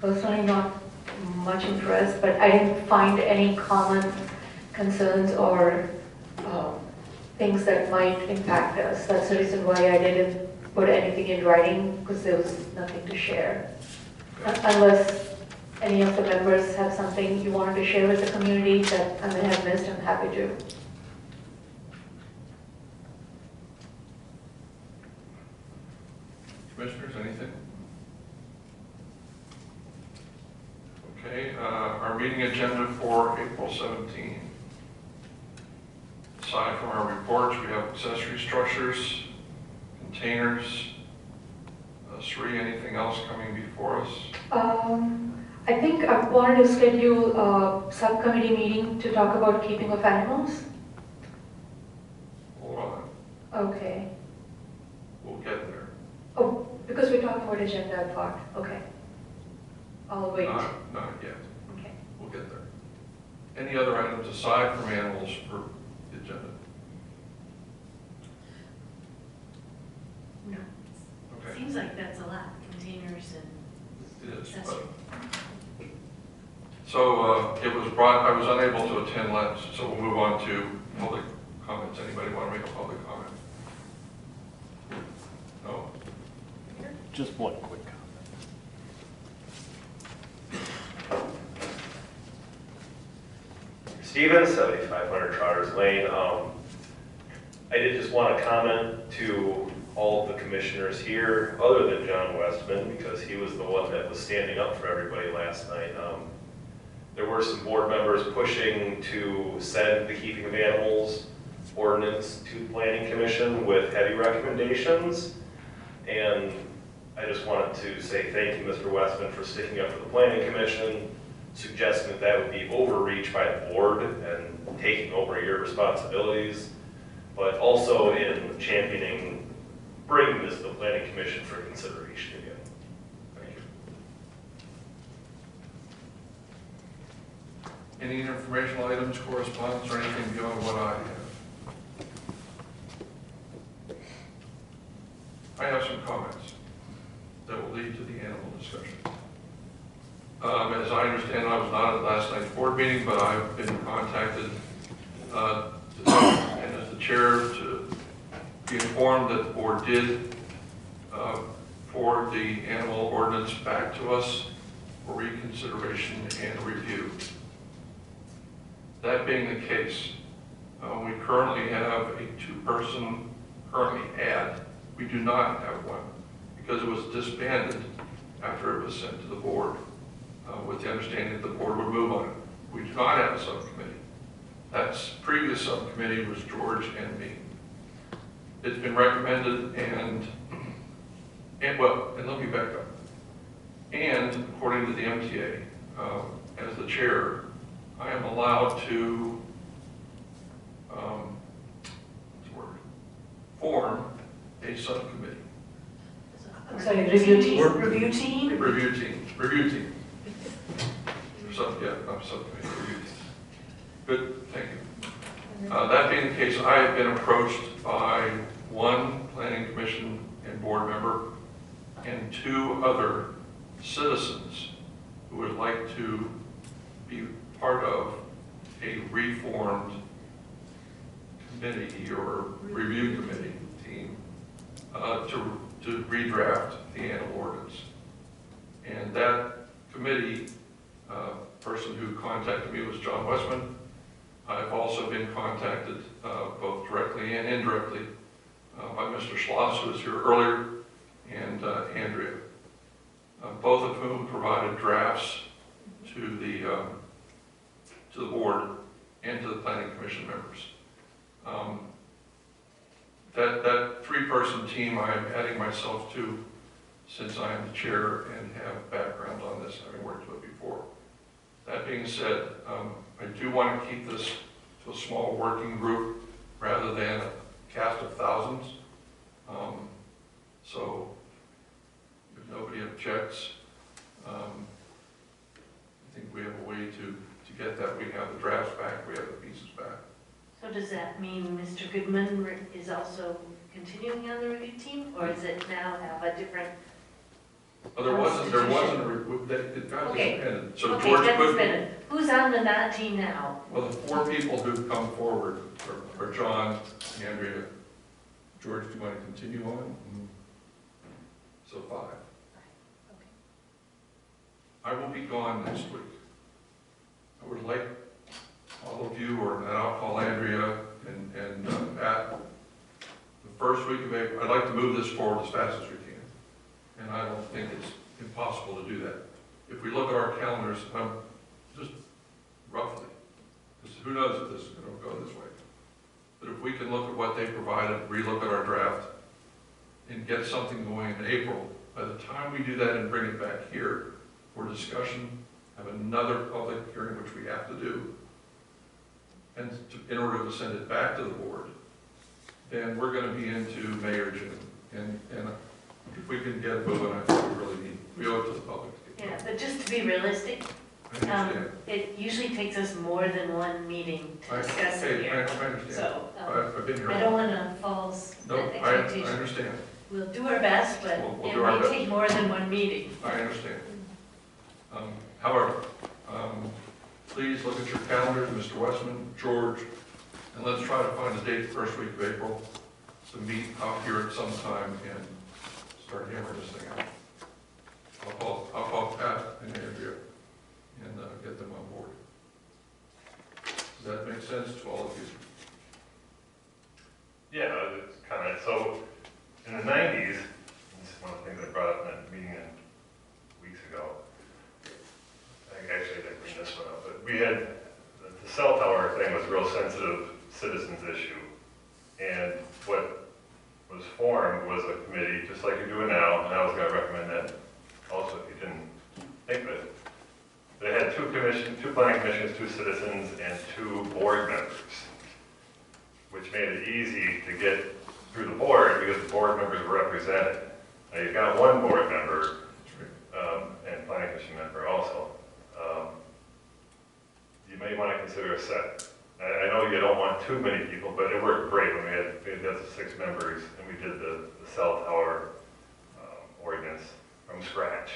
personally not much impressed, but I didn't find any common concerns or things that might impact us. That's the reason why I didn't put anything in writing, because there was nothing to share. Unless any of the members have something you wanted to share with the community that I may have missed, I'm happy to. Commissioners, anything? Okay, our meeting agenda for April 17. Aside from our reports, we have accessory structures, containers. Sri, anything else coming before us? I think I wanted to schedule a subcommittee meeting to talk about keeping of animals. Hold on, Okay. we'll get there. Oh, because we're talking about agenda, I thought. Okay. I'll wait. Not yet. Okay. We'll get there. Any other items aside from animals for the agenda? No. Okay, Seems like that's a lot, containers and it is. accessories. So it was brought, I was unable to attend last, so we'll move on to public comments. Anybody want to make a public comment? No? Just one quick comment. Stevens, 7500 Trotters Lane. I did just want to comment to all of the commissioners here, other than John Westman, because he was the one that was standing up for everybody last night. There were some board members pushing to send the keeping of animals ordinance to the Planning Commission with heavy recommendations. And I just wanted to say thank you, Mr. Westman, for sticking up for the Planning Commission, suggesting that that would be overreach by the board and taking over your responsibilities, but also in championing bringing this to the Planning Commission for consideration again. Thank you. Any informational items, correspondence, or anything beyond what I have? I have some comments that will lead to the animal discussion. As I understand, I was not at last night's board meeting, but I've been contacted and as the chair to be informed that the board did forward the animal ordinance back to us for reconsideration and review. That being the case, we currently have a two-person ad. We do not have one because it was disbanded after it was sent to the board with the understanding that the board would move on it. We do not have a subcommittee. That previous subcommittee was George and me. It's been recommended and let me back up. And according to the MTA, as the chair, I am allowed to form a subcommittee. I'm sorry, review team. Review team? Review team. Subcommittee, review team. Good, thank you. That being the case, I have been approached by one planning commission and board member and two other citizens who would like to be part of a reformed committee or review committee team to redraft the animal ordinance. And that committee person who contacted me was John Westman. I've also been contacted both directly and indirectly by Mr. Schloss, who was here earlier, and Andrea, both of whom provided drafts to the board and to the planning commission members. That three-person team I am adding myself to since I am the chair and have background on this, having worked with it before. That being said, I do want to keep this to a small working group rather than a cast of thousands. So if nobody objects, I think we have a way to get that. We have the drafts back, we have the pieces back. So does that mean Mr. Goodman is also continuing on the review team, or is it now have a different? Well, it got Okay. disbanded. So Okay, George that's Goodman, been, who's on the not team now? well, the four people who've come forward are John, Andrea. George, do you want to continue on? So 5. I will be gone next week. I would like all of you, and I'll call Andrea and Pat, the first week of April. I'd like to move this forward as fast as we can. And I don't think it's impossible to do that. If we look at our calendars, just roughly, because who knows if this is going to go this way. But if we can look at what they provided, relook at our draft, and get something going in April, by the time we do that and bring it back here for discussion, have another public hearing, which we have to do, and in order to send it back to the board, then we're going to be into May or June. And if we can get moving, I think we really need, we owe it to the public. Yeah, but just to be realistic, I understand. it usually takes us more than one meeting to discuss it I here. understand. So, I've been here. I don't want to false No, I expectations. understand. We'll do our best, but We'll it do our may best. take more than one meeting. I understand. However, please look at your calendars, Mr. Westman, George, and let's try to find a date first week of April to meet out here at some time and start hammering this thing out. I'll call Pat and Andrea and get them on board. Does that make sense to all of you? Yeah, it's kind of, so in the 90s, this is one of the things I brought up in that meeting weeks ago. Actually, I didn't bring this one up, but we had, the cell tower thing was a real sensitive citizens issue. And what was formed was a committee, just like you're doing now, and I was gonna recommend that also if you didn't think of it. They had two planning commissions, 2 citizens, and 2 board members, which made it easy to get through the board because the board members were represented. Now you've got 1 board member, and planning commission member also. You may want to consider a set. I know you don't want too many people, but it worked great when we had the 6 members and we did the cell tower ordinance from scratch.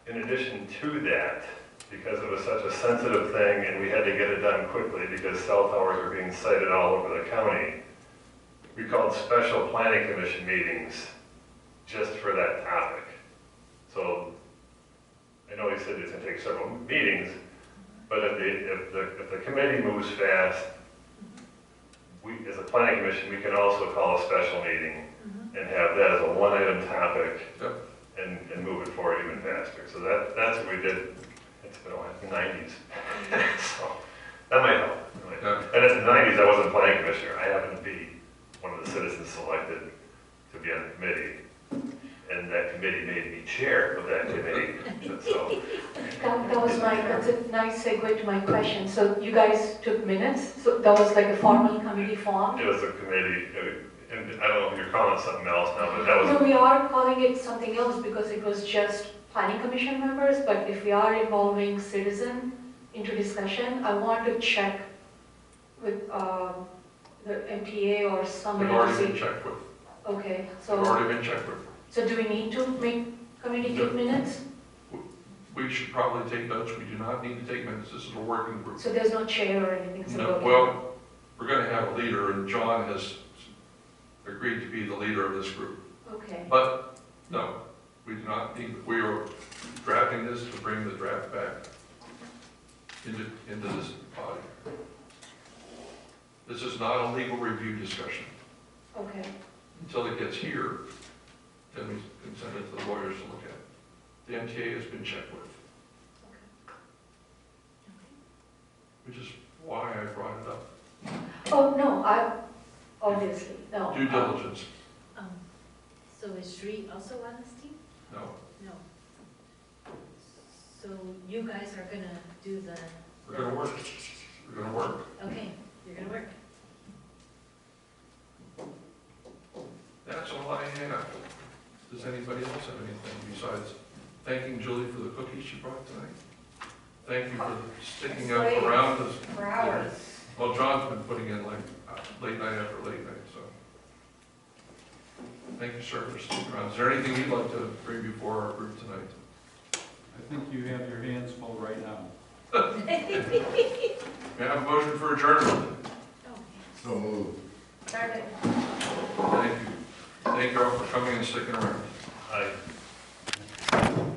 In addition to that, because it was such a sensitive thing and we had to get it done quickly because cell towers were being sited all over the county, we called special planning commission meetings just for that topic. So I know he said it's going to take several meetings, but if the committee moves fast, we, as a planning commission, we can also call a special meeting and have that as a one-item topic and move it forward even faster. So that's what we did. It's been in the 90s. So that might help. And in the 90s, I wasn't planning commissioner. I happened to be one of the citizens selected to be on the committee. And that committee made me chair of that committee. So That was that's a nice segue to my question. So you guys took minutes? So that was like a formal committee formed? it was a committee, and I don't know if you're calling it something else now, but that was. No, we are calling it something else because it was just planning commission members, but if we are involving citizen into discussion, I want to check with the MTA or They've somebody to already been see. checked with. Okay, They've so, already been checked with. so do we need to make committee take minutes? We should probably take notes. We do not need to take minutes. This is a working group. So there's no chair or anything? so No, okay. well, we're going to have a leader, and John has agreed to be the leader of this group. Okay, But, no, we do not need, we are drafting this to bring the draft back into this body. This is not a legal review discussion. okay. Until it gets here, then we can send it to the lawyers to look at. The MTA has been checked with, which is why I brought it up. Oh, no, obviously, no. Due diligence, So is Sri also on this team? no. No. So you guys are gonna do the, We're going to work. We're going to work. okay, you're gonna work. That's all I have. Does anybody else have anything besides thanking Julie for the cookies she brought tonight? Thank you for sticking up Great. around us. For hours. Well, John's been putting in like late night after late night, so. Thank you, sir, for sticking around. Is there anything you'd like to bring before our group tonight? I think you have your hands full right now. May I have a motion for adjournment? So moved. Started. Thank you. Thank you all for coming and sticking around. I